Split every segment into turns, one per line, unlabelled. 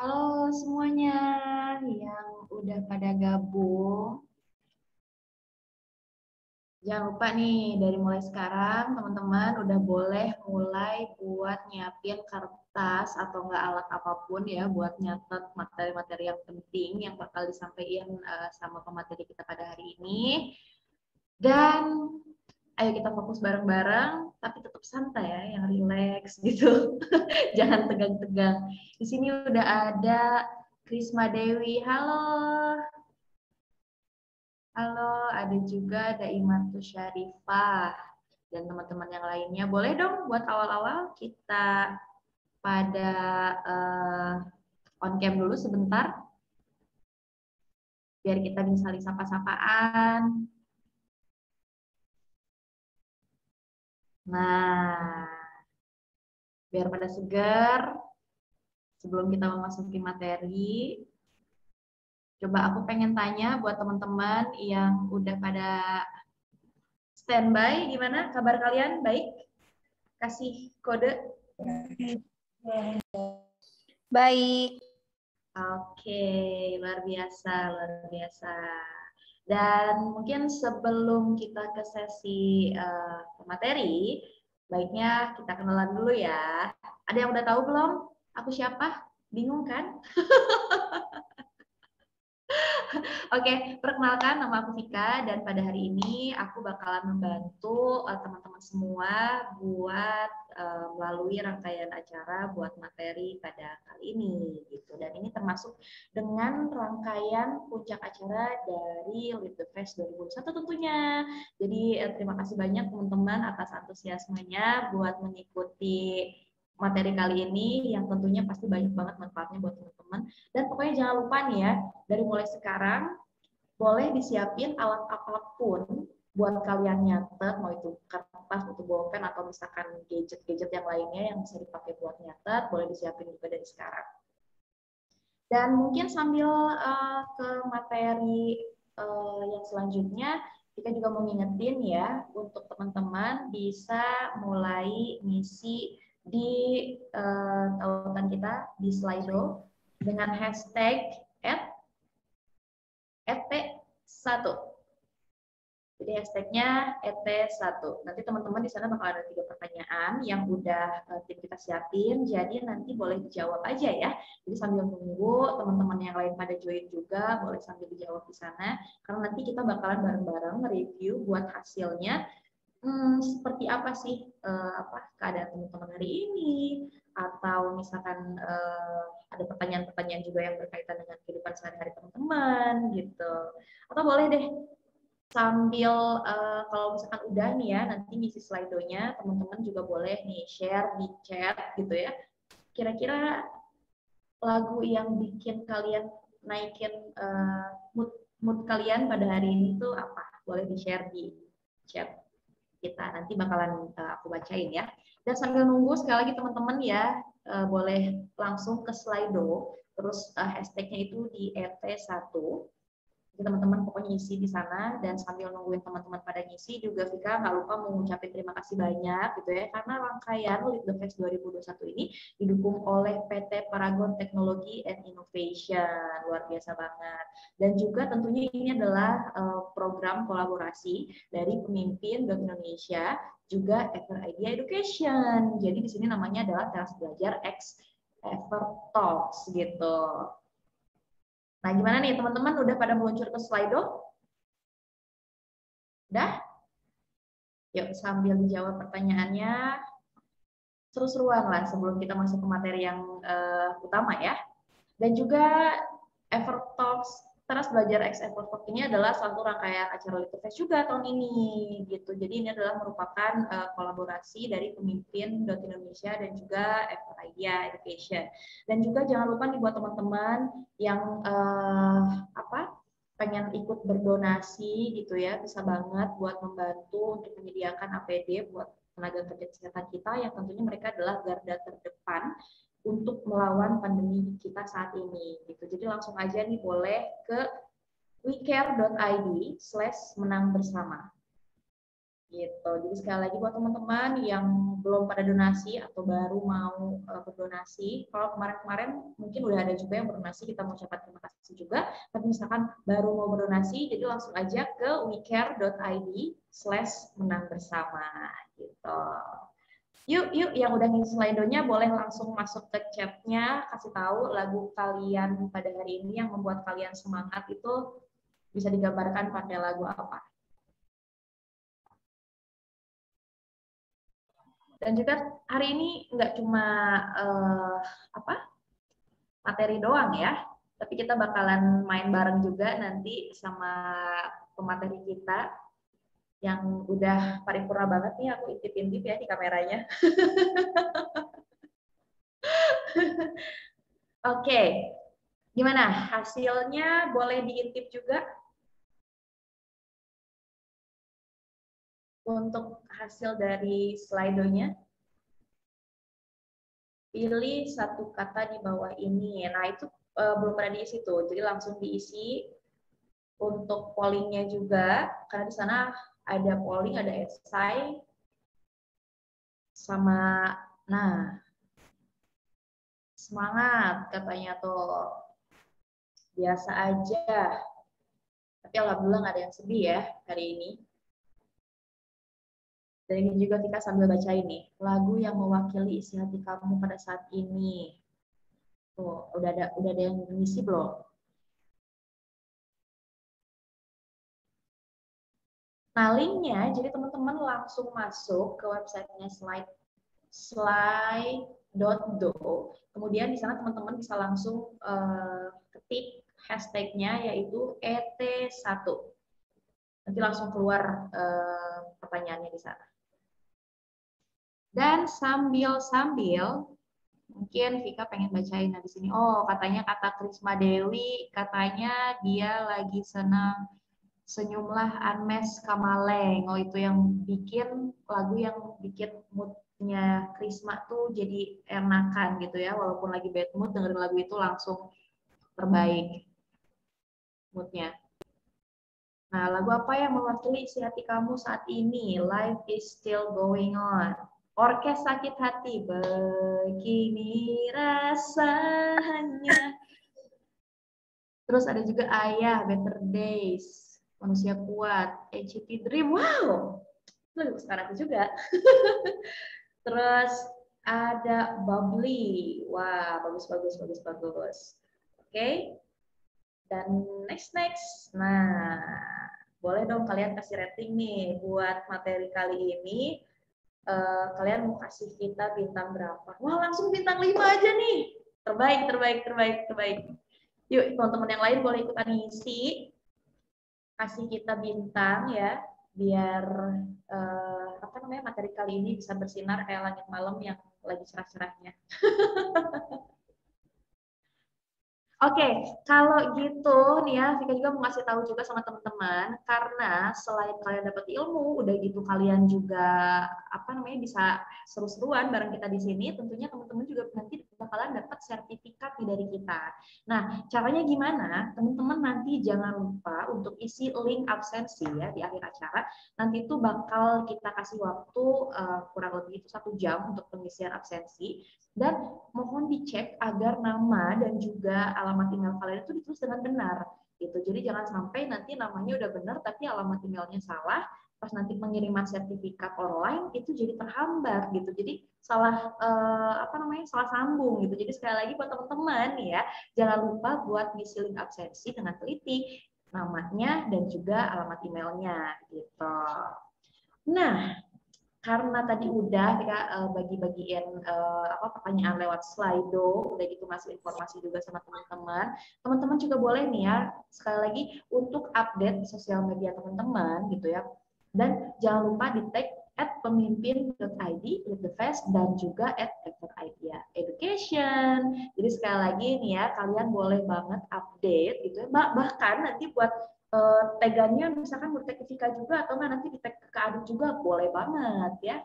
Halo semuanya yang udah pada gabung. Jangan lupa nih, dari mulai sekarang teman-teman udah boleh mulai buat nyiapin kertas atau enggak alat apapun ya buat nyatet materi-materi yang penting yang bakal disampaikan sama pemateri kita pada hari ini. Dan ayo kita fokus bareng-bareng, tapi tetap santai ya, yang rileks gitu. Jangan tegang-tegang. Di sini udah ada Krisma Dewi. Halo. Halo, ada juga Daimatus Syarifah dan teman-teman yang lainnya. Boleh dong buat awal-awal kita pada on cam dulu sebentar, biar kita bisa saling sapa-sapaan. Nah, biar pada segar, sebelum kita memasuki materi, coba aku pengen tanya buat teman-teman yang udah pada standby, gimana kabar kalian? Baik? Kasih kode.
Baik.
Oke, luar biasa, luar biasa. Dan mungkin sebelum kita ke sesi materi, baiknya kita kenalan dulu ya. Ada yang udah tahu belum? Aku siapa? Bingung kan? Oke, perkenalkan nama aku Vika dan pada hari ini aku bakalan membantu teman-teman semua buat melalui rangkaian acara buat materi pada kali ini gitu. Dan ini termasuk dengan rangkaian puncak acara dari Lead the Fest 2021 tentunya. Jadi terima kasih banyak teman-teman atas antusiasmenya buat mengikuti materi kali ini yang tentunya pasti banyak banget manfaatnya buat teman-teman. Dan pokoknya jangan lupa nih ya, dari mulai sekarang boleh disiapin alat apapun buat kalian nyatet, mau itu kertas, mau itu bolpen, atau misalkan gadget-gadget yang lainnya yang bisa dipakai buat nyatet, boleh disiapin juga dari sekarang. Dan mungkin sambil ke materi yang selanjutnya, kita juga mau ngingetin ya, untuk teman-teman bisa mulai ngisi di tautan kita di Slido dengan hashtag @et1. Jadi hashtagnya ET1. Nanti teman-teman di sana bakal ada 3 pertanyaan yang udah tim kita siapin. Jadi nanti boleh dijawab aja ya. Jadi sambil nunggu teman-teman yang lain pada join juga boleh sambil dijawab di sana. Karena nanti kita bakalan bareng-bareng review buat hasilnya. Seperti apa sih keadaan teman-teman hari ini, atau misalkan ada pertanyaan-pertanyaan juga yang berkaitan dengan kehidupan sehari-hari teman-teman gitu. Atau boleh deh sambil kalau misalkan udah nih ya, nanti ngisi slide-nya, teman-teman juga boleh nih share di chat gitu ya. Kira-kira lagu yang bikin kalian naikin mood kalian pada hari ini tuh apa? Boleh di-share di chat kita. Nanti bakalan aku bacain ya. Dan sambil nunggu sekali lagi teman-teman ya, boleh langsung ke Slido, terus hashtagnya itu di ET1. Teman-teman pokoknya isi di sana, dan sambil nungguin teman-teman pada ngisi juga Vika nggak lupa mengucapkan terima kasih banyak gitu ya, karena rangkaian Lead the Fest 2021 ini didukung oleh PT Paragon Technology and Innovation, luar biasa banget. Dan juga tentunya ini adalah program kolaborasi dari pemimpin Bank Indonesia juga Ever Idea Education. Jadi di sini namanya adalah Teras Belajar X Ever Talks gitu. Nah, gimana nih teman-teman, udah pada meluncur ke Slido? Udah? Yuk, sambil dijawab pertanyaannya, seru-seruan lah sebelum kita masuk ke materi yang utama ya. Dan juga Effort Talks, Teras Belajar X Effort Talks ini adalah satu rangkaian acara Lead the Fest juga tahun ini gitu. Jadi ini adalah merupakan kolaborasi dari pemimpin Indonesia dan juga Effort Idea Education. Dan juga jangan lupa nih buat teman-teman yang pengen ikut berdonasi gitu ya, bisa banget buat membantu untuk menyediakan APD buat tenaga kerja kesehatan kita yang tentunya mereka adalah garda terdepan untuk melawan pandemi kita saat ini gitu. Jadi langsung aja nih boleh ke wecare.id/menangbersama. Gitu. Jadi sekali lagi buat teman-teman yang belum pada donasi atau baru mau berdonasi, kalau kemarin-kemarin mungkin udah ada juga yang berdonasi, kita mau ucapkan terima kasih juga. Tapi misalkan baru mau berdonasi, jadi langsung aja ke wecare.id/menang bersama. Gitu. Yuk yang udah ngisi Slido-nya boleh langsung masuk ke chat-nya, kasih tahu lagu kalian pada hari ini yang membuat kalian semangat itu bisa digambarkan pakai lagu apa. Dan juga hari ini nggak cuma materi doang ya, tapi kita bakalan main bareng juga nanti sama pemateri kita yang udah paripurna banget nih, aku intip-intip ya di kameranya. Oke, gimana hasilnya, boleh diintip juga untuk hasil dari Slido-nya. Pilih satu kata di bawah ini. Nah, itu belum pernah diisi tuh, jadi langsung diisi. Untuk pollingnya juga, karena di sana ada polling, ada esai, sama, nah, semangat katanya tuh, biasa aja. Tapi alhamdulillah nggak ada yang sedih ya hari ini. Dan ini juga kita sambil baca ini, lagu yang mewakili isi hati kamu pada saat ini. Tuh, udah ada yang ngisi belum? Nah, linknya, jadi teman-teman langsung masuk ke websitenya slide.do. Kemudian di sana teman-teman bisa langsung ketik hashtagnya yaitu ET1. Nanti langsung keluar pertanyaannya di sana. Dan sambil-sambil, mungkin Vika pengen bacain di sini. Oh, katanya kata Krisma Dewi, katanya dia lagi senang senyumlah Anmes Kamaleng. Oh, itu yang bikin lagu yang bikin moodnya Krisma tuh jadi enakan gitu ya. Walaupun lagi bad mood, dengerin lagu itu langsung terbaik moodnya. Nah, lagu apa yang mewakili isi hati kamu saat ini? Life is still going on. Orkes sakit hati, begini rasanya. Terus ada juga Ayah, Better Days, Manusia Kuat, NCT Dream, wow, itu sekarang juga. Terus ada Bubbly, wah bagus. Oke, dan next. Nah, boleh dong kalian kasih rating nih buat materi kali ini. Kalian mau kasih kita bintang berapa? Wah, langsung bintang 5 aja nih. Terbaik. Yuk, teman-teman yang lain boleh ikutan ngisi. Kasih kita bintang ya, biar materi kali ini bisa bersinar kayak langit malam yang lagi cerah-cerahnya. Oke, kalau gitu nih ya, Vika juga mau ngasih tahu juga sama teman-teman, karena selain kalian dapat ilmu, udah gitu kalian juga bisa seru-seruan bareng kita di sini, tentunya teman-teman juga nanti bakalan dapat sertifikat dari kita. Nah, caranya gimana? Teman-teman nanti jangan lupa untuk isi link absensi ya di akhir acara. Nanti itu bakal kita kasih waktu kurang lebih itu 1 jam untuk pengisian absensi. Dan mohon dicek agar nama dan juga alamat email kalian itu ditulis dengan benar gitu. Jadi jangan sampai nanti namanya udah benar tapi alamat emailnya salah, pas nanti pengiriman sertifikat online itu jadi terhambat gitu. Jadi salah salah sambung gitu. Jadi sekali lagi buat teman-teman ya, jangan lupa buat ngisi link absensi dengan teliti namanya dan juga alamat emailnya gitu. Nah, karena tadi udah kita bagi-bagiin pertanyaan lewat Slido, udah gitu ngasih informasi juga sama teman-teman. Teman-teman juga boleh nih ya, sekali lagi untuk update sosial media teman-teman gitu ya. Dan jangan lupa di tag @pemimpin.id, @thefest, dan juga @idea education. Jadi sekali lagi nih ya, kalian boleh banget update gitu ya. Bahkan nanti buat tagannya misalkan mau tag ke Vika juga atau nggak nanti di tag ke Adit juga boleh banget ya.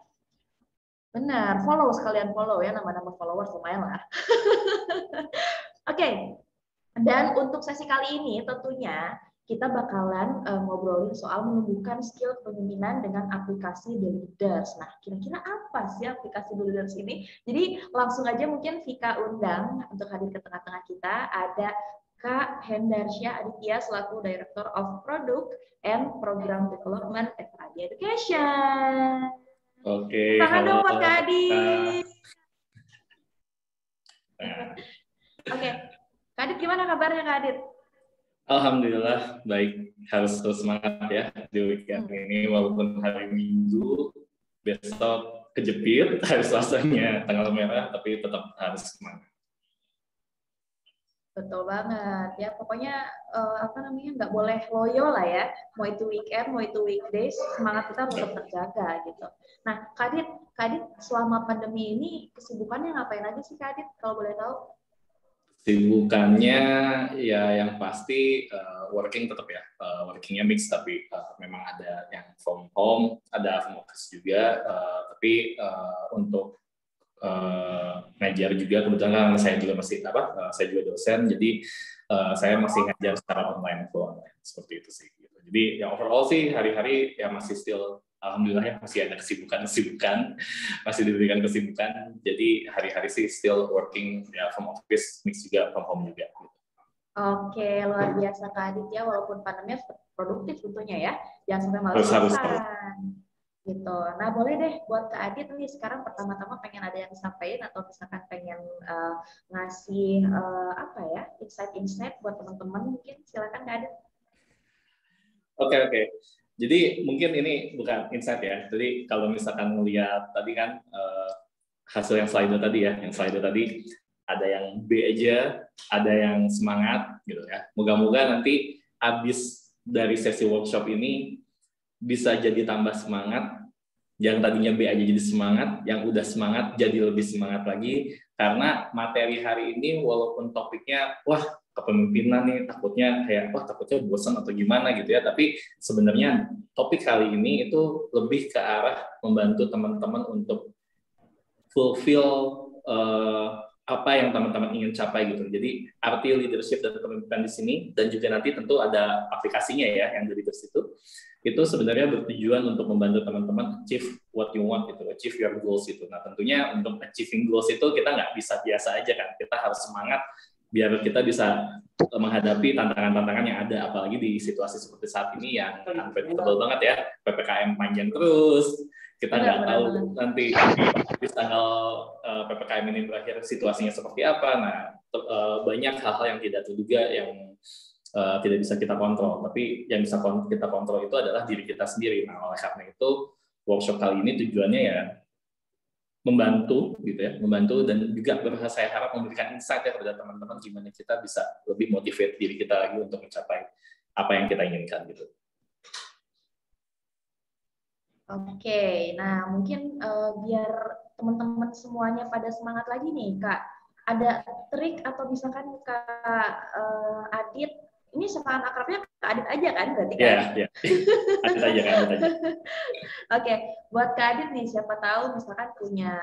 Benar, sekalian follow ya, nama-nama followers lumayan lah. Oke. Dan untuk sesi kali ini tentunya kita bakalan ngobrolin soal menumbuhkan skill kepemimpinan dengan aplikasi The Leaders. Nah, kira-kira apa sih aplikasi The Leaders ini? Jadi langsung aja mungkin Vika undang untuk hadir ke tengah-tengah kita. Ada Kak Hendarsya Aditya selaku Director of Product and Program Development at Adi Education.
Oke,
Tangan
halo.
dong buat Kak Adit. Oke, Kak Adit gimana kabarnya Kak Adit?
Alhamdulillah baik, harus terus semangat ya di weekend ini walaupun hari Minggu, besok kejepit, hari Selasanya tanggal merah, tapi tetap harus semangat.
Betul banget ya, pokoknya nggak boleh loyo lah ya, mau itu weekend, mau itu weekdays, semangat kita tetap terjaga gitu. Nah, Kak Adit selama pandemi ini kesibukannya ngapain aja sih Kak Adit kalau boleh tahu?
Sibukannya ya yang pasti working tetap ya, workingnya mix tapi memang ada yang from home, ada from office juga, tapi untuk ngajar juga kebetulan saya juga masih saya juga dosen, jadi saya masih ngajar secara online seperti itu sih. Gitu. Jadi yang overall sih hari-hari ya masih still alhamdulillah ya masih ada kesibukan, masih diberikan kesibukan. Jadi hari-hari sih still working ya from office mix juga from home juga. Gitu.
Oke, luar biasa Kak Adit ya, walaupun pandeminya produktif tentunya ya, jangan sampai malas-malasan. Gitu. Nah, boleh deh buat Kak Adit nih sekarang pertama-tama pengen ada yang disampaikan atau misalkan pengen ngasih insight buat teman-teman mungkin silakan Kak Adit.
Oke. Jadi mungkin ini bukan insight ya. Jadi kalau misalkan melihat tadi kan hasil yang slide tadi ya, ada yang B aja, ada yang semangat gitu ya. Moga-moga nanti habis dari sesi workshop ini bisa jadi tambah semangat. Yang tadinya B aja jadi semangat, yang udah semangat jadi lebih semangat lagi. Karena materi hari ini walaupun topiknya kepemimpinan nih, takutnya bosan atau gimana gitu ya, tapi sebenarnya topik kali ini itu lebih ke arah membantu teman-teman untuk fulfill apa yang teman-teman ingin capai gitu. Jadi arti leadership dan kepemimpinan di sini, dan juga nanti tentu ada aplikasinya ya yang dari itu sebenarnya bertujuan untuk membantu teman-teman achieve what you want gitu, achieve your goals itu. Nah tentunya untuk achieving goals itu kita nggak bisa biasa aja kan, kita harus semangat biar kita bisa menghadapi tantangan-tantangan yang ada, apalagi di situasi seperti saat ini yang unpredictable banget ya, PPKM panjang terus, kita nggak tahu nanti di tanggal PPKM ini berakhir situasinya seperti apa. Nah banyak hal-hal yang tidak terduga yang tidak bisa kita kontrol, tapi yang bisa kita kontrol itu adalah diri kita sendiri. Nah oleh karena itu workshop kali ini tujuannya ya membantu gitu ya, membantu dan juga saya harap memberikan insight ya kepada teman-teman gimana kita bisa lebih motivate diri kita lagi untuk mencapai apa yang kita inginkan gitu.
Oke, nah mungkin biar teman-teman semuanya pada semangat lagi nih Kak, ada trik atau misalkan Kak Adit, ini semangat akrabnya Kak Adit aja kan berarti kan?
Iya. Adit aja.
Oke, buat Kak Adit nih, siapa tahu misalkan punya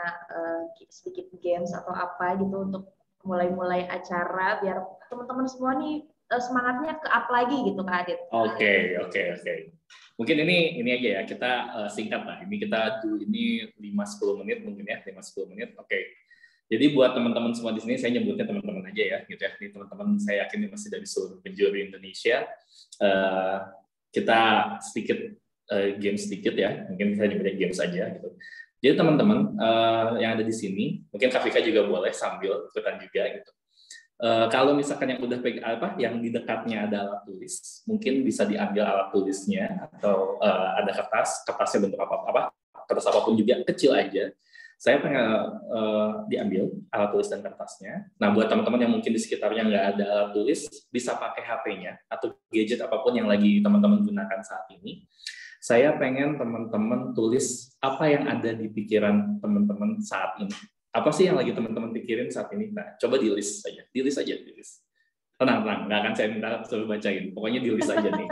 sedikit games atau apa gitu untuk mulai acara biar teman-teman semua nih semangatnya ke up lagi gitu Kak Adit.
Oke. Mungkin ini aja ya, kita singkat lah. Ini kita ini 5-10 menit mungkin ya, 5-10 menit. Oke. Jadi buat teman-teman semua di sini, saya nyebutnya teman-teman aja ya, gitu ya. Ini teman-teman saya yakin ini masih dari seluruh penjuru Indonesia. Kita sedikit game sedikit ya, mungkin saya nyebutnya game saja gitu. Jadi teman-teman yang ada di sini, mungkin Kak Vika juga boleh sambil ikutan juga gitu. Kalau misalkan yang udah yang di dekatnya ada alat tulis, mungkin bisa diambil alat tulisnya atau ada kertasnya bentuk kertas apapun juga kecil aja. Saya pengen diambil alat tulis dan kertasnya. Nah, buat teman-teman yang mungkin di sekitarnya nggak ada alat tulis, bisa pakai HP-nya atau gadget apapun yang lagi teman-teman gunakan saat ini. Saya pengen teman-teman tulis apa yang ada di pikiran teman-teman saat ini. Apa sih yang lagi teman-teman pikirin saat ini? Nah, coba di list aja. Tenang, nggak akan saya minta suruh bacain. Pokoknya di list aja nih.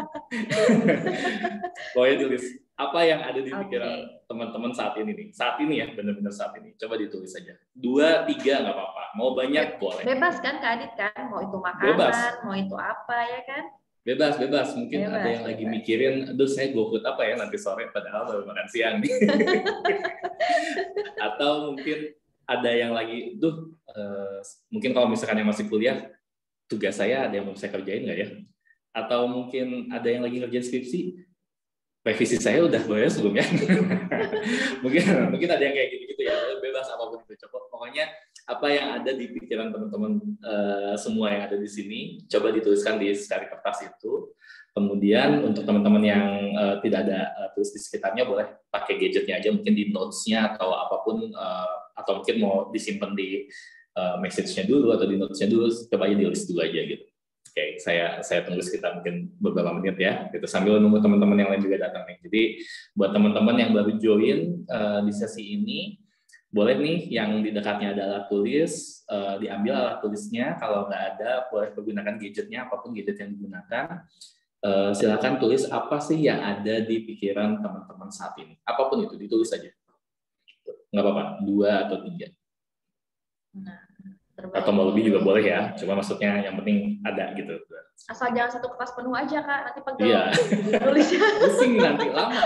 Pokoknya di list. Apa yang ada di pikiran teman-teman saat ini nih? Saat ini ya, benar-benar saat ini. Coba ditulis aja. 2, 3 nggak apa-apa. Mau banyak boleh.
Bebas kan Kak Adit kan? Mau itu makanan, mau itu apa ya kan?
Bebas. Mungkin
Bebas,
ada yang lagi
bebas.
mikirin, aduh saya GoFood apa ya nanti sore, padahal baru makan siang nih. Atau mungkin ada yang lagi, mungkin kalau misalkan yang masih kuliah, tugas saya ada yang mau saya kerjain nggak ya? Atau mungkin ada yang lagi ngerjain skripsi, revisi saya udah beres belum ya? mungkin ada yang kayak gitu ya, bebas apapun itu. Coba pokoknya apa yang ada di pikiran teman-teman semua yang ada di sini, coba dituliskan di secari kertas itu. Kemudian untuk teman-teman yang tidak ada tulis di sekitarnya, boleh pakai gadgetnya aja, mungkin di notes-nya atau apapun, atau mungkin mau disimpan di message-nya dulu atau di notes-nya dulu, coba aja di list dulu aja gitu. Oke, saya tunggu sekitar mungkin beberapa menit ya, gitu sambil nunggu teman-teman yang lain juga datang nih. Jadi buat teman-teman yang baru join di sesi ini, boleh nih yang di dekatnya ada alat tulis, diambil alat tulisnya. Kalau nggak ada, boleh menggunakan gadgetnya, apapun gadget yang digunakan. Silakan tulis apa sih yang ada di pikiran teman-teman saat ini. Apapun itu, ditulis aja. Nggak apa-apa, 2 atau 3.
Nah,
Atau mau lebih juga boleh ya, cuma maksudnya yang penting ada gitu.
Asal jangan satu kertas penuh aja Kak, nanti pegel.
Iya.
Tulisnya.
Pusing nanti, lama.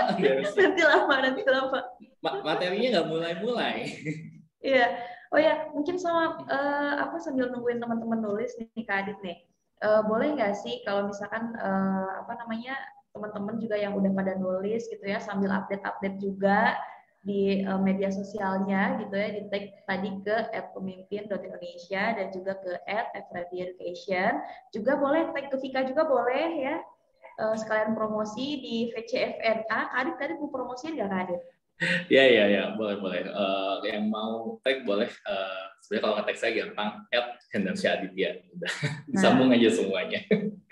nanti lama.
Materinya nggak mulai-mulai.
Iya. Oh ya, mungkin sambil nungguin teman-teman nulis nih Kak Adit nih. Boleh nggak sih kalau misalkan teman-teman juga yang udah pada nulis gitu ya, sambil update-update juga di media sosialnya gitu ya, di tag tadi ke @pemimpin.indonesia dan juga ke @fredieducation. Juga boleh tag ke Vika juga boleh ya. Sekalian promosi di VCFNA. Kak Adit tadi mau promosiin nggak Kak Adit?
Ya, boleh. Yang mau tag boleh. Sebenarnya kalau nge-tag saya gampang, @hendarsyaditya. Udah, disambung aja semuanya.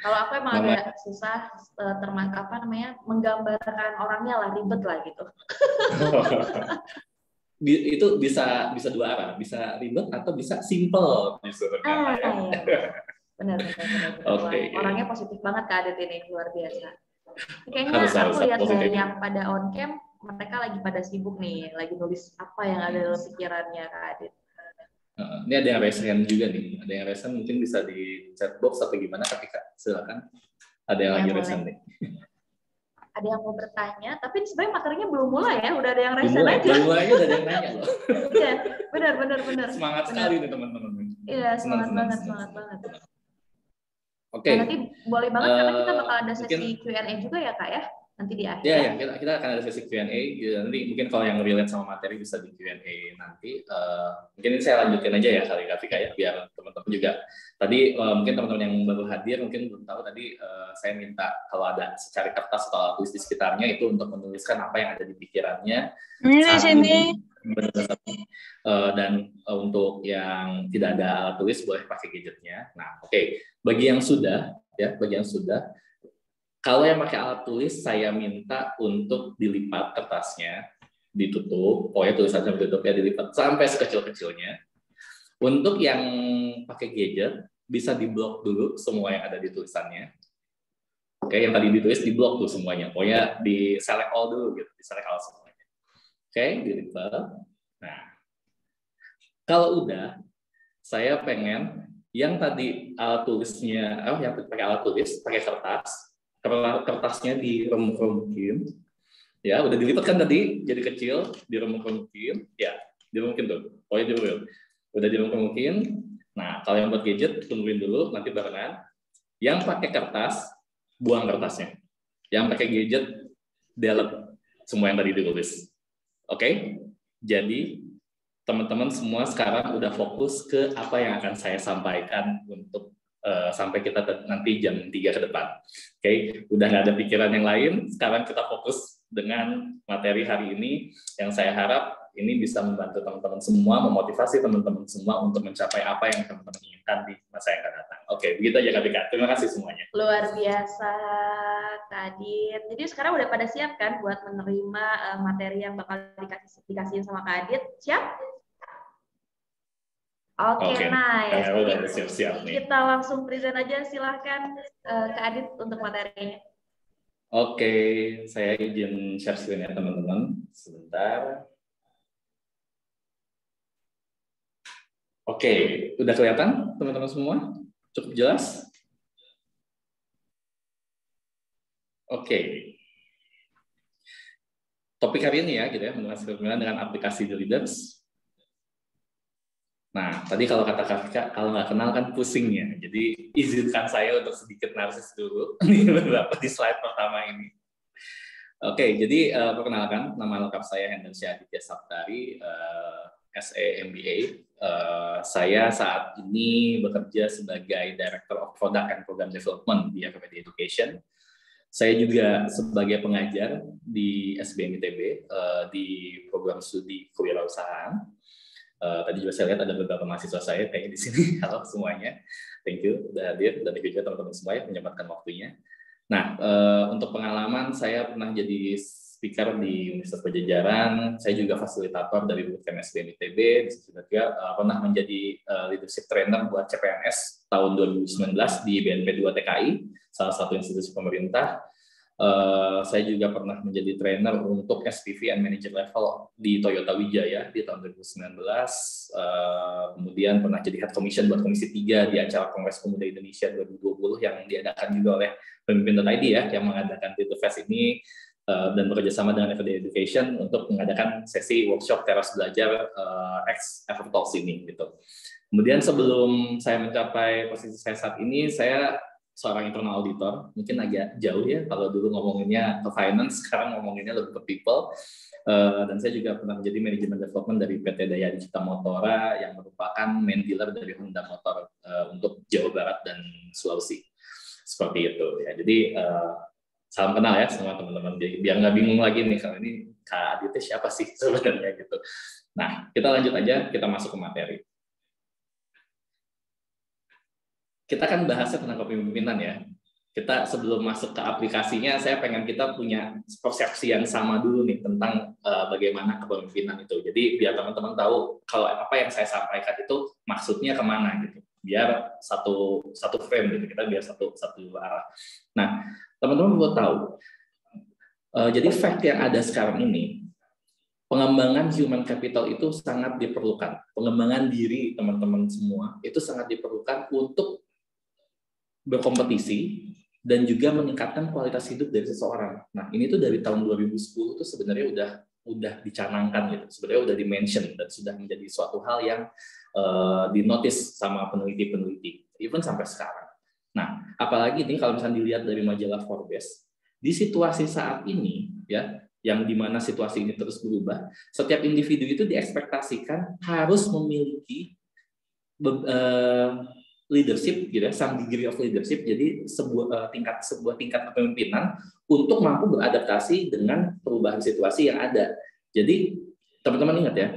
Kalau aku emang agak susah menggambarkan orangnya lah, ribet lah gitu.
Itu bisa 2 arah, bisa ribet atau bisa simple.
Benar.
Okay.
Orangnya positif banget Kak Adit ini, luar biasa. Kayaknya aku lihat dari yang pada on cam, mereka lagi pada sibuk nih, lagi nulis apa yang ada dalam pikirannya Kak Adit.
Ini ada yang resen juga nih, ada yang resen mungkin bisa di chat box atau gimana, tapi Kak silakan. Ada yang lagi resen nih.
Ada yang mau bertanya, tapi sebenarnya materinya belum mulai ya, udah ada yang resen aja.
Belum mulai aja udah ada yang nanya loh.
Iya, benar.
Semangat sekali nih teman-teman.
Iya, semangat banget.
Oke.
Nah, nanti boleh banget karena kita bakal ada sesi Q&A juga ya Kak ya, nanti di akhir.
Ya, kita akan ada sesi Q&A. Nanti mungkin kalau yang relate sama materi bisa di Q&A nanti. Mungkin ini saya lanjutin aja ya kali Kak Vika ya, biar teman-teman juga. Tadi mungkin teman-teman yang baru hadir mungkin belum tahu tadi saya minta kalau ada secari kertas atau alat tulis di sekitarnya itu untuk menuliskan apa yang ada di pikirannya. Saat ini. Dan untuk yang tidak ada alat tulis boleh pakai gadgetnya. Nah, oke. Bagi yang sudah, kalau yang pakai alat tulis, saya minta untuk dilipat kertasnya, ditutup, tulisannya ditutup ya, dilipat sampai sekecil-kecilnya. Untuk yang pakai gadget, bisa diblok dulu semua yang ada di tulisannya. Oke, yang tadi ditulis diblok tuh semuanya. Pokoknya di select all dulu gitu, di select all semuanya. Oke, dilipat. Nah, kalau udah, saya pengen yang tadi alat tulisnya, yang pakai alat tulis, pakai kertasnya diremuk-remukin, ya udah dilipat kan tadi jadi kecil, diremuk-remukin, ya diremuk-remukin tuh, pokoknya diremuk, udah diremuk-remukin. Nah kalau yang buat gadget tungguin dulu nanti barengan. Yang pakai kertas buang kertasnya, yang pakai gadget delete semua yang tadi ditulis. Oke, jadi teman-teman semua sekarang udah fokus ke apa yang akan saya sampaikan untuk sampai kita nanti jam 3 ke depan. Oke, udah nggak ada pikiran yang lain, sekarang kita fokus dengan materi hari ini yang saya harap ini bisa membantu teman-teman semua, memotivasi teman-teman semua untuk mencapai apa yang teman-teman inginkan di masa yang akan datang. Oke, begitu aja Kak Bika. Terima kasih semuanya.
Luar biasa, Kak Adit. Jadi sekarang udah pada siap kan buat menerima materi yang bakal dikasihin sama Kak Adit? Siap? Oke, nice.
Udah siap-siap nih.
Kita langsung present aja, silahkan Kak Adit untuk materinya.
Oke, saya izin share screen ya teman-teman. Sebentar. Oke, udah kelihatan teman-teman semua? Cukup jelas? Oke. Topik hari ini ya, gitu ya, mengenai kepemimpinan dengan aplikasi The Leaders. Nah, tadi kalau kata Kak, kalau nggak kenal kan pusingnya. Jadi izinkan saya untuk sedikit narsis dulu di slide pertama ini. Oke, jadi perkenalkan, nama lengkap saya Hendarsyah Aditya Saptari, SE MBA. Saya saat ini bekerja sebagai Director of Product and Program Development di FPT Education. Saya juga sebagai pengajar di SBM ITB di program studi kewirausahaan. Tadi juga saya lihat ada beberapa mahasiswa saya kayak di sini. Halo semuanya, thank you sudah hadir dan juga teman-teman semua yang menyempatkan waktunya. Nah, untuk pengalaman saya pernah jadi speaker di Universitas Pajajaran. Saya juga fasilitator dari Bootcamp SBM ITB. Saya juga pernah menjadi leadership trainer buat CPNS tahun 2019 di BNP 2 TKI, salah satu institusi pemerintah. Saya juga pernah menjadi trainer untuk SPV and manager level di Toyota Wijaya di tahun 2019. Kemudian pernah jadi head commission buat Komisi 3 di acara Kongres Pemuda Indonesia 2020 yang diadakan juga oleh Pemimpin.id ya, yang mengadakan The Fest ini dan bekerjasama dengan FPT Education untuk mengadakan sesi workshop teras belajar X Evertalks ini gitu. Kemudian sebelum saya mencapai posisi saya saat ini, saya seorang internal auditor, mungkin agak jauh ya kalau dulu ngomonginnya ke finance, sekarang ngomonginnya lebih ke people. Dan saya juga pernah menjadi manajemen development dari PT Daya Dicipta Motora yang merupakan main dealer dari Honda Motor untuk Jawa Barat dan Sulawesi. Seperti itu ya. Jadi salam kenal ya sama teman-teman, biar nggak bingung lagi nih kalau ini Kak Aditya siapa sih sebenarnya gitu. Nah, kita lanjut aja, kita masuk ke materi. Kita kan bahasnya tentang kepemimpinan ya. Kita sebelum masuk ke aplikasinya, saya pengen kita punya persepsi yang sama dulu nih tentang bagaimana kepemimpinan itu. Jadi biar teman-teman tahu kalau apa yang saya sampaikan itu maksudnya kemana gitu. Biar satu frame gitu, kita biar satu arah. Nah, teman-teman perlu tahu. Jadi fact yang ada sekarang ini, pengembangan human capital itu sangat diperlukan. Pengembangan diri teman-teman semua itu sangat diperlukan untuk berkompetisi dan juga meningkatkan kualitas hidup dari seseorang. Nah, ini tuh dari tahun 2010 tuh sebenarnya udah dicanangkan gitu. Sebenarnya udah di-mention dan sudah menjadi suatu hal yang dinotis sama peneliti-peneliti, even sampai sekarang. Nah, apalagi ini kalau misalnya dilihat dari majalah Forbes, di situasi saat ini ya, yang dimana situasi ini terus berubah, setiap individu itu diekspektasikan harus memiliki leadership, gitu ya, some degree of leadership. Jadi sebuah tingkat kepemimpinan untuk mampu beradaptasi dengan perubahan situasi yang ada. Jadi teman-teman ingat ya,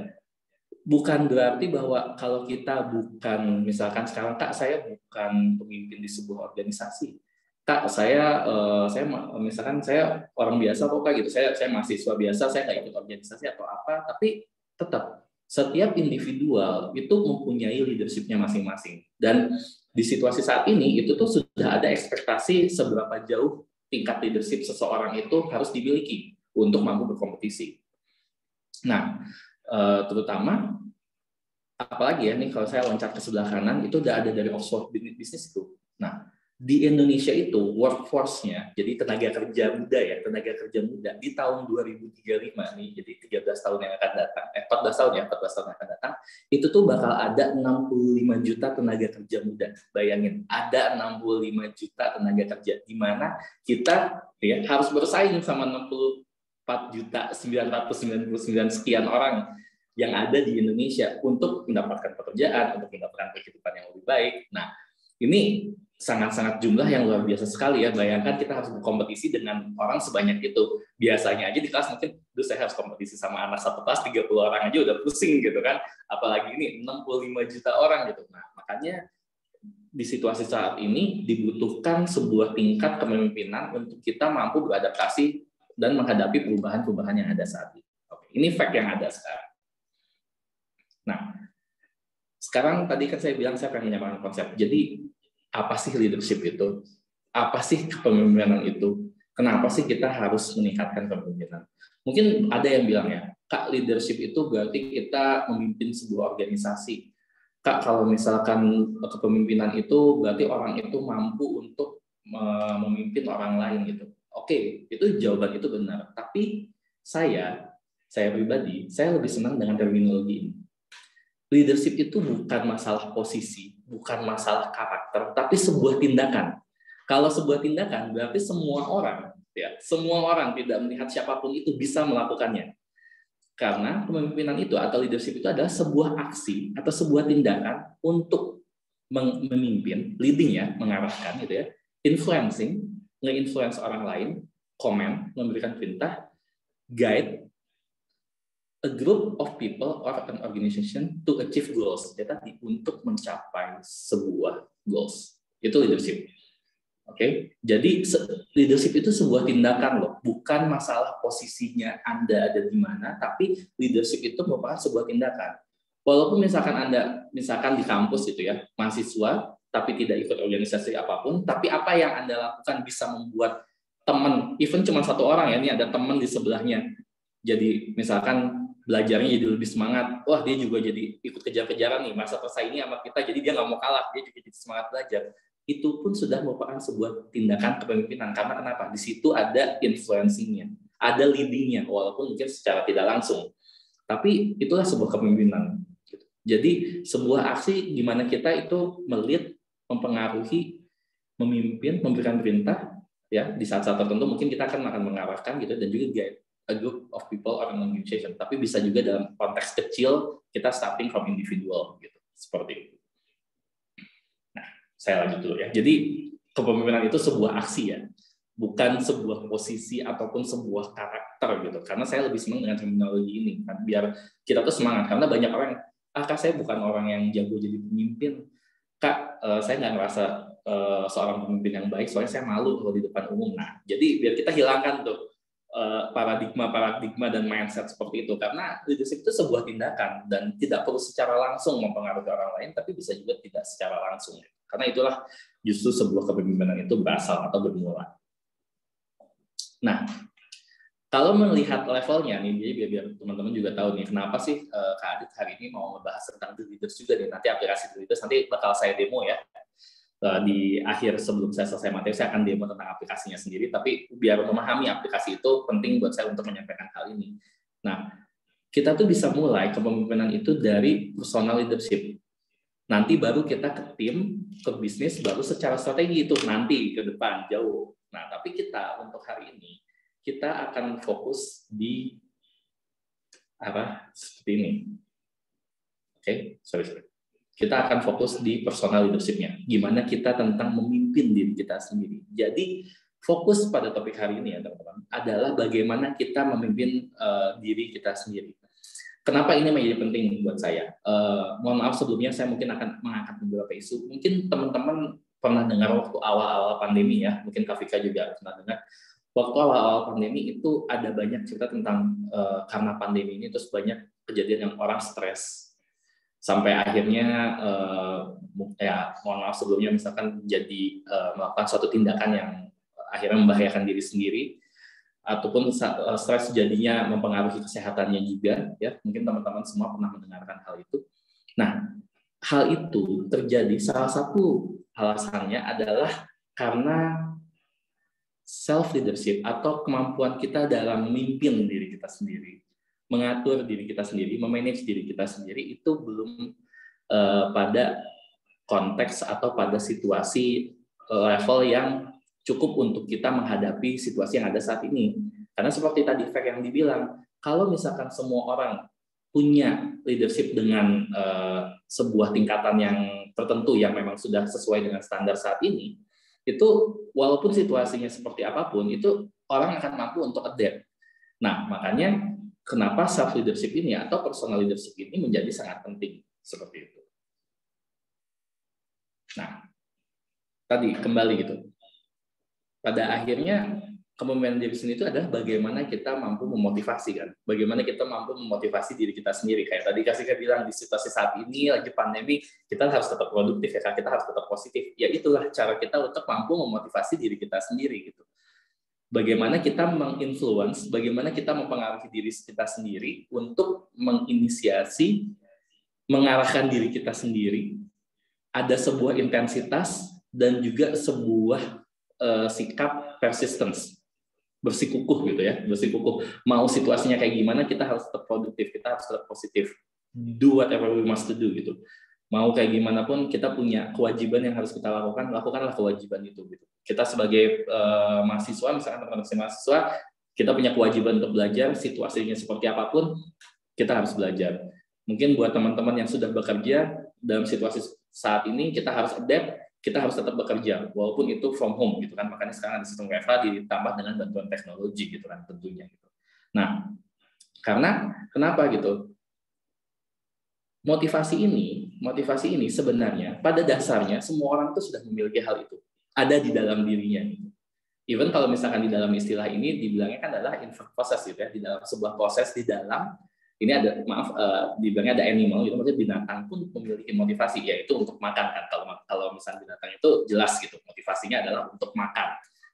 bukan berarti bahwa kalau kita bukan, misalkan sekarang Kak saya bukan pemimpin di sebuah organisasi, Kak saya misalkan saya orang biasa kok Kak gitu, saya mahasiswa biasa, saya nggak ikut organisasi atau apa, tapi tetap setiap individual itu mempunyai leadership-nya masing-masing. Dan di situasi saat ini itu tuh sudah ada ekspektasi seberapa jauh tingkat leadership seseorang itu harus dimiliki untuk mampu berkompetisi. Nah, terutama apalagi ya nih kalau saya loncat ke sebelah kanan itu udah ada dari Oxford Business Group. Nah, di Indonesia itu workforce-nya, jadi tenaga kerja muda di tahun 2035 nih, jadi 13 tahun yang akan datang, 14 tahun yang akan datang, itu tuh bakal ada 65 juta tenaga kerja muda. Bayangin, ada 65 juta tenaga kerja, di mana kita ya harus bersaing sama 64.999 sekian orang yang ada di Indonesia untuk mendapatkan pekerjaan, untuk mendapatkan kehidupan yang lebih baik. Nah, ini sangat-sangat jumlah yang luar biasa sekali ya. Bayangkan kita harus berkompetisi dengan orang sebanyak itu. Biasanya aja di kelas mungkin, saya harus kompetisi sama anak satu kelas 30 orang aja udah pusing gitu kan. Apalagi ini 65 juta orang gitu. Nah, makanya di situasi saat ini dibutuhkan sebuah tingkat kepemimpinan untuk kita mampu beradaptasi dan menghadapi perubahan-perubahan yang ada saat ini. Oke, ini fact yang ada sekarang. Nah, sekarang tadi kan saya bilang saya pengen menyampaikan konsep. Jadi apa sih leadership itu? Apa sih kepemimpinan itu? Kenapa sih kita harus meningkatkan kepemimpinan? Mungkin ada yang bilang ya, Kak, leadership itu berarti kita memimpin sebuah organisasi. Kak, kalau misalkan kepemimpinan itu berarti orang itu mampu untuk memimpin orang lain gitu. Oke, itu jawaban itu benar. Tapi saya pribadi, saya lebih senang dengan terminologi ini. Leadership itu bukan masalah posisi, bukan masalah karakter, tapi sebuah tindakan. Kalau sebuah tindakan berarti semua orang tidak melihat siapapun itu bisa melakukannya. Karena kepemimpinan itu atau leadership itu adalah sebuah aksi atau sebuah tindakan untuk memimpin, leading ya, mengarahkan gitu ya, influencing, nge-influence orang lain, comment, memberikan perintah, guide a group of people or an organization to achieve goals. Ya tadi, untuk mencapai sebuah goals. Itu leadership. Oke, jadi leadership itu sebuah tindakan loh, bukan masalah posisinya Anda ada di mana, tapi leadership itu merupakan sebuah tindakan. Walaupun misalkan di kampus itu ya, mahasiswa, tapi tidak ikut organisasi apapun, tapi apa yang Anda lakukan bisa membuat teman, even cuma satu orang ya, ini ada teman di sebelahnya, jadi misalkan belajarnya jadi lebih semangat, wah dia juga jadi ikut kejar-kejaran nih, masa persaingannya sama kita, jadi dia nggak mau kalah, dia juga jadi semangat belajar. Itu pun sudah merupakan sebuah tindakan kepemimpinan. Karena kenapa? Di situ ada influencing-nya, ada leading-nya, walaupun mungkin secara tidak langsung. Tapi itulah sebuah kepemimpinan. Jadi sebuah aksi di mana kita itu melead, mempengaruhi, memimpin, memberikan perintah, ya di saat-saat tertentu mungkin kita akan mengarahkan gitu, dan juga guide a group of people or an organization. Tapi bisa juga dalam konteks kecil kita starting from individual gitu, seperti itu. Saya lanjut dulu ya. Jadi kepemimpinan itu sebuah aksi ya, bukan sebuah posisi ataupun sebuah karakter gitu. Karena saya lebih senang dengan terminologi ini, kan biar kita tuh semangat. Karena banyak orang, Kak saya bukan orang yang jago jadi pemimpin. Kak, saya nggak ngerasa seorang pemimpin yang baik, soalnya saya malu kalau di depan umum. Nah, jadi biar kita hilangkan tuh paradigma dan mindset seperti itu, karena leadership itu sebuah tindakan dan tidak perlu secara langsung mempengaruhi orang lain, tapi bisa juga tidak secara langsung. Karena itulah justru sebuah kepemimpinan itu berasal atau bermula. Nah, kalau melihat levelnya nih, jadi biar teman-teman juga tahu nih, kenapa sih Kak Adit hari ini mau membahas tentang The Leaders juga nih, nanti aplikasi The Leaders nanti bakal saya demo ya. Di akhir sebelum saya selesai materi, saya akan demo tentang aplikasinya sendiri, tapi biar memahami aplikasi itu penting buat saya untuk menyampaikan hal ini. Nah, kita tuh bisa mulai kepemimpinan itu dari personal leadership. Nanti baru kita ke tim, ke bisnis, baru secara strategi itu nanti ke depan jauh. Nah, tapi kita untuk hari ini kita akan fokus di arah seperti ini. Oke, sorry. Kita akan fokus di personal leadership-nya. Gimana kita tentang memimpin diri kita sendiri. Jadi fokus pada topik hari ini ya teman-teman adalah bagaimana kita memimpin diri kita sendiri. Kenapa ini menjadi penting buat saya? Mohon maaf sebelumnya saya mungkin akan mengangkat beberapa isu. Mungkin teman-teman pernah dengar waktu awal-awal pandemi ya, mungkin Kak Vika juga pernah dengar. Waktu awal-awal pandemi itu ada banyak cerita tentang karena pandemi ini terus banyak kejadian yang orang stres. Sampai akhirnya, ya mohon maaf sebelumnya misalkan jadi melakukan suatu tindakan yang akhirnya membahayakan diri sendiri, ataupun stres jadinya mempengaruhi kesehatannya juga, ya mungkin teman-teman semua pernah mendengarkan hal itu. Nah, hal itu terjadi salah satu alasannya adalah karena self leadership atau kemampuan kita dalam memimpin diri kita sendiri, mengatur diri kita sendiri, memanage diri kita sendiri itu belum pada konteks atau pada situasi level yang cukup untuk kita menghadapi situasi yang ada saat ini. Karena seperti tadi Fek yang dibilang, kalau misalkan semua orang punya leadership dengan sebuah tingkatan yang tertentu yang memang sudah sesuai dengan standar saat ini, itu walaupun situasinya seperti apapun, itu orang akan mampu untuk adapt. Nah, makanya kenapa self leadership ini atau personal leadership ini menjadi sangat penting seperti itu. Nah, tadi kembali gitu. Pada akhirnya kepemimpinan diri sendiri itu adalah bagaimana kita mampu memotivasi kan, bagaimana kita mampu memotivasi diri kita sendiri. Kayak tadi Kasika bilang di situasi saat ini lagi pandemi, kita harus tetap produktif ya, kita harus tetap positif. Ya itulah cara kita untuk mampu memotivasi diri kita sendiri gitu. Bagaimana kita menginfluence, bagaimana kita mempengaruhi diri kita sendiri untuk menginisiasi, mengarahkan diri kita sendiri. Ada sebuah intensitas dan juga sebuah sikap persistence. bersikukuh gitu ya, bersikukuh. Mau situasinya kayak gimana, kita harus tetap produktif, kita harus tetap positif. Do whatever we must to do gitu. Mau kayak gimana pun kita punya kewajiban yang harus kita lakukan, lakukanlah kewajiban itu gitu. Kita sebagai mahasiswa, misalkan teman-teman mahasiswa, kita punya kewajiban untuk belajar, situasinya seperti apapun, kita harus belajar. Mungkin buat teman-teman yang sudah bekerja dalam situasi saat ini, kita harus adapt, kita harus tetap bekerja, walaupun itu from home gitu kan. Makanya sekarang ada sistem WFH ditambah dengan bantuan teknologi gitu kan tentunya. Nah, karena kenapa gitu? Motivasi ini sebenarnya pada dasarnya semua orang tuh sudah memiliki hal itu, ada di dalam dirinya. Even kalau misalkan di dalam istilah ini dibilangnya kan adalah inverse process gitu ya, di dalam sebuah proses di dalam ini ada dibilangnya ada animal gitu, maksudnya binatang pun memiliki motivasi, yaitu untuk makan kan. Kalau misalnya binatang itu jelas gitu motivasinya adalah untuk makan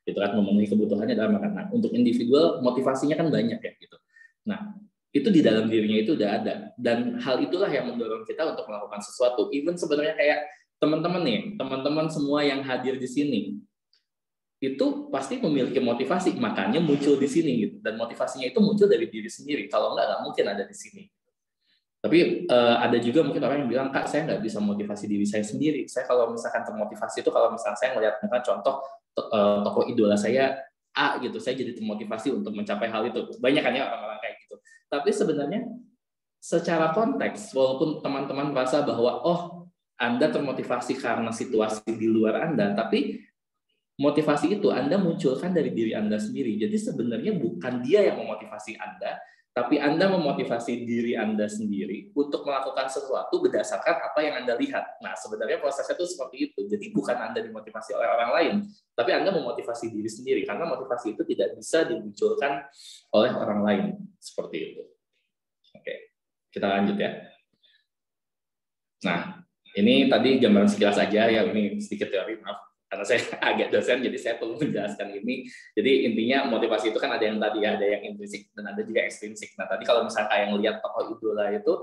gitu kan, memenuhi kebutuhannya adalah makan. Nah, untuk individual motivasinya kan banyak ya gitu. Nah, itu di dalam dirinya itu udah ada, dan hal itulah yang mendorong kita untuk melakukan sesuatu. Even sebenarnya kayak teman-teman semua yang hadir di sini itu pasti memiliki motivasi, makanya muncul di sini gitu. Dan motivasinya itu muncul dari diri sendiri. Kalau nggak mungkin ada di sini. Tapi ada juga mungkin orang yang bilang, Kak, saya nggak bisa motivasi diri saya sendiri. Saya kalau misalkan termotivasi itu kalau misalkan saya melihat contoh tokoh idola saya A gitu, saya jadi termotivasi untuk mencapai hal itu. Banyak kan ya orang-orang kayak gitu. Tapi sebenarnya secara konteks, walaupun teman-teman merasa bahwa Anda termotivasi karena situasi di luar Anda, tapi motivasi itu Anda munculkan dari diri Anda sendiri. Jadi sebenarnya bukan dia yang memotivasi Anda, tapi Anda memotivasi diri Anda sendiri untuk melakukan sesuatu berdasarkan apa yang Anda lihat. Nah, sebenarnya prosesnya itu seperti itu. Jadi bukan Anda dimotivasi oleh orang lain, tapi Anda memotivasi diri sendiri, karena motivasi itu tidak bisa dimunculkan oleh orang lain. Seperti itu. Oke, kita lanjut ya. Nah, ini tadi gambaran sekilas aja ya, ini sedikit teori, maaf. Karena saya agak dosen, jadi saya perlu menjelaskan ini. Jadi intinya motivasi itu kan ada yang tadi, ada yang intrinsik dan ada juga ekstrinsik. Nah tadi kalau misalnya kayak ngelihat tokoh idola itu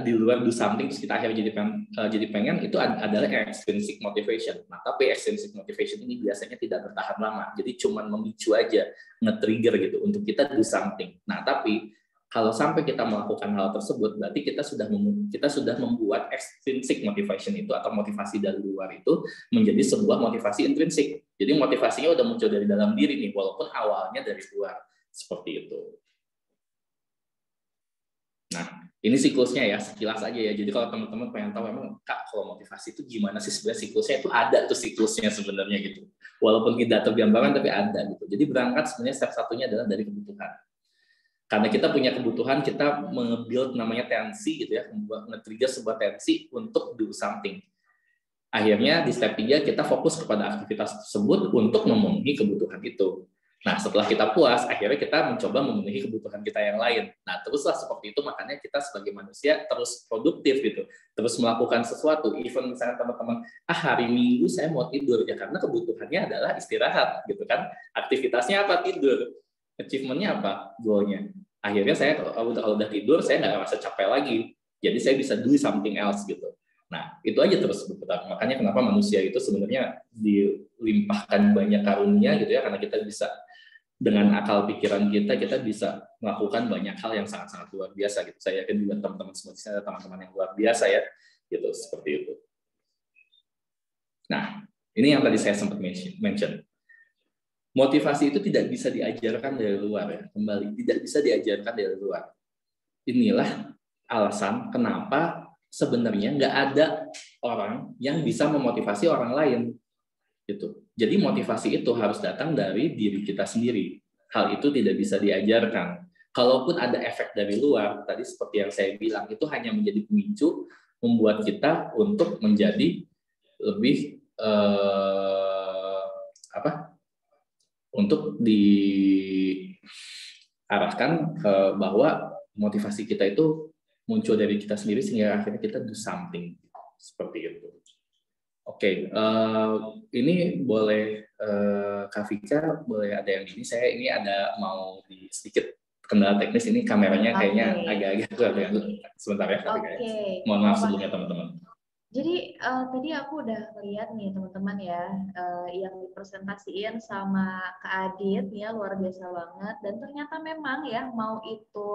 di luar do something, terus kita akhirnya jadi pengen, itu adalah extrinsic motivation. Nah tapi extrinsic motivation ini biasanya tidak bertahan lama, jadi cuma memicu aja, nge-trigger gitu untuk kita do something. Nah tapi kalau sampai kita melakukan hal tersebut, berarti kita sudah membuat extrinsic motivation itu atau motivasi dari luar itu menjadi sebuah motivasi intrinsik. Jadi motivasinya udah muncul dari dalam diri nih, walaupun awalnya dari luar. Seperti itu. Nah, ini siklusnya ya, sekilas aja ya. Jadi kalau teman-teman pengen tahu emang Kak, kalau motivasi itu gimana sih sebenarnya siklusnya, itu ada tuh siklusnya sebenarnya gitu. Walaupun tidak tergambarkan tapi ada gitu. Jadi berangkat sebenarnya step satunya adalah dari kebutuhan. Karena kita punya kebutuhan, kita nge-build namanya tensi gitu ya, nge-trigger sebuah tensi untuk do something. Akhirnya di step 3 kita fokus kepada aktivitas tersebut untuk memenuhi kebutuhan itu. Nah, setelah kita puas, akhirnya kita mencoba memenuhi kebutuhan kita yang lain. Nah, teruslah seperti itu, makanya kita sebagai manusia terus produktif gitu, terus melakukan sesuatu. Even misalnya teman-teman, hari Minggu saya mau tidur ya, karena kebutuhannya adalah istirahat gitu kan. Aktivitasnya apa? Tidur. Achievement-nya apa? Goal-nya. Akhirnya saya kalau udah tidur, saya nggak merasa capek lagi. Jadi saya bisa do something else gitu. Nah, itu aja terus berputar. Makanya kenapa manusia itu sebenarnya dilimpahkan banyak karunia gitu ya, karena kita bisa dengan akal pikiran kita bisa melakukan banyak hal yang sangat-sangat luar biasa gitu. Saya yakin juga teman-teman semua di sini ada teman-teman yang luar biasa ya, gitu seperti itu. Nah, ini yang tadi saya sempat mention. Motivasi itu tidak bisa diajarkan dari luar ya. Kembali, tidak bisa diajarkan dari luar. Inilah alasan kenapa sebenarnya nggak ada orang yang bisa memotivasi orang lain. Gitu. Jadi motivasi itu harus datang dari diri kita sendiri. Hal itu tidak bisa diajarkan. Kalaupun ada efek dari luar, tadi seperti yang saya bilang, itu hanya menjadi pemicu membuat kita untuk menjadi lebih untuk diarahkan bahwa motivasi kita itu muncul dari kita sendiri sehingga akhirnya kita do something seperti itu. Oke, ini boleh Kak Vika, boleh ada yang ini. Saya ini ada mau di sedikit kendala teknis, ini kameranya kayaknya agak-agak sebentar ya Kak Vika. Mohon maaf sebelumnya teman-teman.
Jadi tadi aku udah lihat nih teman-teman ya, yang dipresentasiin sama Kak Adit ya, luar biasa banget. Dan ternyata memang ya, mau itu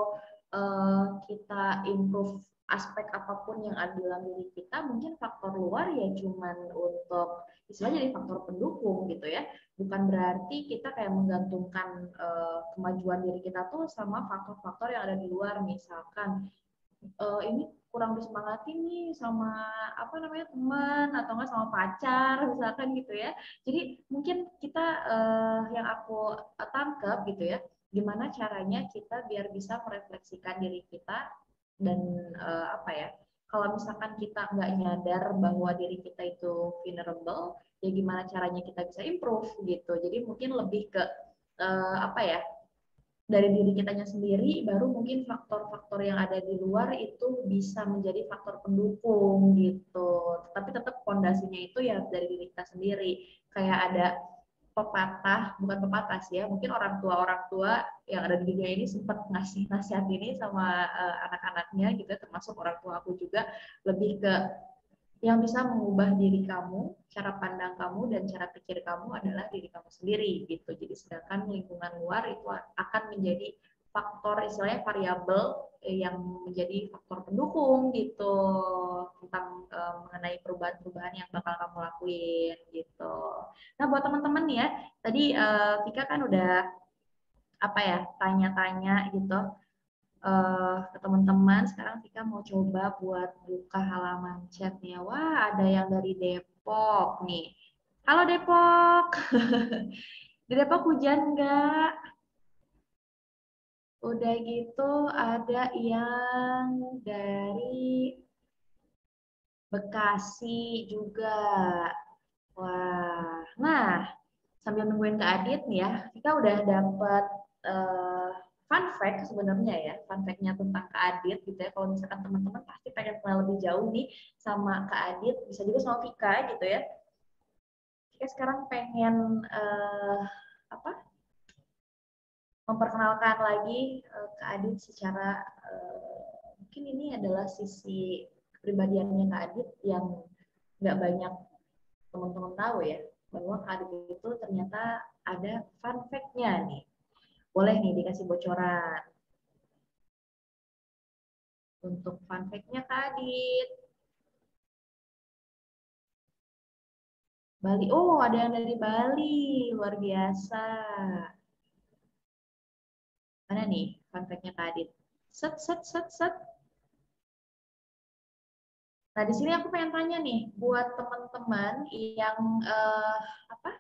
kita improve aspek apapun yang ada dalam diri kita, mungkin faktor luar ya cuman untuk istilahnya jadi faktor pendukung gitu ya. Bukan berarti kita kayak menggantungkan kemajuan diri kita tuh sama faktor-faktor yang ada di luar, misalkan ini kurang disemangati nih sama apa namanya teman atau enggak sama pacar misalkan gitu ya. Jadi mungkin kita yang aku tangkap gitu ya, gimana caranya kita biar bisa merefleksikan diri kita dan apa ya, kalau misalkan kita nggak nyadar bahwa diri kita itu vulnerable, ya gimana caranya kita bisa improve gitu. Jadi mungkin lebih ke apa ya, dari diri kitanya sendiri, baru mungkin faktor-faktor yang ada di luar itu bisa menjadi faktor pendukung gitu. Tapi tetap fondasinya itu ya dari diri kita sendiri. Kayak ada pepatah, bukan pepatah sih ya, mungkin orang tua yang ada di dunia ini sempat ngasih nasihat ini sama anak-anaknya gitu, termasuk orang tua aku juga, lebih ke yang bisa mengubah diri kamu, cara pandang kamu, dan cara pikir kamu adalah diri kamu sendiri gitu. Jadi sedangkan lingkungan luar itu akan menjadi faktor istilahnya variabel yang menjadi faktor pendukung gitu tentang mengenai perubahan-perubahan yang bakal kamu lakuin gitu. Nah buat teman-teman nih ya, tadi Vika kan udah apa ya tanya-tanya gitu ke teman-teman. Sekarang Vika mau coba buat buka halaman chatnya. Wah, ada yang dari Depok nih. Halo Depok. Di Depok hujan nggak? Udah gitu ada yang dari Bekasi juga. Wah, nah sambil nungguin Kak Adit nih ya, kita udah dapet fun fact sebenarnya ya, fun fact-nya tentang Kak Adit gitu ya. Kalau misalkan teman-teman pasti pengen kenal lebih jauh nih sama Kak Adit, bisa juga sama Vika gitu ya. Vika sekarang pengen apa? Memperkenalkan lagi Kak Adit secara mungkin ini adalah sisi kepribadiannya Kak Adit yang nggak banyak teman-teman tahu ya, bahwa Kak Adit itu ternyata ada fun fact-nya nih. Boleh nih dikasih bocoran untuk fun fact-nya Kak Adit. Bali, oh ada yang dari Bali, luar biasa. Mana nih fun fact-nya Kak Adit? Set, set, set, set. Nah di sini aku pengen tanya nih, buat teman-teman yang apa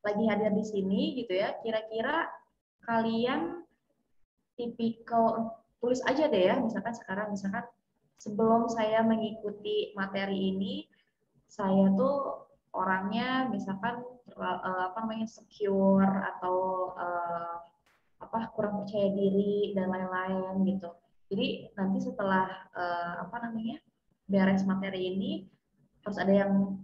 lagi hadir di sini gitu ya, kira-kira kalian tipikal, tulis aja deh ya, misalkan sekarang, misalkan sebelum saya mengikuti materi ini, saya tuh orangnya misalkan apa namanya secure atau apa kurang percaya diri dan lain-lain gitu. Jadi nanti setelah apa namanya beres materi ini harus ada yang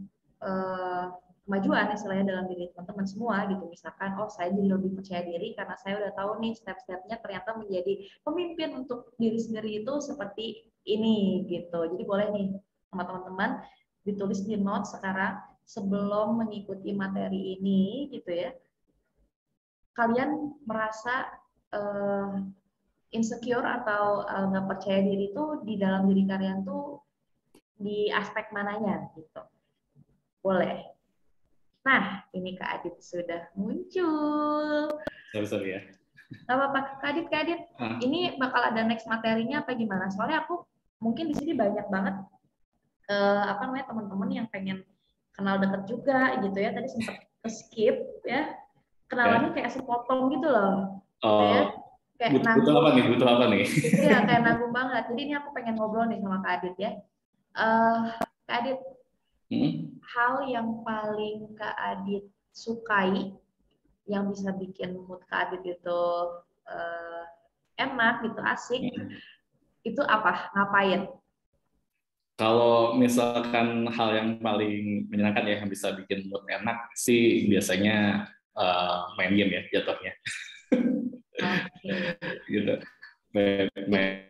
kemajuan istilahnya dalam diri teman-teman semua gitu. Misalkan oh saya jadi lebih percaya diri karena saya udah tahu nih step-stepnya ternyata menjadi pemimpin untuk diri sendiri itu seperti ini gitu. Jadi boleh nih sama teman-teman ditulis di note sekarang sebelum mengikuti materi ini gitu ya. Kalian merasa insecure atau nggak percaya diri itu di dalam diri kalian tuh di aspek mananya gitu. Boleh. Nah, ini Kak Adit sudah muncul.
Sorry ya.
Gak apa-apa, Kak Adit, ini bakal ada next materinya apa gimana? Soalnya aku mungkin di sini banyak banget apa namanya teman-teman yang pengen kenal deket juga gitu ya. Tadi sempat skip ya, kenalannya kayak sepotong gitu loh, gitu ya. Kayak
butuh apa nih? Butuh apa nih?
Iya, kayak nanggung banget. Jadi ini aku pengen ngobrol nih sama Kak Adit ya. Kak Adit, hal yang paling Kak Adit sukai yang bisa bikin mood Kak Adit itu enak gitu, asik, itu apa? Ngapain?
Kalau misalkan hal yang paling menyenangkan ya yang bisa bikin mood enak sih biasanya main game ya jatuhnya.
Oke.
Gitu.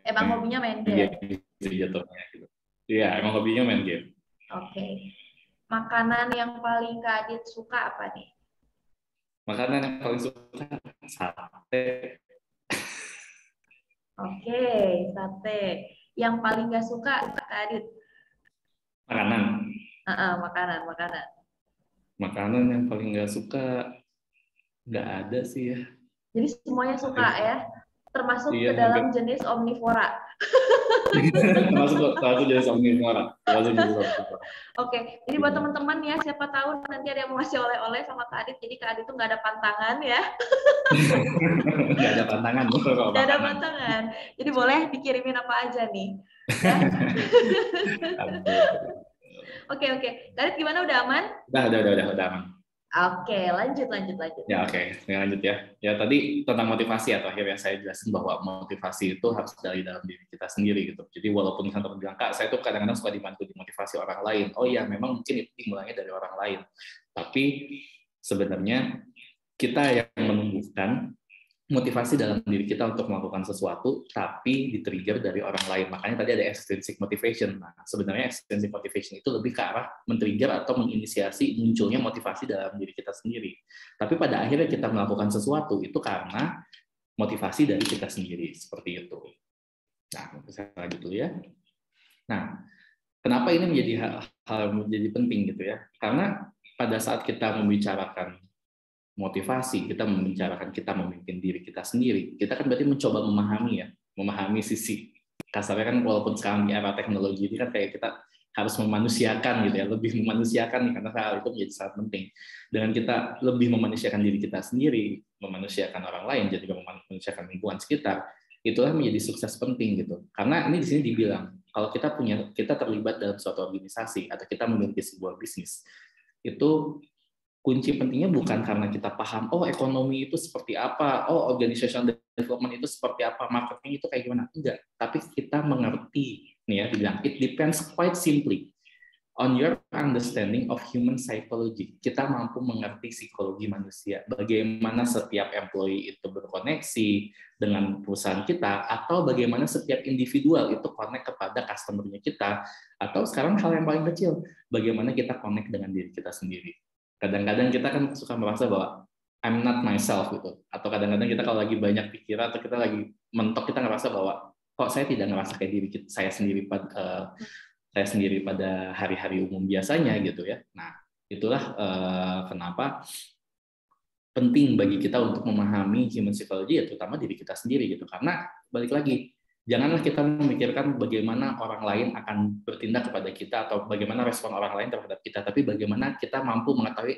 Emang hobinya main game?
Jatuhnya gitu. Iya, emang hobinya main game.
Makanan yang paling Kak Adit suka apa nih?
Makanan yang paling suka sate.
Oke, sate. Yang paling nggak suka Kak Adit?
Makanan.
Makanan.
Makanan yang paling nggak suka nggak ada sih ya.
Jadi semuanya suka ya? Termasuk
Iya,
ke dalam jenis omnivora.
termasuk jenis omnivora.
Oke, jadi buat teman-teman ya, siapa tahu nanti ada yang mau ngasih oleh-oleh sama Kak Adit. Jadi Kak Adit tuh nggak ada pantangan ya.
Nggak ada pantangan.
Nggak ada pantangan. Jadi boleh dikirimin apa aja nih. Ya. Oke. Kak Adit gimana? Udah aman?
Udah aman.
Oke, lanjut.
Ya oke, lanjut ya. Ya tadi tentang motivasi atau akhirnya saya jelasin bahwa motivasi itu harus dari dalam diri kita sendiri gitu. Jadi walaupun misalnya terbilang Kak, saya tuh kadang-kadang suka dibantu dimotivasi orang lain. Oh iya, memang mungkin itu dimulainya dari orang lain. Tapi sebenarnya kita yang menumbuhkan motivasi dalam diri kita untuk melakukan sesuatu, tapi di-trigger dari orang lain. Makanya tadi ada extrinsic motivation. Nah, sebenarnya extrinsic motivation itu lebih ke arah men-trigger atau menginisiasi munculnya motivasi dalam diri kita sendiri. Tapi pada akhirnya kita melakukan sesuatu itu karena motivasi dari kita sendiri, seperti itu. Nah, saya lanjut dulu ya. Nah, kenapa ini menjadi hal menjadi penting gitu ya? Karena pada saat kita membicarakan motivasi, kita membicarakan kita memimpin diri kita sendiri, kita kan berarti mencoba memahami sisi kasarnya kan, walaupun sekarang di era teknologi ini kan kayak kita harus memanusiakan gitu ya, lebih memanusiakan nih, karena hal itu menjadi sangat penting. Dengan kita lebih memanusiakan diri kita sendiri, memanusiakan orang lain, jadi memanusiakan lingkungan sekitar, itulah menjadi sukses penting gitu. Karena ini di sini dibilang kalau kita terlibat dalam suatu organisasi atau kita memiliki sebuah bisnis, itu kunci pentingnya bukan karena kita paham, oh ekonomi itu seperti apa, oh organizational development itu seperti apa, marketing itu kayak gimana, enggak. Tapi kita mengerti, nih ya, dibilang, it depends quite simply on your understanding of human psychology. Kita mampu mengerti psikologi manusia, bagaimana setiap employee itu berkoneksi dengan perusahaan kita, atau bagaimana setiap individual itu connect kepada customer-nya kita, atau sekarang hal yang paling kecil, bagaimana kita connect dengan diri kita sendiri. Kadang-kadang kita kan suka merasa bahwa I'm not myself gitu, atau kadang-kadang kita kalau lagi banyak pikiran atau kita lagi mentok, kita ngerasa bahwa kok saya tidak ngerasa kayak diri saya sendiri pada hari-hari umum biasanya gitu ya. Nah, itulah kenapa penting bagi kita untuk memahami human psychology, ya terutama diri kita sendiri gitu. Karena balik lagi, janganlah kita memikirkan bagaimana orang lain akan bertindak kepada kita atau bagaimana respon orang lain terhadap kita, tapi bagaimana kita mampu mengetahui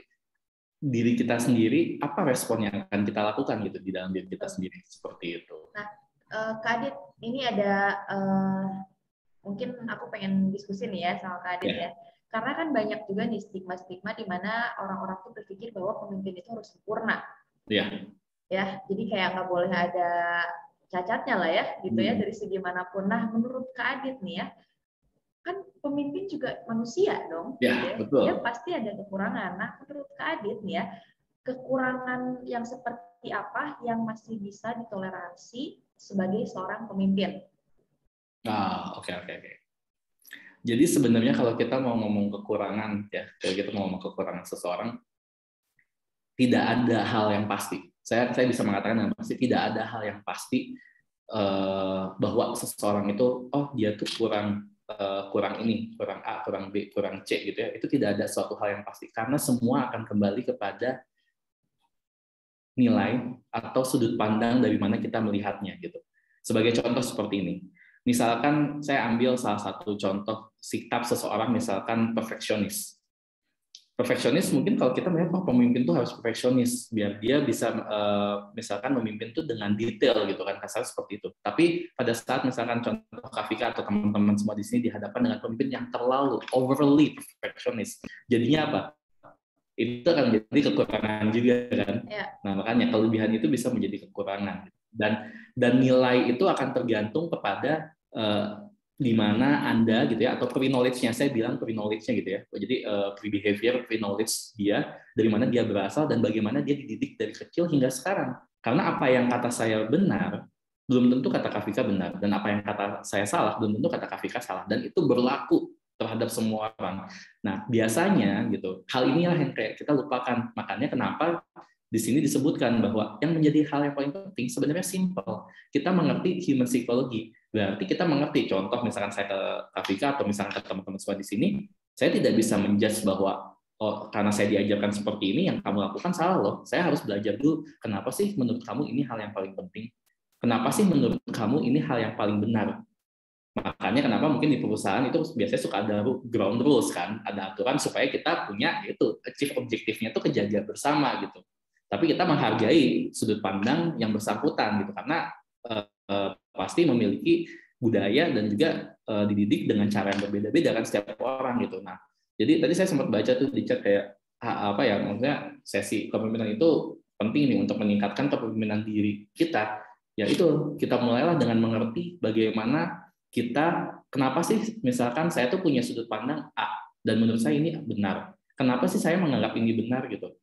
diri kita sendiri, apa respon yang akan kita lakukan gitu di dalam diri kita sendiri, seperti itu.
Nah, Kak Adit, ini ada mungkin aku pengen diskusi nih ya sama Kak Adit ya. Karena kan banyak juga nih stigma-stigma di mana orang-orang tuh berpikir bahwa pemimpin itu harus sempurna.
Iya.
Ya, jadi kayak nggak boleh ada cacatnya lah ya, gitu ya, dari segi manapun. Nah, menurut Kak Adit nih ya, kan pemimpin juga manusia dong,
ya,
gitu ya.
Betul.
Dia pasti ada kekurangan. Nah, menurut Kak Adit nih ya, kekurangan yang seperti apa yang masih bisa ditoleransi sebagai seorang pemimpin?
Oke. Jadi sebenarnya kalau kita mau ngomong kekurangan ya, kalau kita mau ngomong kekurangan seseorang, tidak ada hal yang pasti. Saya bisa mengatakan yang pasti, tidak ada hal yang pasti bahwa seseorang itu, oh dia tuh kurang ini, kurang A, kurang B, kurang C gitu ya. Itu tidak ada suatu hal yang pasti, karena semua akan kembali kepada nilai atau sudut pandang dari mana kita melihatnya gitu. Sebagai contoh seperti ini. Misalkan saya ambil salah satu contoh sikap seseorang, misalkan perfeksionis. Perfeksionis mungkin kalau kita melihat, pemimpin tuh harus perfeksionis biar dia bisa misalkan memimpin tuh dengan detail gitu kan, kasar seperti itu. Tapi pada saat misalkan contoh Kafika atau teman-teman semua di sini dihadapkan dengan pemimpin yang terlalu overly perfeksionis, jadinya apa? Itu akan menjadi kekurangan juga kan. Ya. Nah, makanya kelebihan itu bisa menjadi kekurangan. Dan nilai itu akan tergantung kepada di mana Anda gitu ya, atau pre-knowledge-nya, saya bilang pre-knowledge-nya gitu ya. Jadi pre-behavior, pre-knowledge dia, dari mana dia berasal dan bagaimana dia dididik dari kecil hingga sekarang. Karena apa yang kata saya benar, belum tentu kata Kafika benar, dan apa yang kata saya salah, belum tentu kata Kafika salah, dan itu berlaku terhadap semua orang. Nah, biasanya gitu, hal inilah yang kayak kita lupakan. Makanya kenapa di sini disebutkan bahwa yang menjadi hal yang paling penting sebenarnya simple. Kita mengerti human psychology. Berarti kita mengerti, contoh misalkan saya ke Kafika atau misalkan ke teman-teman semua di sini, saya tidak bisa menjudge bahwa oh, karena saya diajarkan seperti ini, yang kamu lakukan salah loh. Saya harus belajar dulu, kenapa sih menurut kamu ini hal yang paling penting? Kenapa sih menurut kamu ini hal yang paling benar? Makanya kenapa mungkin di perusahaan itu biasanya suka ada ground rules kan, ada aturan supaya kita punya itu achieve objektifnya itu kejaga bersama gitu. Tapi kita menghargai sudut pandang yang bersangkutan gitu karena pasti memiliki budaya dan juga dididik dengan cara yang berbeda-beda kan setiap orang gitu. Nah, jadi tadi saya sempat baca tuh di chat kayak apa ya, maksudnya sesi kepemimpinan itu penting nih untuk meningkatkan kepemimpinan diri kita. Ya itu kita mulailah dengan mengerti bagaimana kita, kenapa sih misalkan saya tuh punya sudut pandang A dan menurut saya ini benar. Kenapa sih saya menganggap ini benar gitu?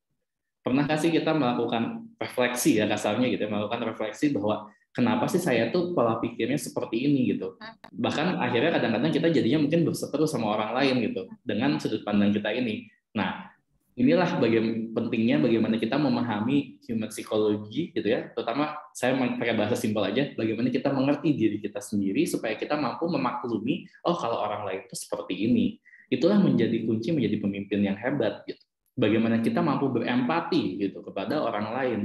Pernah nggak sih kita melakukan refleksi ya kasarnya gitu, melakukan refleksi bahwa kenapa sih saya tuh pola pikirnya seperti ini gitu. Bahkan akhirnya kadang-kadang kita jadinya mungkin berseteru sama orang lain gitu dengan sudut pandang kita ini. Nah, inilah pentingnya bagaimana kita memahami human psychology gitu ya, terutama saya pakai bahasa simpel aja, bagaimana kita mengerti diri kita sendiri supaya kita mampu memaklumi, oh kalau orang lain itu seperti ini. Itulah menjadi kunci menjadi pemimpin yang hebat gitu. Bagaimana kita mampu berempati gitu kepada orang lain.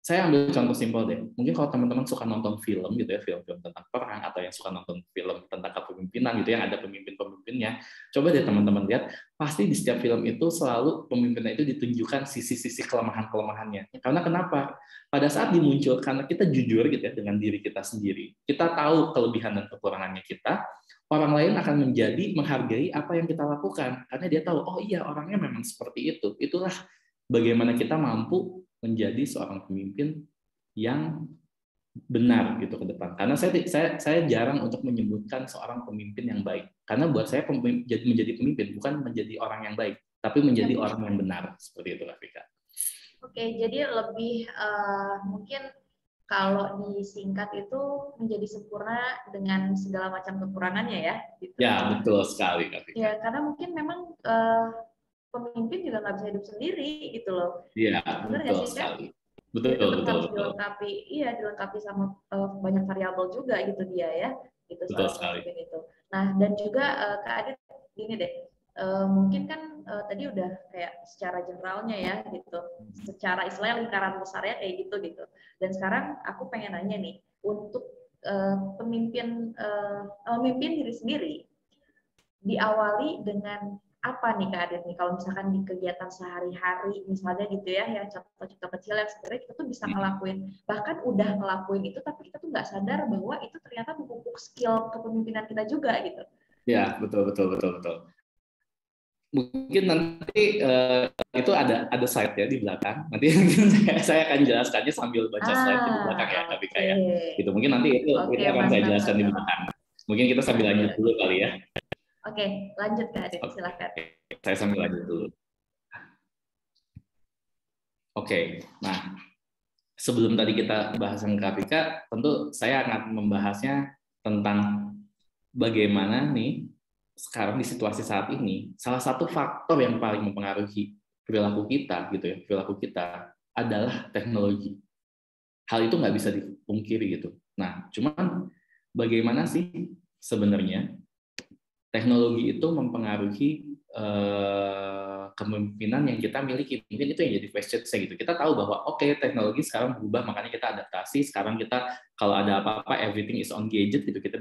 Saya ambil contoh simpel deh. Mungkin kalau teman-teman suka nonton film gitu ya, film-film tentang perang atau yang suka nonton film tentang kepemimpinan gitu yang ada pemimpin-pemimpinnya, coba deh teman-teman lihat, pasti di setiap film itu selalu pemimpinnya itu ditunjukkan sisi-sisi kelemahan-kelemahannya. Karena kenapa? Pada saat dimunculkan, kita jujur gitu ya dengan diri kita sendiri. Kita tahu kelebihan dan kekurangannya kita, orang lain akan menjadi menghargai apa yang kita lakukan karena dia tahu, oh iya orangnya memang seperti itu. Itulah bagaimana kita mampu menjadi seorang pemimpin yang benar gitu ke depan. Karena saya jarang untuk menyebutkan seorang pemimpin yang baik. Karena buat saya menjadi pemimpin bukan menjadi orang yang baik, tapi menjadi orang yang benar. Seperti itu, Rafika.
Oke, jadi lebih mungkin kalau disingkat itu menjadi sempurna dengan segala macam kekurangannya ya. Gitu.
Ya, betul sekali, Rafika.
Ya, karena mungkin memang pemimpin juga nggak bisa hidup sendiri gitu loh.
Iya, betul
sih,
sekali.
Kan?
Betul,
Itu
betul,
harus
betul.
dilengkapi, iya dilengkapi sama banyak variabel juga gitu dia ya, gitu
Betul
seorang
sekali.
pemimpin itu. Nah dan juga Kak Adit gini deh, mungkin kan tadi udah kayak secara generalnya ya gitu, secara istilahnya lingkaran besarnya kayak gitu gitu. Dan sekarang aku pengen nanya nih, untuk pemimpin memimpin diri sendiri diawali dengan apa nih Kak Adit nih, kalau misalkan di kegiatan sehari-hari misalnya gitu ya, yang contoh-contoh kecil yang sebenarnya kita tuh bisa ngelakuin, bahkan udah ngelakuin itu tapi kita tuh nggak sadar bahwa itu ternyata memupuk skill kepemimpinan kita juga gitu.
Ya, betul. Mungkin nanti itu ada slide ya di belakang. Nanti saya akan jelaskannya sambil baca slide di belakang ya, tapi kayak gitu. Mungkin nanti itu akan saya jelaskan di belakang. Mungkin kita sambil lanjut dulu kali ya.
Oke, lanjut Kak Adit, silakan.
Saya sambil lanjut dulu. Oke, nah sebelum tadi kita bahas yang grafika, tentu saya akan membahasnya tentang bagaimana nih sekarang di situasi saat ini, salah satu faktor yang paling mempengaruhi perilaku kita gitu ya, perilaku kita adalah teknologi. Hal itu nggak bisa dipungkiri gitu. Nah, cuman bagaimana sih sebenarnya teknologi itu mempengaruhi kepemimpinan yang kita miliki? Mungkin itu yang jadi question saya gitu. Kita tahu bahwa oke, teknologi sekarang berubah, makanya kita adaptasi. Sekarang kita kalau ada apa-apa everything is on gadget gitu, kita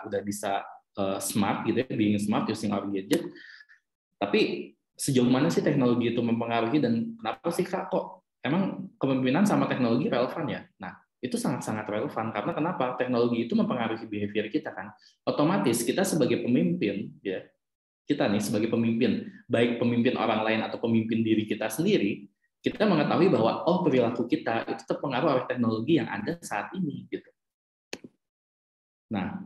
udah bisa smart gitu ya, being smart using our gadget. Tapi sejauh mana sih teknologi itu mempengaruhi dan kenapa sih Kak kok emang kepemimpinan sama teknologi relevan ya? Nah, itu sangat-sangat relevan karena kenapa? Teknologi itu mempengaruhi behavior kita kan. Otomatis kita sebagai pemimpin ya, kita nih sebagai pemimpin, baik pemimpin orang lain atau pemimpin diri kita sendiri, kita mengetahui bahwa oh perilaku kita itu terpengaruh oleh teknologi yang ada saat ini gitu. Nah,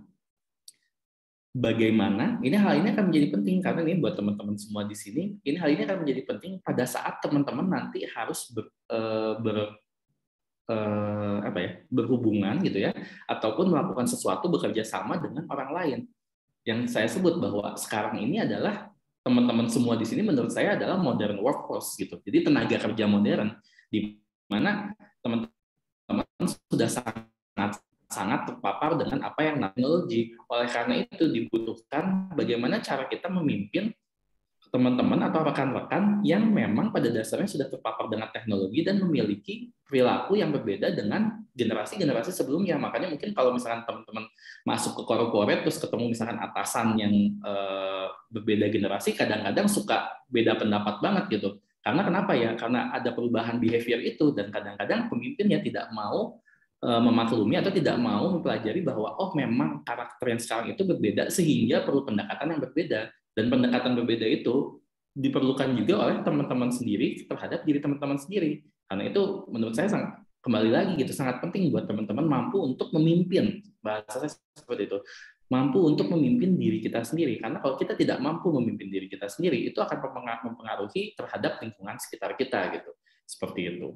bagaimana hal ini akan menjadi penting karena ini buat teman-teman semua di sini, hal ini akan menjadi penting pada saat teman-teman nanti harus berhubungan gitu ya, ataupun melakukan sesuatu bekerja sama dengan orang lain. yang saya sebut bahwa sekarang ini adalah teman-teman semua di sini menurut saya adalah modern workforce gitu. Jadi tenaga kerja modern di mana teman-teman sudah sangat terpapar dengan apa yang teknologi. Oleh karena itu dibutuhkan bagaimana cara kita memimpin teman-teman atau rekan-rekan yang memang pada dasarnya sudah terpapar dengan teknologi dan memiliki perilaku yang berbeda dengan generasi-generasi sebelumnya. Makanya mungkin kalau misalkan teman-teman masuk ke corporate terus ketemu misalkan atasan yang berbeda generasi, kadang-kadang suka beda pendapat banget gitu. Karena kenapa ya? Karena ada perubahan behavior itu dan kadang-kadang pemimpinnya tidak mau memaklumi atau tidak mau mempelajari bahwa oh memang karakter yang sekarang itu berbeda sehingga perlu pendekatan yang berbeda. Dan pendekatan berbeda itu diperlukan juga oleh teman-teman sendiri terhadap diri teman-teman sendiri. Karena itu menurut saya kembali lagi gitu sangat penting buat teman-teman mampu untuk memimpin, bahasa saya seperti itu, mampu untuk memimpin diri kita sendiri. Karena kalau kita tidak mampu memimpin diri kita sendiri, itu akan mempengaruhi terhadap lingkungan sekitar kita gitu. Seperti itu.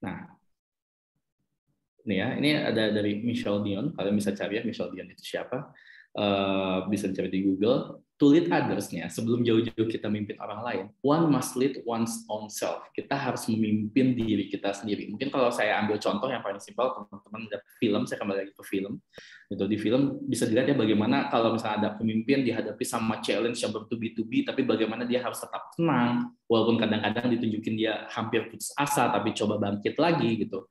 Nah, ini ada dari Michelle Dion. Kalian bisa cari ya Michelle Dion itu siapa. Bisa cari di Google. To lead others-nya, sebelum jauh-jauh kita memimpin orang lain, one must lead one's own self. Kita harus memimpin diri kita sendiri. Mungkin kalau saya ambil contoh yang paling simpel, teman-teman lihat film, saya kembali lagi ke film. Itu di film bisa dilihat ya bagaimana kalau misalnya ada pemimpin dihadapi sama challenge yang bertubi-tubi, tapi bagaimana dia harus tetap tenang, walaupun kadang-kadang ditunjukin dia hampir putus asa, tapi coba bangkit lagi gitu.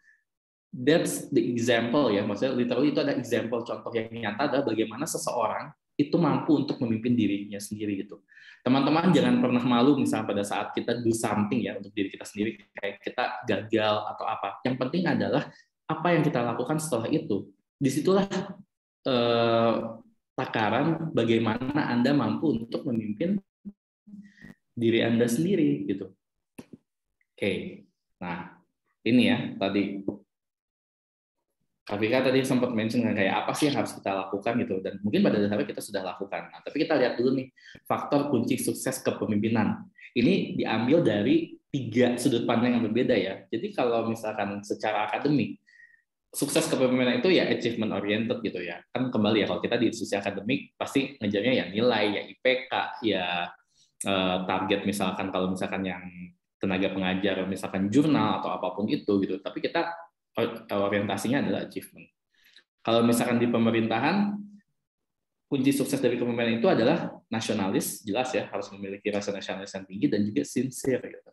That's the example ya, maksudnya literally itu ada example contoh yang nyata adalah bagaimana seseorang itu mampu untuk memimpin dirinya sendiri gitu. Teman-teman jangan pernah malu misalnya pada saat kita do something ya untuk diri kita sendiri, kayak kita gagal atau apa. Yang penting adalah apa yang kita lakukan setelah itu. Disitulah takaran bagaimana Anda mampu untuk memimpin diri Anda sendiri gitu. Oke. Nah, ini ya tadi Kak Vika tadi sempat mention kayak apa sih yang harus kita lakukan gitu, dan mungkin pada dasarnya kita sudah lakukan. Nah, tapi kita lihat dulu nih faktor kunci sukses kepemimpinan. Ini diambil dari 3 sudut pandang yang berbeda ya. Jadi kalau misalkan secara akademik, sukses kepemimpinan itu ya achievement oriented gitu ya. Kan kembali ya kalau kita di institusi akademik pasti ngejarnya ya nilai, ya IPK, ya target misalkan kalau misalkan yang tenaga pengajar misalkan jurnal atau apapun itu gitu. Tapi kita orientasinya adalah achievement. Kalau misalkan di pemerintahan, kunci sukses dari kepemimpinan itu adalah nasionalis, jelas ya, harus memiliki rasa nasionalis yang tinggi dan juga sincere gitu.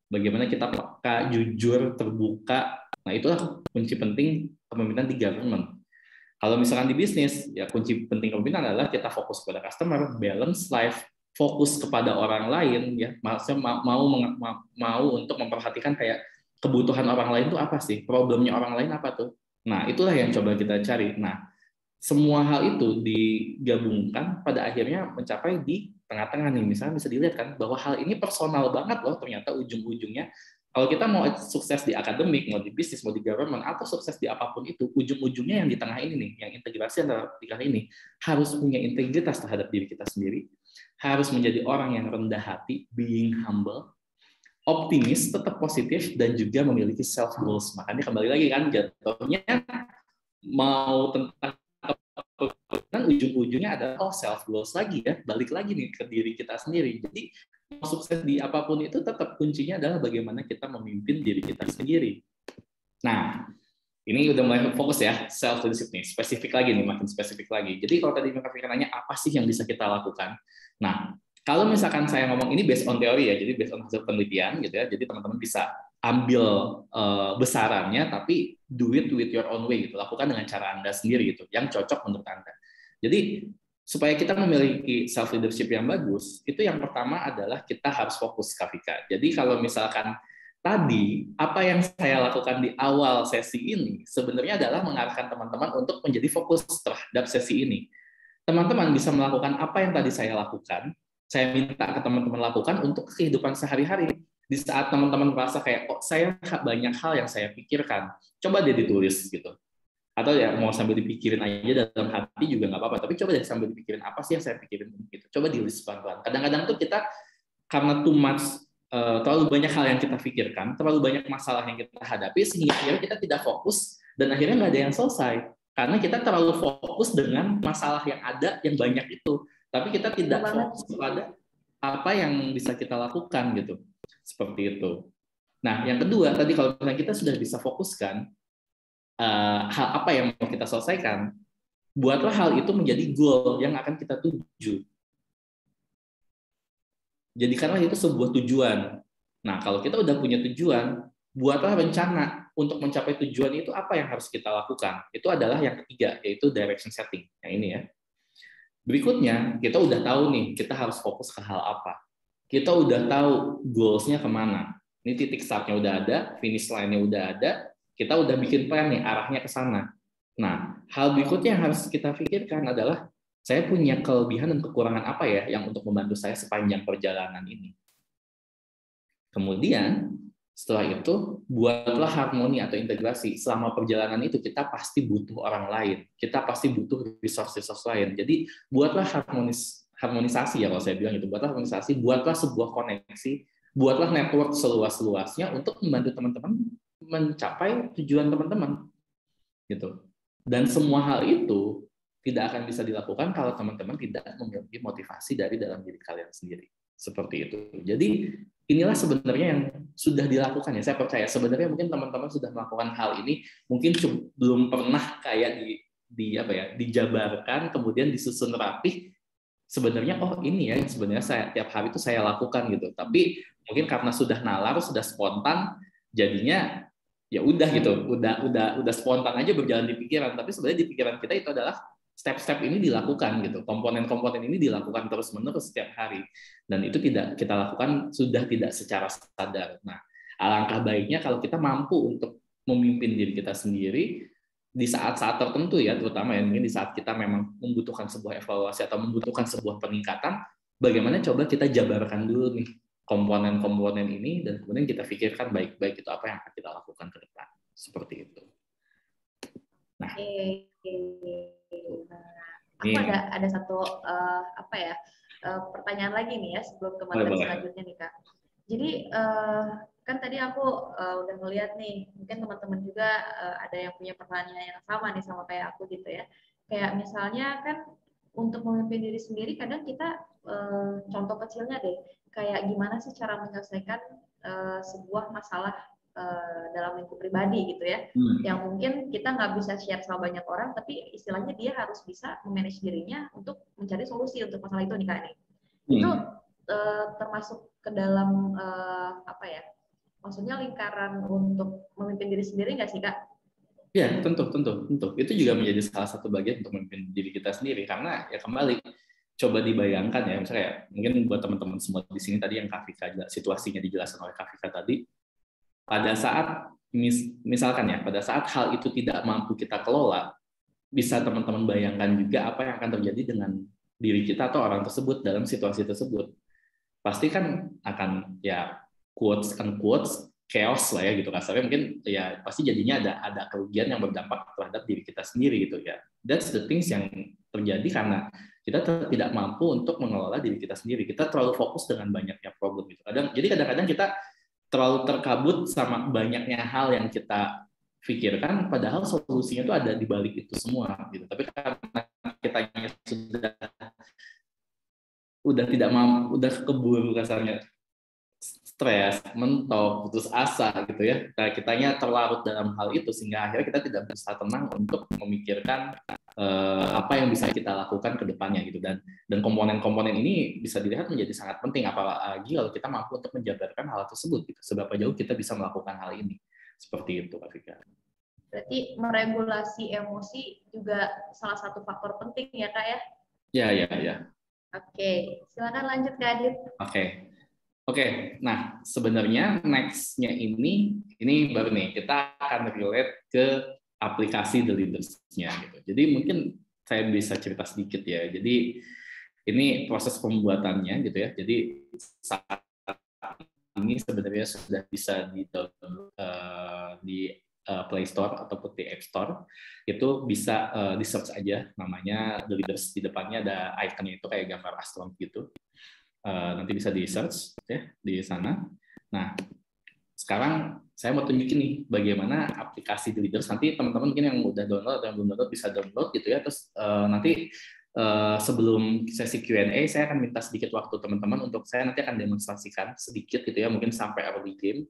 Bagaimana kita peka, jujur, terbuka. Nah, itulah kunci penting kepemimpinan di government. Kalau misalkan di bisnis, ya kunci penting kepemimpinan adalah kita fokus kepada customer, balance life, fokus kepada orang lain, ya, maksudnya mau untuk memperhatikan kayak kebutuhan orang lain itu apa sih? Problemnya orang lain apa tuh? Nah, itulah yang coba kita cari. Nah, semua hal itu digabungkan pada akhirnya mencapai di tengah-tengah nih. Misalnya bisa dilihat kan bahwa hal ini personal banget loh ternyata ujung-ujungnya. Kalau kita mau sukses di akademik, mau di bisnis, mau di government, atau sukses di apapun itu, ujung-ujungnya yang di tengah ini nih, yang integrasi antara 3 ini, harus punya integritas terhadap diri kita sendiri, harus menjadi orang yang rendah hati, being humble, optimis, tetap positif, dan juga memiliki self goals. Makanya kembali lagi kan jatuhnya mau tentang ujung-ujungnya adalah self goals lagi ya, balik lagi nih ke diri kita sendiri. Jadi mau sukses di apapun itu tetap kuncinya adalah bagaimana kita memimpin diri kita sendiri. Nah, ini udah mulai fokus ya, self leadership nih, spesifik lagi nih, makin spesifik lagi. Jadi kalau tadi Kak Fika nanya apa sih yang bisa kita lakukan? Nah, kalau misalkan saya ngomong ini based on teori ya, jadi based on hasil penelitian gitu ya, jadi teman-teman bisa ambil besarannya, tapi do it with your own way gitu, lakukan dengan cara Anda sendiri gitu, yang cocok menurut Anda. Jadi supaya kita memiliki self leadership yang bagus, itu yang pertama adalah kita harus fokus Kak Fika. Jadi kalau misalkan tadi apa yang saya lakukan di awal sesi ini sebenarnya adalah mengarahkan teman-teman untuk menjadi fokus terhadap sesi ini. Teman-teman bisa melakukan apa yang tadi saya lakukan. Saya minta ke teman-teman lakukan untuk kehidupan sehari-hari. Di saat teman-teman merasa kayak, oh saya banyak hal yang saya pikirkan, coba deh ditulis gitu. Atau ya mau sambil dipikirin aja dalam hati juga nggak apa-apa, tapi coba deh sambil dipikirin apa sih yang saya pikirin gitu. Coba di list pelan-pelan. Kadang-kadang tuh kita karena too much, terlalu banyak hal yang kita pikirkan, terlalu banyak masalah yang kita hadapi, sehingga akhirnya kita tidak fokus dan akhirnya nggak ada yang selesai. Karena kita terlalu fokus dengan masalah yang ada yang banyak itu, tapi kita tidak fokus pada apa yang bisa kita lakukan gitu. Seperti itu. Nah, yang kedua tadi kalau kita sudah bisa fokuskan hal apa yang mau kita selesaikan, buatlah hal itu menjadi goal yang akan kita tuju. Jadikanlah itu sebuah tujuan. Nah, kalau kita udah punya tujuan, buatlah rencana untuk mencapai tujuan itu apa yang harus kita lakukan. Itu adalah yang ketiga, yaitu direction setting. Yang ini ya. Berikutnya, kita udah tahu nih, kita harus fokus ke hal apa. Kita udah tahu goals-nya kemana. Ini titik start-nya udah ada, finish line-nya udah ada, kita udah bikin plan nih, arahnya ke sana. Nah, hal berikutnya yang harus kita pikirkan adalah, saya punya kelebihan dan kekurangan apa ya yang untuk membantu saya sepanjang perjalanan ini. Kemudian, setelah itu, buatlah harmoni atau integrasi. Selama perjalanan itu, kita pasti butuh orang lain. Kita pasti butuh resource-resource lain. Jadi, buatlah harmonisasi ya kalau saya bilang itu. Buatlah harmonisasi, buatlah sebuah koneksi, buatlah network seluas-luasnya untuk membantu teman-teman mencapai tujuan teman-teman. Gitu. Dan semua hal itu tidak akan bisa dilakukan kalau teman-teman tidak memiliki motivasi dari dalam diri kalian sendiri. Seperti itu. Jadi inilah sebenarnya yang sudah dilakukan ya. Saya percaya sebenarnya mungkin teman-teman sudah melakukan hal ini, mungkin belum pernah kayak dijabarkan, kemudian disusun rapih. Sebenarnya ini ya sebenarnya saya tiap hari itu saya lakukan gitu. Tapi mungkin karena sudah nalar, sudah spontan, jadinya ya udah gitu, udah spontan aja berjalan di pikiran. Tapi sebenarnya di pikiran kita itu adalah step-step ini dilakukan gitu, komponen-komponen ini dilakukan terus-menerus setiap hari, dan itu tidak kita lakukan sudah tidak secara sadar. Nah, alangkah baiknya kalau kita mampu untuk memimpin diri kita sendiri di saat-saat tertentu ya, terutama ya mungkin di saat kita memang membutuhkan sebuah evaluasi atau membutuhkan sebuah peningkatan, bagaimana coba kita jabarkan dulu nih komponen-komponen ini dan kemudian kita pikirkan baik-baik itu apa yang akan kita lakukan ke depan, seperti itu. Nah.
Aku ada satu pertanyaan lagi nih ya sebelum ke materi selanjutnya nih Kak. Jadi kan tadi aku udah ngeliat nih, mungkin teman-teman juga ada yang punya pertanyaan yang sama nih sama kayak aku gitu ya. Kayak misalnya kan untuk memimpin diri sendiri kadang kita contoh kecilnya deh, kayak gimana sih cara menyelesaikan sebuah masalah dalam lingkup pribadi gitu ya, yang mungkin kita nggak bisa share sama banyak orang, tapi istilahnya dia harus bisa memanage dirinya untuk mencari solusi untuk masalah itu nih Kak nih. Itu termasuk ke dalam maksudnya lingkaran untuk memimpin diri sendiri nggak sih Kak?
Ya, tentu. Itu juga menjadi salah satu bagian untuk memimpin diri kita sendiri, karena ya kembali coba dibayangkan ya, misalnya mungkin buat teman-teman semua di sini tadi yang Kak Vika situasinya dijelaskan oleh Kak Vika tadi. Pada saat misalkan ya, pada saat hal itu tidak mampu kita kelola, bisa teman-teman bayangkan juga apa yang akan terjadi dengan diri kita atau orang tersebut dalam situasi tersebut. Pasti kan akan ya quotes chaos lah ya gitu kasarnya, mungkin ya pasti jadinya ada kerugian yang berdampak terhadap diri kita sendiri gitu ya. That's the things yang terjadi karena kita tidak mampu untuk mengelola diri kita sendiri. Kita terlalu fokus dengan banyaknya problem gitu. Jadi kadang-kadang kita terlalu terkabut sama banyaknya hal yang kita pikirkan, padahal solusinya itu ada di balik itu semua gitu. Tapi karena kita sudah tidak mampu, udah keburu kasarnya, stres, mentok, putus asa gitu ya. Nah, kitanya terlarut dalam hal itu sehingga akhirnya kita tidak bisa tenang untuk memikirkan apa yang bisa kita lakukan ke depannya gitu, dan komponen-komponen ini bisa dilihat menjadi sangat penting apalagi kalau kita mampu untuk menjabarkan hal tersebut gitu, seberapa jauh kita bisa melakukan hal ini, seperti itu Kak Vika.
Berarti meregulasi emosi juga salah satu faktor penting ya Kak ya?
Ya.
Oke, silakan lanjut Kak Adit.
Oke. Nah sebenarnya next-nya ini baru nih kita akan relate ke aplikasi The Leaders-nya gitu. Jadi mungkin saya bisa cerita sedikit ya. Jadi ini proses pembuatannya gitu ya. Jadi saat ini sebenarnya sudah bisa di-download di Play Store ataupun di App Store. Itu bisa di-search aja namanya The Leaders, di depannya ada ikonnya itu kayak gambar astronot gitu. Nanti bisa di-search ya di sana. Nah, sekarang saya mau tunjukin nih bagaimana aplikasi The Leaders. Nanti teman-teman mungkin yang udah download atau yang belum download bisa download gitu ya. Terus nanti sebelum sesi Q&A saya akan minta sedikit waktu teman-teman untuk saya nanti akan demonstrasikan sedikit gitu ya, mungkin sampai early game,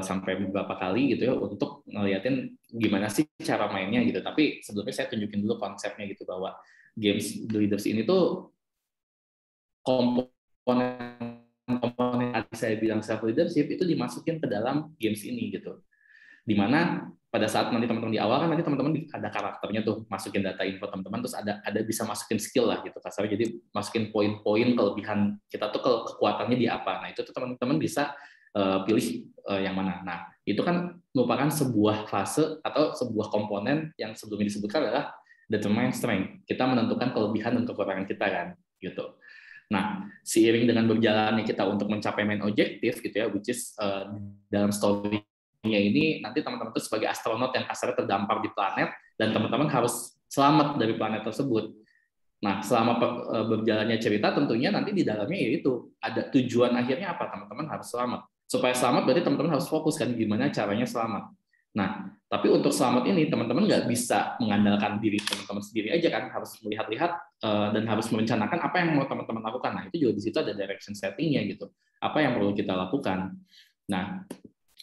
sampai beberapa kali gitu ya, untuk ngeliatin gimana sih cara mainnya gitu. Tapi sebelumnya saya tunjukin dulu konsepnya gitu, bahwa games The Leaders ini tuh komponen tadi saya bilang self leadership itu dimasukin ke dalam games ini gitu. Dimana pada saat nanti teman-teman di awal kan nanti teman-teman ada karakternya tuh, masukin data info teman-teman, terus ada bisa masukin skill lah gitu kasarnya, jadi masukin poin-poin kelebihan kita tuh, kekuatannya di apa. Nah itu tuh teman-teman bisa pilih yang mana. Nah itu kan merupakan sebuah fase atau sebuah komponen yang sebelumnya disebutkan adalah determine strength. Kita menentukan kelebihan dan kekurangan kita kan gitu. Nah, seiring dengan berjalannya kita untuk mencapai main objektif gitu ya, which is dalam story-nya ini nanti teman-teman itu sebagai astronot yang kasarnya terdampar di planet, dan teman-teman harus selamat dari planet tersebut. Nah, selama berjalannya cerita tentunya nanti di dalamnya yaitu ada tujuan akhirnya apa, teman-teman harus selamat. Supaya selamat berarti teman-teman harus fokus kan gimana caranya selamat. Nah, tapi untuk selamat ini teman-teman nggak bisa mengandalkan diri teman-teman sendiri aja kan, harus melihat-lihat dan harus merencanakan apa yang mau teman-teman lakukan. Nah, itu juga di situ ada direction setting-nya gitu. Apa yang perlu kita lakukan. Nah,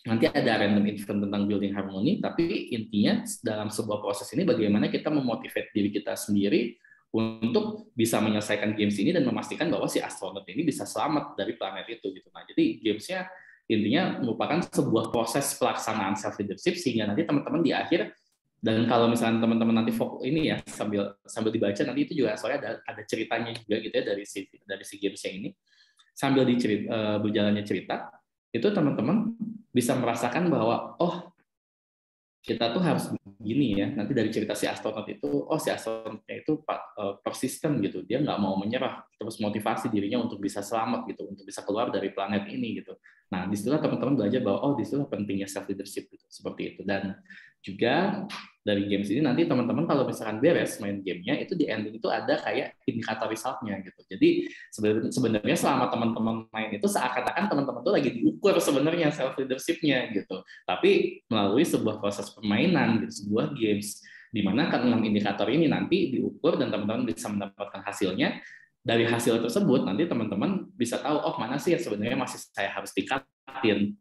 nanti ada random event tentang building harmony, tapi intinya dalam sebuah proses ini bagaimana kita memotivate diri kita sendiri untuk bisa menyelesaikan games ini dan memastikan bahwa si astronot ini bisa selamat dari planet itu gitu. Nah, jadi gamesnya intinya merupakan sebuah proses pelaksanaan self leadership, sehingga nanti teman-teman di akhir, dan kalau misalnya teman-teman nanti ini ya sambil dibaca nanti itu juga soalnya ada ceritanya juga gitu ya dari si gamesnya ini, sambil berjalannya cerita itu teman-teman bisa merasakan bahwa oh kita tuh harus begini ya, nanti dari cerita si astronot itu, oh si astronotnya itu persisten gitu, dia nggak mau menyerah, terus motivasi dirinya untuk bisa selamat gitu, untuk bisa keluar dari planet ini gitu. Nah disitulah teman-teman belajar bahwa oh disitulah pentingnya self leadership gitu, seperti itu. Dan juga dari games ini nanti teman-teman kalau misalkan beres main gamenya itu di ending itu ada kayak indikator resultnya gitu. Jadi sebenarnya selama teman-teman main itu seakan-akan teman-teman tuh lagi diukur sebenarnya self leadership-nya gitu. Tapi melalui sebuah proses permainan gitu, sebuah games di mana ke-6 indikator ini nanti diukur dan teman-teman bisa mendapatkan hasilnya. Dari hasil tersebut nanti teman-teman bisa tahu oh mana sih yang sebenarnya masih saya harus tingkatin,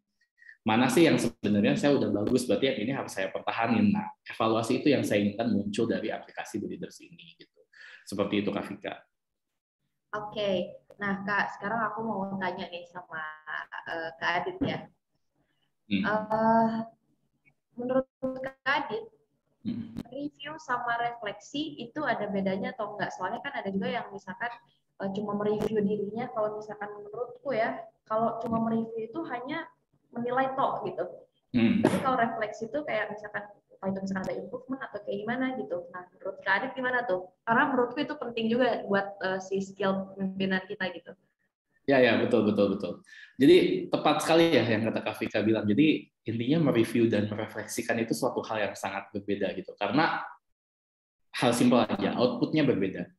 mana sih yang sebenarnya saya udah bagus, berarti yang ini harus saya pertahanin. Nah, evaluasi itu yang saya inginkan muncul dari aplikasi The Leaders ini gitu. Seperti itu Kak Vika.
Oke. Nah, Kak, sekarang aku mau tanya nih sama Kak Adit ya. Menurut Kak Adit, review sama refleksi itu ada bedanya atau enggak? Soalnya kan ada juga yang misalkan cuma mereview dirinya, kalau misalkan menurutku ya, kalau cuma mereview itu hanya menilai toh gitu. Tapi kalau refleksi itu kayak misalkan apa itu misalkan ada improvement atau kayak gimana gitu. Nah, menurut Kak Adit gimana tuh? Karena menurutku itu penting juga buat si skill pemimpinan kita gitu.
Ya betul. Jadi tepat sekali ya yang kata Kak Vika bilang. Jadi intinya mereview dan merefleksikan itu suatu hal yang sangat berbeda gitu. Karena hal simpel aja, outputnya berbeda.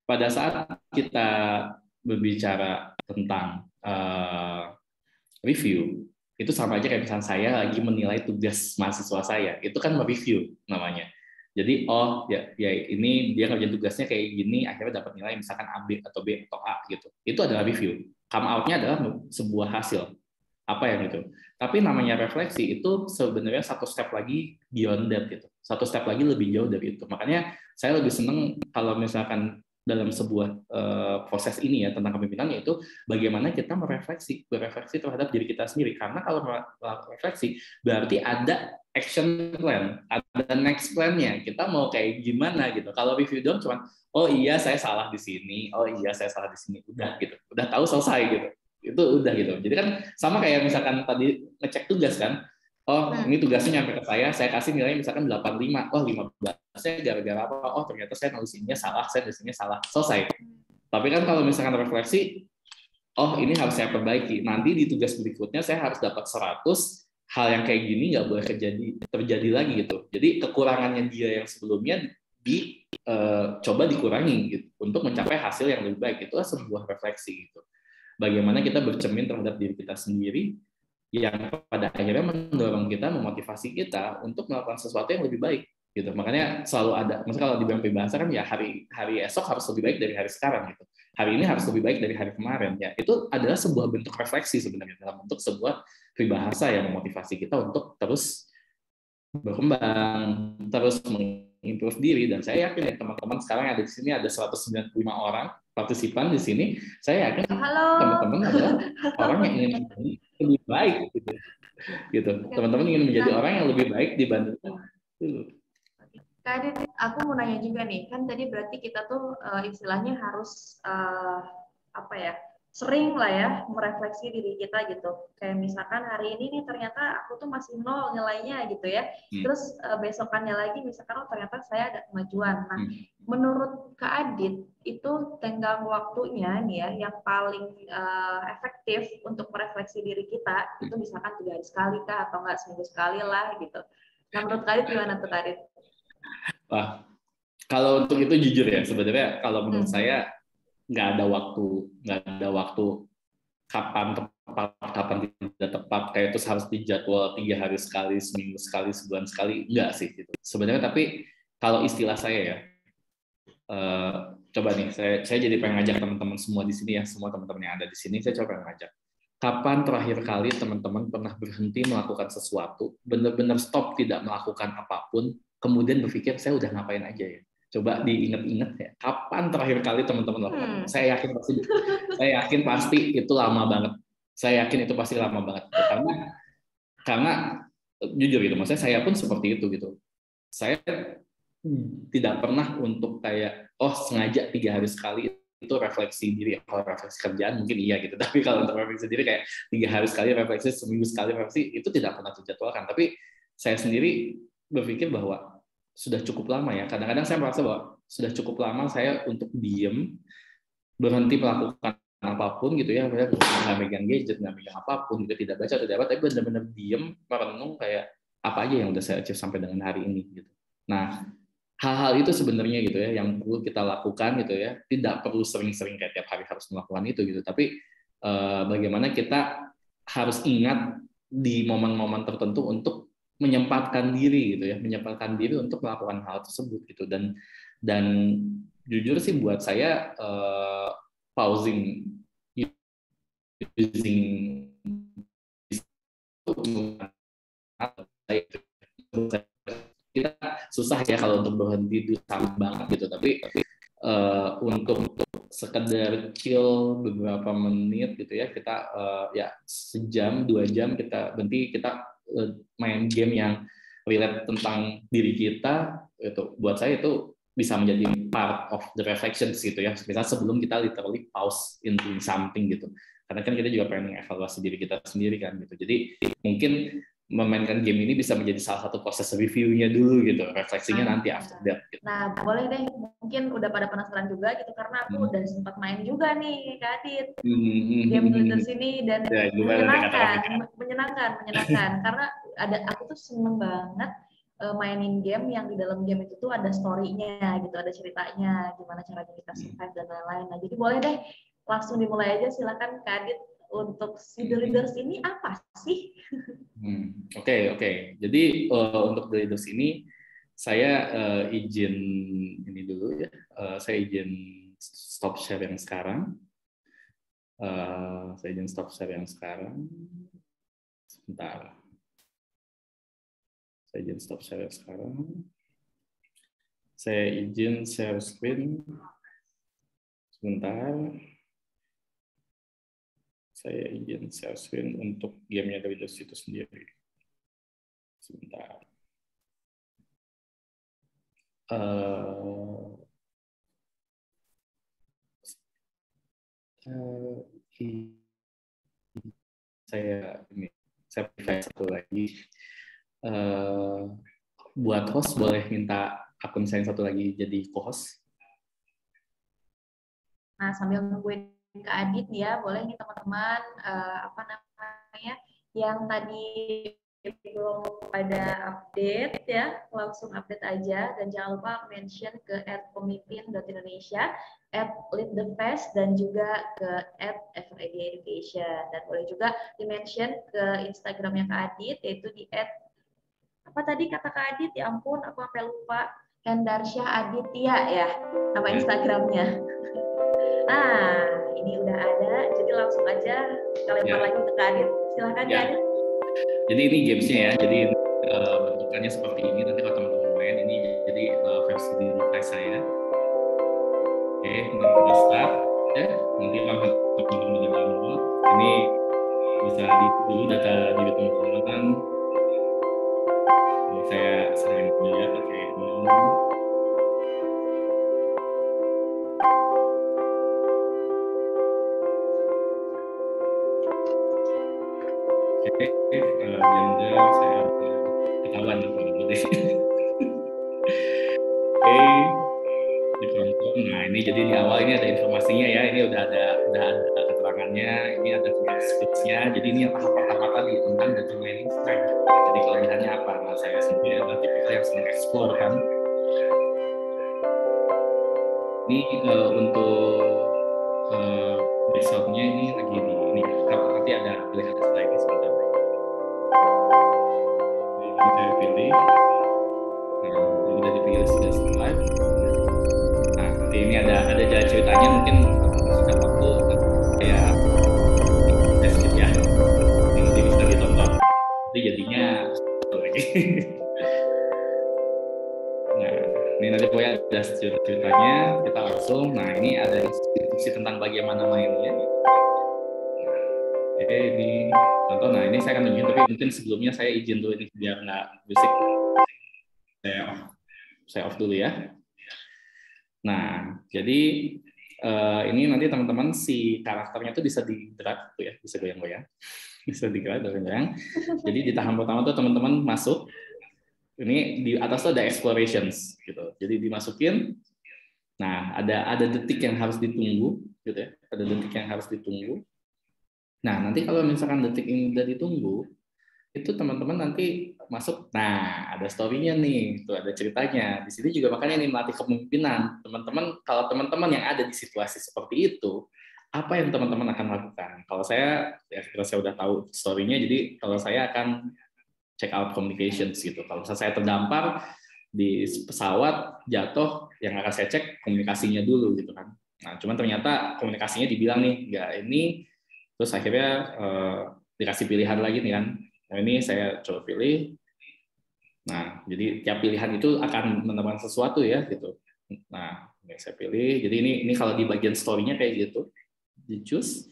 Pada saat kita berbicara tentang review, itu sama aja kayak misalnya saya lagi menilai tugas mahasiswa saya, itu kan mereview namanya. Jadi oh ya ini dia ngerjain tugasnya kayak gini, akhirnya dapat nilai misalkan A, B atau B atau A gitu. Itu adalah review. Come out-nya adalah sebuah hasil. Apa yang itu? Tapi namanya refleksi itu sebenarnya satu step lagi beyond that gitu. Satu step lagi lebih jauh dari itu. Makanya saya lebih seneng kalau misalkan dalam sebuah proses ini ya tentang kepemimpinan, yaitu bagaimana kita berefleksi terhadap diri kita sendiri. Karena kalau refleksi berarti ada action plan, ada next plan-nya. Kita mau kayak gimana gitu. Kalau review doang cuman oh iya saya salah di sini, oh iya saya salah di sini, udah gitu. Udah tahu selesai gitu. Itu udah gitu. Jadi kan sama kayak misalkan tadi ngecek tugas kan. Oh, ini tugasnya nyampe ke saya kasih nilainya misalkan 85. Oh, 15. Saya gara-gara apa? Oh, ternyata saya nulisinnya salah, saya nulisinnya salah. Selesai. Tapi kan kalau misalkan refleksi, oh, ini harus saya perbaiki. Nanti di tugas berikutnya saya harus dapat 100, hal yang kayak gini nggak boleh terjadi lagi gitu. Jadi kekurangannya dia yang sebelumnya coba dikurangi gitu untuk mencapai hasil yang lebih baik. Itulah sebuah refleksi gitu. bagaimana kita bercermin terhadap diri kita sendiri yang pada akhirnya mendorong kita, memotivasi kita untuk melakukan sesuatu yang lebih baik gitu. Makanya selalu ada, maksudnya kalau di bidang peribahasa kan ya hari esok harus lebih baik dari hari sekarang gitu. Hari ini harus lebih baik dari hari kemarin ya. Itu adalah sebuah bentuk refleksi sebenarnya dalam bentuk sebuah peribahasa yang memotivasi kita untuk terus berkembang, terus mengimprove diri. Dan saya yakin ya teman-teman sekarang yang ada di sini ada 195 orang partisipan di sini. Saya yakin teman-teman adalah orang yang ingin menjadi lebih baik gitu. Teman-teman ingin menjadi orang yang lebih baik dibandingkan dulu.
Kak Adit, aku mau nanya juga nih, kan tadi berarti kita tuh istilahnya harus apa ya, sering lah ya merefleksi diri kita gitu. Kayak misalkan hari ini nih ternyata aku tuh masih nol nilainya gitu ya. Terus besokannya lagi misalkan ternyata saya ada kemajuan. Nah, menurut Kak Adit itu tenggang waktunya nih ya yang paling efektif untuk merefleksi diri kita itu misalkan 3 hari sekali kah atau enggak seminggu sekali lah gitu. Nah, menurut Kak Adit gimana tuh Kak Adit?
Wah, kalau untuk itu jujur ya sebenarnya kalau menurut saya nggak ada waktu kapan tepat, kapan tidak tepat, kayak itu harus dijadwal 3 hari sekali, seminggu sekali, sebulan sekali, enggak sih gitu. Sebenarnya tapi kalau istilah saya ya, coba nih saya jadi pengen ngajak teman-teman semua di sini ya, semua teman-teman yang ada di sini saya coba ngajak. Kapan terakhir kali teman-teman pernah berhenti melakukan sesuatu, benar-benar stop tidak melakukan apapun, kemudian berpikir saya udah ngapain aja ya? Coba diingat-ingat ya. Kapan terakhir kali teman-teman lakukan? Saya yakin pasti itu lama banget. Saya yakin itu pasti lama banget. Karena jujur gitu, maksudnya saya pun seperti itu gitu. Saya tidak pernah untuk kayak sengaja 3 hari sekali itu refleksi diri. Kalau refleksi kerjaan mungkin iya gitu, tapi kalau untuk refleksi diri kayak 3 hari sekali refleksi, seminggu sekali refleksi, itu tidak pernah terjadwalkan. Tapi saya sendiri berpikir bahwa sudah cukup lama ya. Kadang-kadang saya merasa bahwa sudah cukup lama saya untuk diem, berhenti melakukan apapun gitu ya, nggak megang gadget, nggak megang apapun, gitu, tidak baca, tidak apa, tapi benar-benar diem, merenung kayak apa aja yang udah saya achieve sampai dengan hari ini gitu. Nah, hal-hal itu sebenarnya gitu ya yang perlu kita lakukan gitu ya, tidak perlu sering-sering kayak tiap hari harus melakukan itu gitu, tapi bagaimana kita harus ingat di momen-momen tertentu untuk menyempatkan diri gitu ya, menyempatkan diri untuk melakukan hal tersebut gitu. Dan jujur sih buat saya pausing using kita susah ya kalau untuk berhenti itu sama banget gitu, tapi untuk sekedar chill beberapa menit gitu ya, kita ya sejam 2 jam kita berhenti, kita main game yang relate tentang diri kita, itu buat saya itu bisa menjadi part of the reflections gitu ya. Misal sebelum kita literally pause in doing something gitu. Karena kan kita juga pengen evaluasi diri kita sendiri kan gitu. Jadi mungkin memainkan game ini bisa menjadi salah satu proses review-nya dulu gitu, refleksinya nanti after that. Gitu.
Nah, boleh deh, mungkin udah pada penasaran juga gitu, karena aku udah sempat main juga nih, Kak Adit, game Leaders ini, dan ya, menyenangkan, karena aku tuh seneng banget mainin game yang di dalam game itu tuh ada story-nya gitu, ada ceritanya, gimana caranya kita survive dan lain-lain. Nah, jadi boleh deh, langsung dimulai aja, silakan Kak Adit. Untuk si The Leaders ini apa sih?
Oke. Jadi untuk The Leaders ini saya izin ini dulu ya. Saya izin stop share yang sekarang. Sebentar. Saya izin stop share yang sekarang. Saya izin share screen. Sebentar. Saya izin share screen untuk gamenya The Leaders itu sendiri. Sebentar. Saya private satu lagi. Buat host boleh minta akun saya satu lagi jadi co-host.
Nah, sambil nungguin Kak Adit ya, boleh nih teman-teman yang tadi belum pada update ya, langsung update aja dan jangan lupa mention ke @pemimpin.indonesia, @leadthefest dan juga ke @FRED-Education dan boleh juga di-mention ke Instagramnya Kak Adit yaitu di apa tadi kata Kak Adit, ya ampun aku sampai lupa, Hendarsyah Aditya ya nama Instagramnya. Nah ini udah ada, jadi langsung aja kita lempar lagi ke Kak Adit, silahkan Kak Adit.
Jadi ini gamesnya ya, jadi bentukannya seperti ini, nanti kalau teman-teman main ini jadi versi di device saya. Oke, ini kita start ya, nanti kalau teman-teman udah download, ini bisa dulu data diri teman-teman. Ini saya sering ya pakai ini. Oke, gender saya ketahuan teman-teman. Oke, ditonton. Nah ini jadi di awal ini ada informasinya ya, ini udah ada keterangannya, ini ada deskripsinya. Jadi ini yang tahap pertama tadi tentang data mining strength. Jadi kelebihannya apa? Nah saya sendiri adalah tipikal yang senang explore kan. Ini untuk resultnya ini lagi di ini. Nanti ada pilihan lagi sebentar. Jadi saya pilih. Nah, ini udah dipilih sudah slide. Nah, ini ada jalan ceritanya mungkin sudah waktu kayak skip ya. Ini bisa ditonton. Jadi jadinya lagi. Nah, ini nanti pokoknya ada ceritanya, kita langsung. Nah, ini ada instruksi tentang bagaimana mainnya. Oke, ini contoh. Nah, ini saya akan tunjukin, tapi mungkin sebelumnya saya izin dulu ini biar nggak berisik. Saya off dulu ya. Nah, jadi ini nanti teman-teman si karakternya itu bisa di-drag tuh ya, bisa goyang-goyang, bisa di-drag dan goyang. Jadi di tahap pertama tuh teman-teman masuk, ini di atas tuh ada explorations gitu. Jadi dimasukin. Nah, ada detik yang harus ditunggu gitu ya. Ada detik yang harus ditunggu. Nah, nanti kalau misalkan detik ini udah ditunggu, itu teman-teman nanti masuk. Nah, ada story-nya nih, itu ada ceritanya. Di sini juga makanya ini melatih kepemimpinan. Teman-teman, kalau teman-teman yang ada di situasi seperti itu, apa yang teman-teman akan lakukan? Kalau saya, ya kalau saya udah tahu story-nya, jadi kalau saya akan check out communications gitu. Kalau misalnya saya terdampar di pesawat jatuh, yang akan saya cek komunikasinya dulu gitu kan. Nah, cuman ternyata komunikasinya dibilang nih, enggak ini, terus akhirnya dikasih pilihan lagi nih kan. Nah, ini saya coba pilih. Nah, jadi tiap pilihan itu akan menemukan sesuatu ya gitu. Nah, ini saya pilih. Jadi ini kalau di bagian story-nya kayak gitu. Di choose.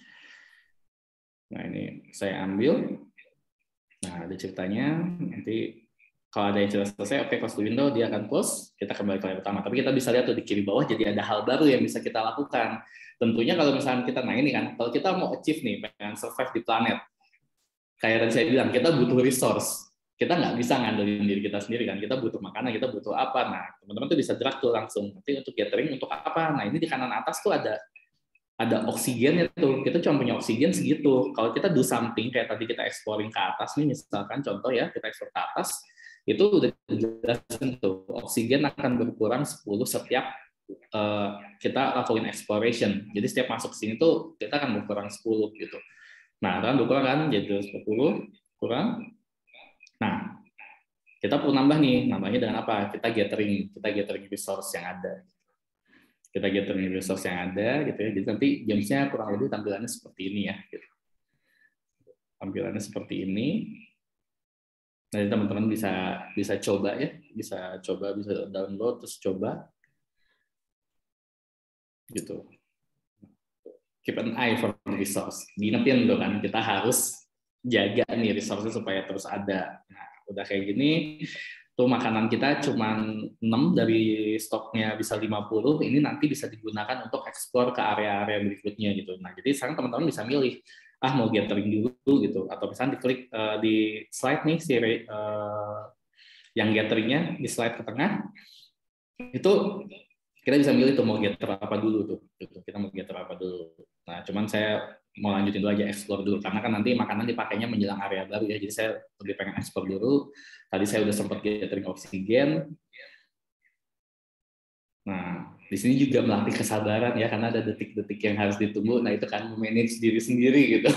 Nah, ini saya ambil. Nah, ada ceritanya. Nanti kalau ada yang sudah selesai, oke, close the window, dia akan close. Kita kembali ke layar pertama. Tapi kita bisa lihat tuh di kiri bawah, jadi ada hal baru yang bisa kita lakukan. Tentunya kalau misalnya kita, nah ini kan, kalau kita mau achieve nih, pengen survive di planet, kayak tadi saya bilang, kita butuh resource. Kita nggak bisa ngandelin diri kita sendiri kan. Kita butuh makanan, kita butuh apa. Nah, teman-teman tuh bisa drag tuh langsung. Nanti untuk gathering, untuk apa. Nah, ini di kanan atas tuh ada oksigennya tuh. Kita cuma punya oksigen segitu. Kalau kita do something, kayak tadi kita exploring ke atas nih, misalkan contoh ya, kita explore ke atas, itu udah dijelasin tuh, oksigen akan berkurang 10 setiap kita lakuin exploration. Jadi setiap masuk sini tuh kita akan berkurang 10 gitu. Nah, kan berkurang kan jadi 10 kurang. Nah, kita perlu nambah nih, nambahnya dengan apa? Kita gathering resource yang ada. Kita gathering resource yang ada gitu ya. Jadi nanti gamesnya kurang lebih tampilannya seperti ini ya gitu. Tampilannya seperti ini. Nanti teman-teman bisa coba ya, bisa download terus coba gitu. Keep an eye for the resource. Diingetin tuh kan, kita harus jaga nih resource supaya terus ada. Nah, udah kayak gini, tuh makanan kita cuma 6 dari stoknya bisa 50, ini nanti bisa digunakan untuk explore ke area-area berikutnya gitu. Nah, jadi sekarang teman-teman bisa milih, mau gathering dulu gitu, atau misalnya diklik di slide nih, yang gatheringnya di slide ke tengah, itu kita bisa milih tuh mau gather apa dulu tuh, gitu. Kita mau gather apa dulu. Nah, cuman saya mau lanjutin dulu aja, explore dulu, karena kan nanti makanan dipakainya menjelang area baru ya, jadi saya lebih pengen explore dulu. Tadi saya udah sempat gathering oksigen. Nah, di sini juga melatih kesabaran ya, karena ada detik-detik yang harus ditunggu. Nah, itu kan manage diri sendiri gitu,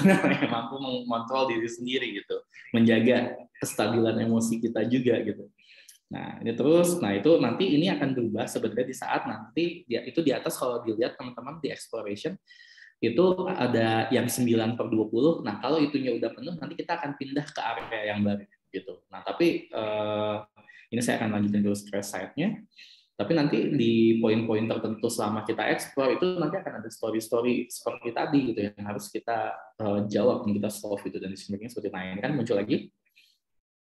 mampu mengontrol diri sendiri gitu, menjaga kestabilan emosi kita juga gitu. Nah, ini terus, nah itu nanti ini akan berubah sebenarnya di saat nanti itu di atas kalau dilihat teman-teman di exploration itu ada yang 9/20. Nah, kalau itunya udah penuh nanti kita akan pindah ke area yang baru gitu. Nah, tapi ini saya akan lanjutin dulu stress side-nya. Tapi nanti di poin-poin tertentu selama kita explore itu nanti akan ada story-story seperti tadi gitu yang harus kita jawab dan kita solve gitu, dan sebenarnya seperti nah ini kan muncul lagi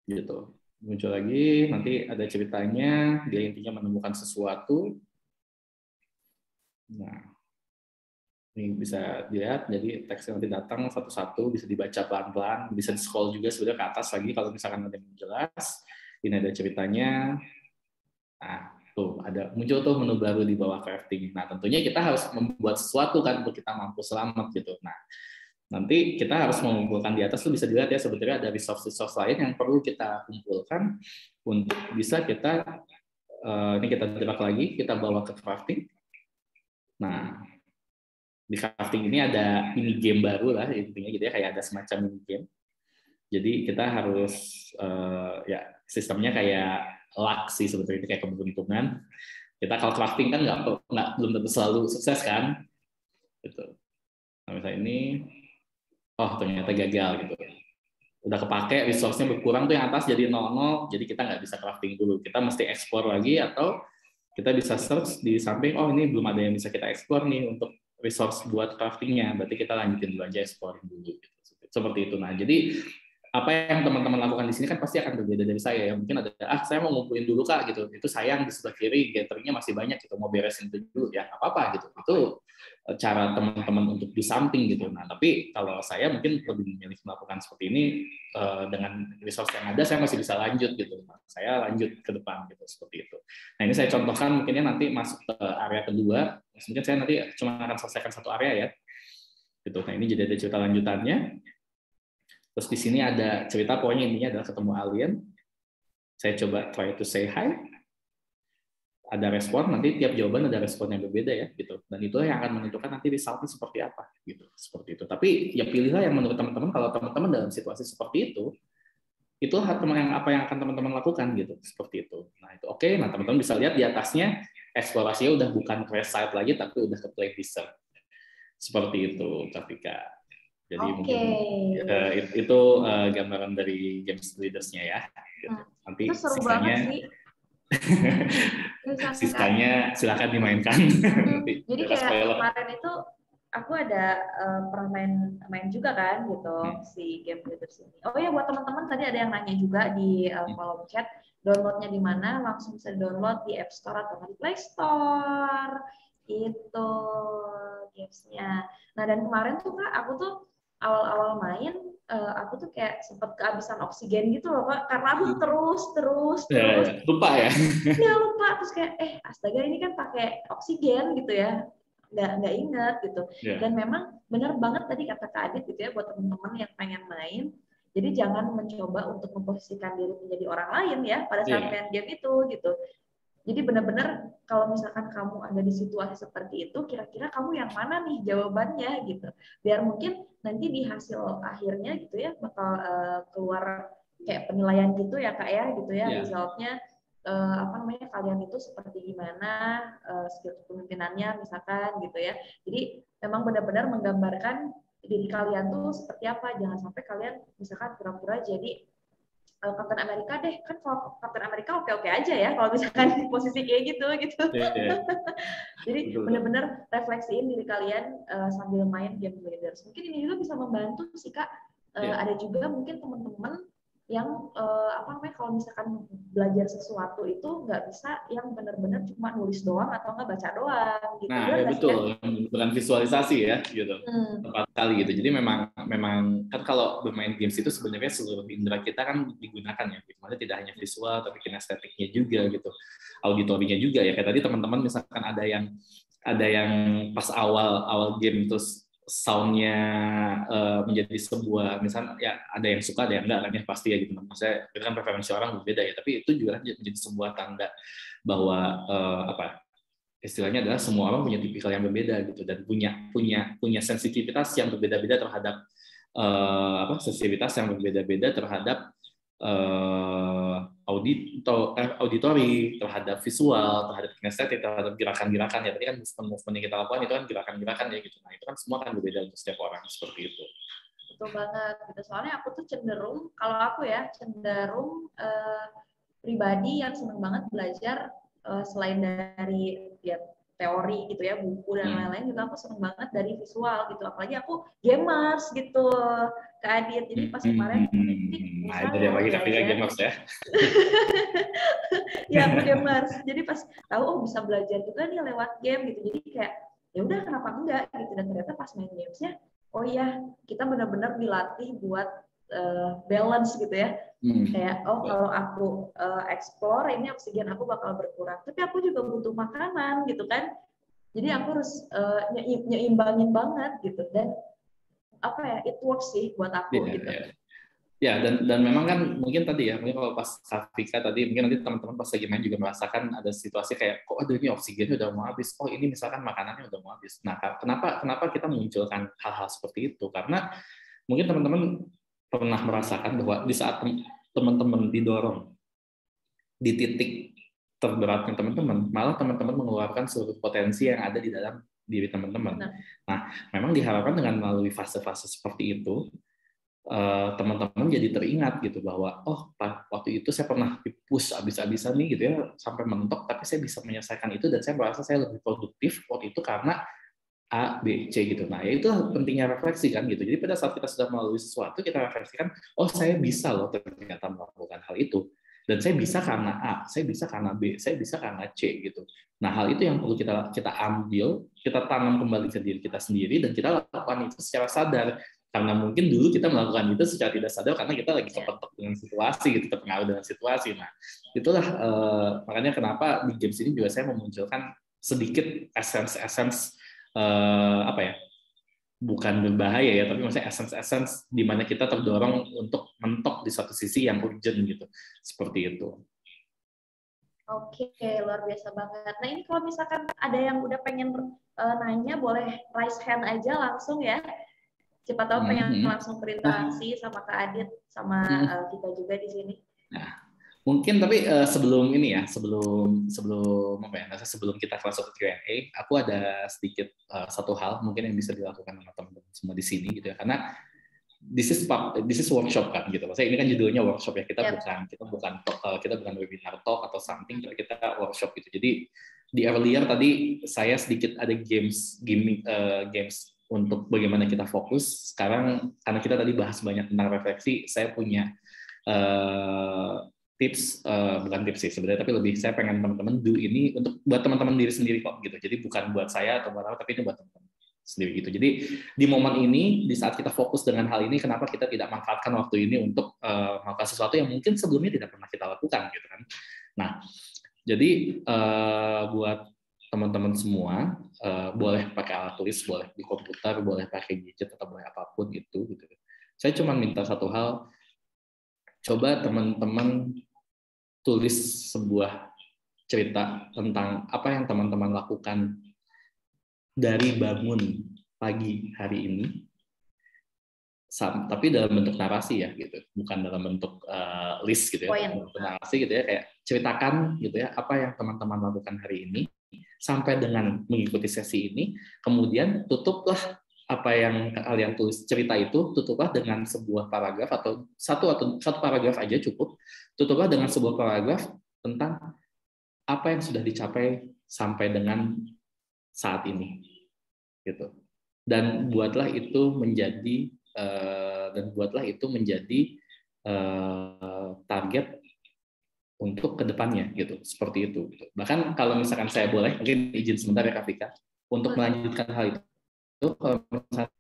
gitu. Muncul lagi, nanti ada ceritanya, dia intinya menemukan sesuatu. Nah, ini bisa dilihat, jadi teksnya nanti datang satu-satu, bisa dibaca pelan-pelan, bisa di-scroll juga sebenarnya ke atas lagi kalau misalkan ada yang jelas. Ini ada ceritanya. Nah, tuh ada muncul tuh menu baru di bawah crafting. Nah, tentunya kita harus membuat sesuatu kan untuk kita mampu selamat gitu. Nah, nanti kita harus mengumpulkan di atas tuh bisa dilihat ya sebenarnya ada resource-resource lain yang perlu kita kumpulkan untuk bisa kita ini kita gerak lagi, kita bawa ke crafting. Nah, di crafting ini ada mini game baru lah intinya gitu ya, kayak ada semacam mini game. Jadi kita harus ya sistemnya kayak luck sih sebetulnya, kayak keberuntungan. Kita kalau crafting kan belum tentu selalu sukses kan, gitu. Nah, misalnya ini, oh ternyata gagal gitu. Udah kepake, resource-nya berkurang tuh yang atas jadi 00, jadi kita nggak bisa crafting dulu. Kita mesti explore lagi atau kita bisa search di samping, oh ini belum ada yang bisa kita explore nih untuk resource buat crafting-nya, berarti kita lanjutin dulu aja exploring dulu. Gitu. Seperti itu. Nah, jadi apa yang teman-teman lakukan di sini kan pasti akan berbeda dari saya ya. Mungkin ada, saya mau ngumpulin dulu Kak gitu. Itu sayang di sebelah kiri gatheringnya masih banyak gitu, mau beresin itu dulu ya, apa-apa gitu. Itu cara teman-teman untuk do something gitu. Nah, tapi kalau saya mungkin lebih memilih melakukan seperti ini dengan resource yang ada, saya masih bisa lanjut gitu. Nah, saya lanjut ke depan gitu, seperti itu. Nah, ini saya contohkan mungkinnya nanti masuk ke area kedua. Mungkin saya nanti cuma akan selesaikan satu area ya. Gitu. Nah, ini jadi ada cerita lanjutannya. Terus di sini ada cerita, pokoknya intinya adalah ketemu alien. Saya coba try to say hi. Ada respon, nanti tiap jawaban ada respon yang berbeda ya, gitu. Dan itu yang akan menentukan nanti resultnya seperti apa, gitu. Seperti itu. Tapi ya pilihlah yang menurut teman-teman. Kalau teman-teman dalam situasi seperti itu apa yang akan teman-teman lakukan, gitu. Seperti itu. Nah itu oke. Nah teman-teman bisa lihat di atasnya eksplorasinya udah bukan crash site lagi, tapi udah ke play desert. Seperti itu, Kak. Jadi mungkin itu gambaran dari games leaders-nya ya. Gitu. Nanti
itu seru banget sih.
Sisanya silakan dimainkan.
Jadi kayak kemarin itu aku ada pernah main juga kan gitu si game leaders ini. Oh ya buat teman-teman tadi ada yang nanya juga di kolom chat, downloadnya di mana? Langsung bisa download di App Store atau di Play Store. Itu gamesnya. Nah dan kemarin tuh Kak, aku tuh awal-awal main, aku tuh kayak sempat kehabisan oksigen gitu loh Pak, karena aku terus
lupa ya.
Ya lupa, terus kayak astaga ini kan pakai oksigen gitu ya, nggak ingat gitu. Dan memang benar banget tadi kata Kak Adit gitu ya, buat teman-teman yang pengen main, jadi jangan mencoba untuk memposisikan diri menjadi orang lain ya pada saat main game itu gitu. Jadi benar-benar kalau misalkan kamu ada di situasi seperti itu, kira-kira kamu yang mana nih jawabannya gitu. Biar mungkin nanti di hasil akhirnya gitu ya bakal keluar kayak penilaian gitu ya Kak ya gitu ya, resultnya kalian itu seperti gimana, skill kepemimpinannya misalkan gitu ya. Jadi memang benar-benar menggambarkan diri kalian tuh seperti apa. Jangan sampai kalian misalkan pura-pura jadi Captain America deh, kan kalau Captain America oke-oke aja ya kalau misalkan di posisi kayak gitu. Jadi benar-benar refleksiin diri kalian sambil main game leaders. Mungkin ini juga bisa membantu sih Kak. Ada juga mungkin teman-teman yang kalau misalkan belajar sesuatu itu nggak bisa yang benar-benar cuma nulis doang atau nggak baca doang gitu.
Nah, ya betul, bukan visualisasi ya gitu. Tepat kali gitu. Jadi memang kan kalau bermain games itu sebenarnya seluruh indera kita kan digunakan ya. Dimana tidak hanya visual tapi kinestetiknya juga gitu. Auditorinya juga ya. Kayak tadi teman-teman misalkan ada yang pas awal game terus soundnya menjadi sebuah, misalnya ya ada yang suka ada yang enggak kan ya pasti ya gitu, maksudnya itu kan preferensi orang berbeda ya, tapi itu juga menjadi sebuah tanda bahwa istilahnya adalah semua orang punya tipikal yang berbeda gitu, dan punya sensitivitas yang berbeda-beda terhadap sensitivitas yang berbeda-beda terhadap auditori, terhadap visual, terhadap kinestetik, terhadap gerakan-gerakan ya. Tadi kan movement yang kita lakukan itu kan gerakan-gerakan ya gitu. Nah itu kan semua kan berbeda untuk setiap orang seperti itu.
Betul banget gitu. Soalnya aku tuh cenderung, kalau aku ya cenderung pribadi yang seneng banget belajar selain dari ya teori gitu ya, buku dan lain-lain, juga aku seneng banget dari visual gitu. Apalagi aku gamers gitu, Kak Adit. Jadi pas kemarin
Nah itu dia lagi Kak gamers ya.
Ya aku gamers. Jadi pas tahu bisa belajar juga nih lewat game gitu. Jadi kayak ya udah kenapa enggak gitu, dan ternyata pas main gamesnya oh ya kita benar-benar dilatih buat balance gitu ya. Kayak kalau aku explore ini oksigen aku bakal berkurang, tapi aku juga butuh makanan gitu kan, jadi aku harus nyeimbangin banget gitu, dan apa ya, it works sih buat aku gitu.
Ya, dan memang kan mungkin tadi ya, mungkin kalau pas Safika tadi, mungkin nanti teman-teman pas lagi main juga merasakan ada situasi kayak, kok aduh ini oksigennya udah mau habis, oh ini misalkan makanannya udah mau habis. Nah, kenapa kita munculkan hal-hal seperti itu? Karena mungkin teman-teman pernah merasakan bahwa di saat teman-teman didorong di titik terberatnya teman-teman, malah teman-teman mengeluarkan seluruh potensi yang ada di dalam diri teman-teman. Nah, memang diharapkan dengan melalui fase-fase seperti itu, teman-teman jadi teringat gitu bahwa waktu itu saya pernah di-push abis-abisan nih gitu ya sampai mentok, tapi saya bisa menyelesaikan itu dan saya merasa saya lebih produktif waktu itu karena A, B, C gitu. Nah, ya itu pentingnya refleksi kan gitu. Jadi pada saat kita sudah melalui sesuatu, kita refleksikan, oh saya bisa loh ternyata melakukan hal itu. Dan saya bisa karena A, saya bisa karena B, saya bisa karena C gitu. Nah, hal itu yang perlu kita ambil, kita tanam kembali ke diri kita sendiri, dan kita lakukan itu secara sadar. Karena mungkin dulu kita melakukan itu secara tidak sadar karena kita lagi kepetok dengan situasi gitu, terpengaruh dengan situasi. Nah, itulah makanya kenapa di games ini juga saya memunculkan sedikit essence bukan berbahaya ya, tapi maksudnya essence di mana kita terdorong untuk mentok di satu sisi yang urgent gitu, seperti itu.
Oke, luar biasa banget. Nah ini kalau misalkan ada yang udah pengen nanya, boleh raise hand aja langsung ya. Siapa tahu pengen langsung berinteraksi sama Kak Adit, sama kita juga di sini.
Nah, mungkin tapi sebelum kita masuk ke Q&A, aku ada sedikit satu hal mungkin yang bisa dilakukan sama teman-teman semua di sini gitu ya, karena this is workshop kan gitu. Maksudnya ini kan judulnya workshop ya, kita bukan webinar talk atau something, kita workshop gitu. Jadi di earlier tadi saya sedikit ada games untuk bagaimana kita fokus. Sekarang karena kita tadi bahas banyak tentang refleksi, saya punya tips, bukan tips sih sebenarnya, tapi lebih saya pengen teman-teman do ini untuk buat teman-teman diri sendiri kok gitu. Jadi bukan buat saya atau buat apa, tapi ini buat teman-teman sendiri gitu. Jadi di momen ini, di saat kita fokus dengan hal ini, kenapa kita tidak manfaatkan waktu ini untuk melakukan sesuatu yang mungkin sebelumnya tidak pernah kita lakukan gitu kan. Nah, jadi buat teman-teman semua, boleh pakai alat tulis, boleh di komputer, boleh pakai gadget atau boleh apapun itu gitu. Saya cuma minta satu hal, coba teman-teman tulis sebuah cerita tentang apa yang teman-teman lakukan dari bangun pagi hari ini, tapi dalam bentuk narasi ya gitu, bukan dalam bentuk list gitu ya, bentuk narasi gitu ya, kayak ceritakan gitu ya apa yang teman-teman lakukan hari ini sampai dengan mengikuti sesi ini, kemudian tutuplah apa yang kalian tulis cerita itu, tutuplah dengan sebuah paragraf atau satu paragraf aja cukup, tutuplah dengan sebuah paragraf tentang apa yang sudah dicapai sampai dengan saat ini gitu, dan buatlah itu menjadi target untuk kedepannya gitu, seperti itu gitu. Bahkan kalau misalkan saya boleh mungkin izin sebentar ya Kak Vika untuk melanjutkan hal itu, kalau misalkan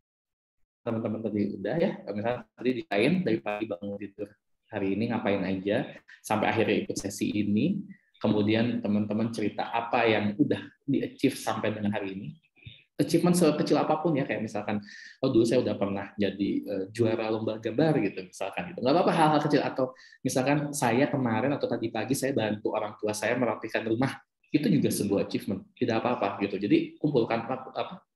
teman-teman tadi udah ya, misalnya tadi ditain dari pagi bangun tidur hari ini ngapain aja sampai akhirnya ikut sesi ini, kemudian teman-teman cerita apa yang udah di-achieve sampai dengan hari ini, achievement sekecil apapun ya, kayak misalkan dulu saya udah pernah jadi juara lomba gambar gitu misalkan gitu, nggak apa-apa hal-hal kecil. Atau misalkan saya kemarin atau tadi pagi saya bantu orang tua saya merapikan rumah, itu juga sebuah achievement, tidak apa-apa gitu. Jadi kumpulkan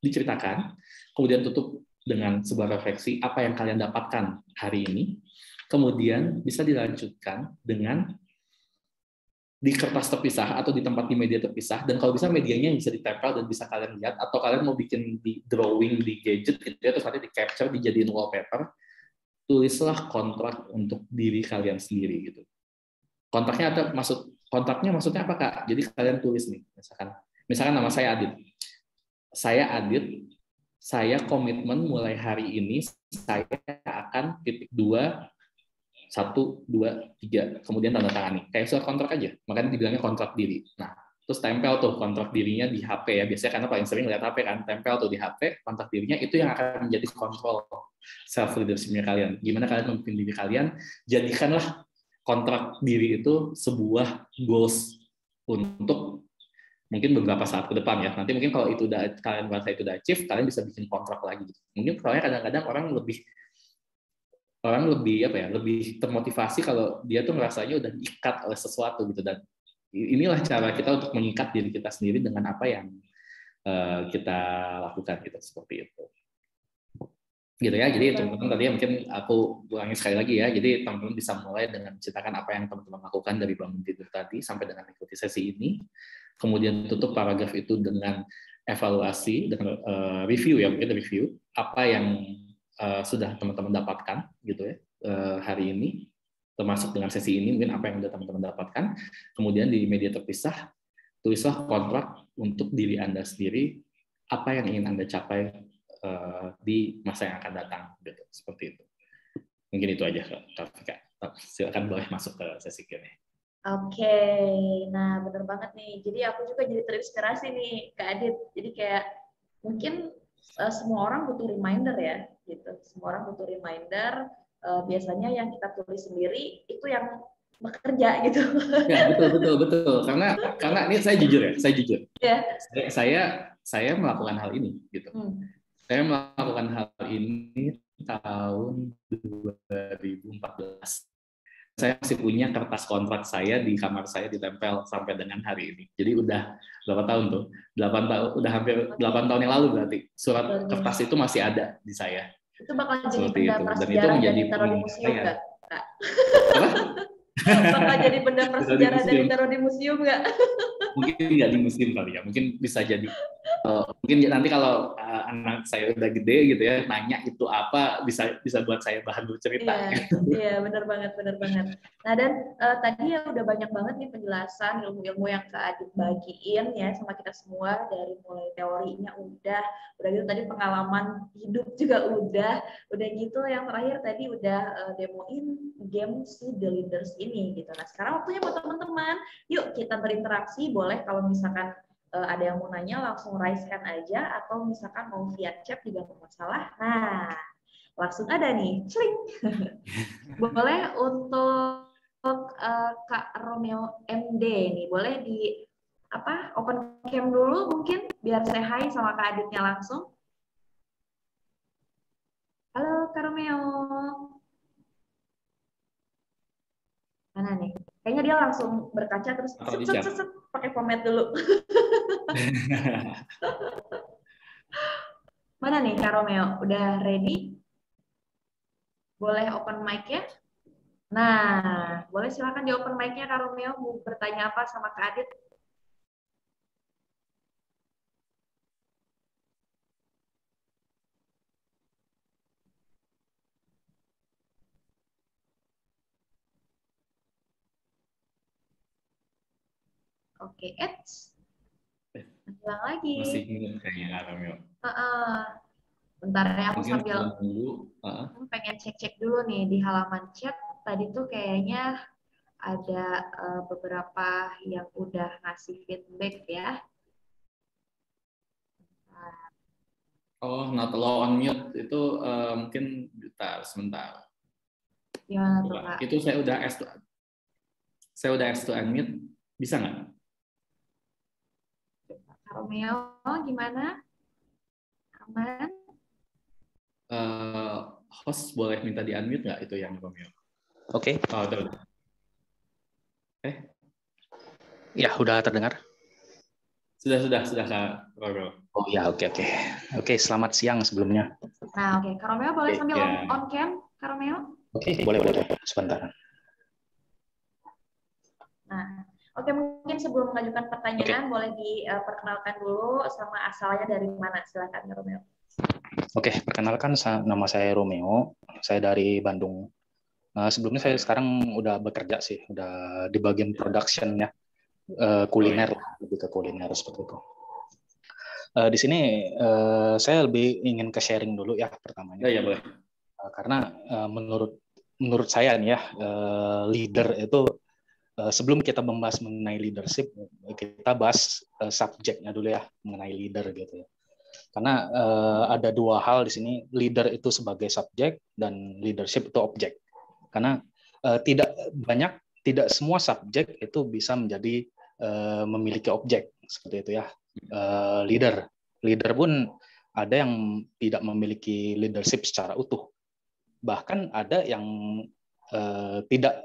diceritakan, kemudian tutup dengan sebuah refleksi apa yang kalian dapatkan hari ini, kemudian bisa dilanjutkan dengan di kertas terpisah atau di tempat di media terpisah, dan kalau bisa medianya bisa ditempel dan bisa kalian lihat, atau kalian mau bikin di drawing di gadget gitu ya, terus nanti di capture dijadiin wallpaper. Tulislah kontrak untuk diri kalian sendiri gitu. Kontraknya atau kontraknya maksudnya apa Kak? Jadi kalian tulis nih, misalkan nama saya Adit. Saya komitmen mulai hari ini saya akan titik 2 1, 2, 3, kemudian tanda tangani. Kayak surat kontrak aja, makanya dibilangnya kontrak diri. Nah, terus tempel tuh kontrak dirinya di HP ya, biasanya karena paling sering lihat HP kan, tempel tuh di HP, kontrak dirinya itu yang akan menjadi kontrol self-leadership-nya kalian. Gimana kalian memimpin diri kalian, jadikanlah kontrak diri itu sebuah goals untuk mungkin beberapa saat ke depan ya. Nanti mungkin kalau itu udah kalian merasa itu udah achieve, kalian bisa bikin kontrak lagi. Mungkin soalnya kadang-kadang orang lebih termotivasi kalau dia tuh ngerasanya udah diikat oleh sesuatu gitu, dan inilah cara kita untuk mengikat diri kita sendiri dengan apa yang kita lakukan gitu, seperti itu gitu ya. Jadi teman-teman tadi mungkin aku ulangi sekali lagi ya, jadi teman-teman bisa mulai dengan menceritakan apa yang teman-teman lakukan dari bangun tidur tadi sampai dengan ikuti sesi ini, kemudian tutup paragraf itu dengan evaluasi, dengan review ya, mungkin review apa yang sudah teman-teman dapatkan gitu ya hari ini, termasuk dengan sesi ini mungkin apa yang sudah teman-teman dapatkan. Kemudian di media terpisah tulislah kontrak untuk diri Anda sendiri, apa yang ingin Anda capai di masa yang akan datang gitu, seperti itu. Mungkin itu aja Kak. Silakan boleh masuk ke sesi Q&A.
Oke, nah benar banget nih. Jadi aku juga jadi terinspirasi nih Kak Adit. Jadi kayak mungkin semua orang butuh reminder ya, gitu. Semua orang butuh reminder. Biasanya yang kita tulis sendiri itu yang bekerja gitu.
Ya betul. Karena ini saya jujur.
Yeah.
Saya melakukan hal ini gitu. Saya melakukan hal ini tahun 2014. Saya masih punya kertas kontrak saya di kamar saya ditempel sampai dengan hari ini. Jadi udah berapa tahun tuh? 8 tahun, udah hampir 8 tahun yang lalu berarti. Surat kertas itu masih ada di saya.
Itu bakal jadi
benda
prasejarah dan ditaruh di museum nggak, Kak?
Apa?
Bakal jadi benda prasejarah dan ditaruh di museum nggak?
Mungkin nggak di museum kali ya. Mungkin bisa jadi. Mungkin nanti kalau anak saya udah gede gitu ya, nanya itu apa, bisa buat saya bahan bercerita.
Iya, benar banget. Nah, dan tadi ya udah banyak banget nih penjelasan ilmu-ilmu yang Kak Adit bagiin ya sama kita semua, dari mulai teorinya udah gitu tadi pengalaman hidup juga udah gitu yang terakhir tadi udah demoin game si The Leaders ini gitu. Nah, sekarang waktunya buat teman-teman, yuk kita berinteraksi, boleh kalau misalkan ada yang mau nanya langsung raise-kan aja, atau misalkan mau via chat juga nggak masalah. Nah, langsung ada nih, cling. Boleh untuk Kak Romeo MD nih, boleh di open cam dulu mungkin biar say hi sama Kak Aditnya langsung. Halo Kak Romeo. Mana nih? Kayaknya dia langsung berkaca terus set pakai format dulu. Mana nih Kak Romeo? Udah ready? Boleh open mic ya? Nah, boleh silakan di open mic-nya Kak Romeo, mau bertanya apa sama Kak Adit? Oke, hilang lagi.
Masih ingat kayaknya Kak Romeo.
Bentar ya, aku sambil pengen cek-cek dulu nih di halaman chat. Tadi tuh kayaknya ada beberapa yang udah ngasih feedback ya.
Oh, not allow on mute itu mungkin sebentar.
Gimana tuh, Kak?
Itu saya udah ask to unmute, bisa nggak?
Kak Romeo, gimana? Aman?
Host boleh minta di-unmute nggak itu yang Romeo?
Oke.
Oh, udah.
Ya, udah terdengar.
Sudah Kak Romeo.
Oh ya, oke. Oke, selamat siang sebelumnya.
Nah, oke. Kak Romeo boleh sambil
ya.
on cam, Kak Romeo?
Oke, boleh. Sebentar.
Nah, oke, mungkin sebelum mengajukan pertanyaan boleh diperkenalkan dulu sama asalnya dari mana. Silakan Kak Romeo.
Oke, perkenalkan nama saya Romeo. Saya dari Bandung. Sebelumnya saya sekarang udah bekerja sih, udah di bagian production ya, kuliner, lebih ke kuliner seperti itu. Di sini saya lebih ingin ke sharing dulu ya pertamanya.
Ya, boleh.
Karena menurut saya nih ya, leader itu sebelum kita membahas mengenai leadership, kita bahas subjeknya dulu ya mengenai leader gitu ya. Karena ada dua hal di sini, leader itu sebagai subjek dan leadership itu objek. Karena tidak semua subjek itu bisa menjadi memiliki objek seperti itu ya. Leader pun ada yang tidak memiliki leadership secara utuh. Bahkan ada yang tidak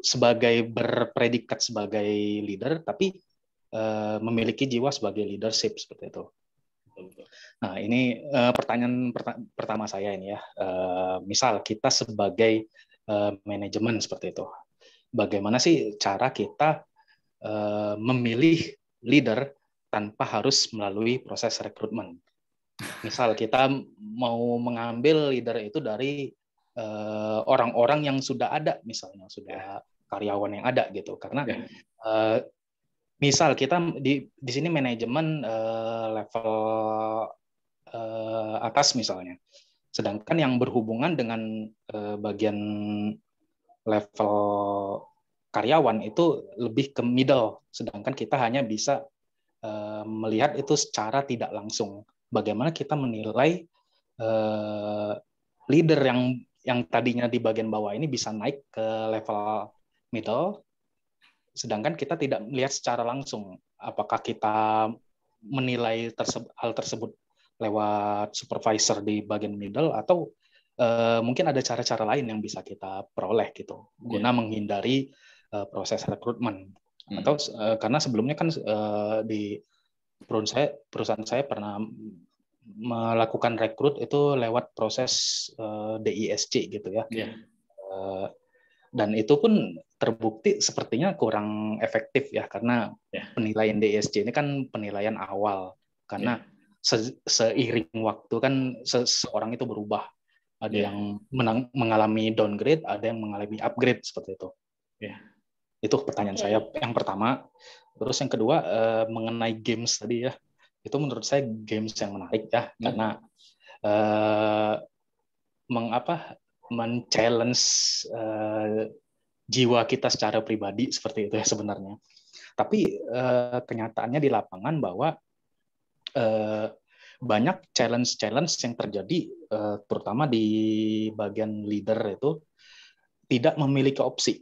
sebagai berpredikat sebagai leader, tapi memiliki jiwa sebagai leadership seperti itu. Nah, ini pertanyaan pertama saya ini ya. Misal kita sebagai manajemen seperti itu, bagaimana sih cara kita memilih leader tanpa harus melalui proses rekrutmen? Misal kita mau mengambil leader itu dari orang-orang yang sudah ada, misalnya sudah karyawan yang ada gitu. Karena misal kita di sini manajemen level atas misalnya, sedangkan yang berhubungan dengan bagian level karyawan itu lebih ke middle, sedangkan kita hanya bisa melihat itu secara tidak langsung. Bagaimana kita menilai leader yang tadinya di bagian bawah ini bisa naik ke level middle, sedangkan kita tidak melihat secara langsung. Apakah kita menilai hal tersebut lewat supervisor di bagian middle, atau mungkin ada cara-cara lain yang bisa kita peroleh gitu, guna menghindari proses rekrutmen. Atau karena sebelumnya kan di perusahaan saya pernah melakukan rekrut itu lewat proses DISC gitu ya. Dan itu pun terbukti sepertinya kurang efektif ya, karena penilaian DISC ini kan penilaian awal, karena seiring waktu kan seseorang itu berubah. Ada yang mengalami downgrade, ada yang mengalami upgrade seperti itu. Itu pertanyaan saya yang pertama. Terus yang kedua mengenai games tadi ya, itu menurut saya games yang menarik ya, karena men-challenge jiwa kita secara pribadi seperti itu ya sebenarnya. Tapi kenyataannya di lapangan bahwa banyak challenge yang terjadi, terutama di bagian leader itu tidak memiliki opsi.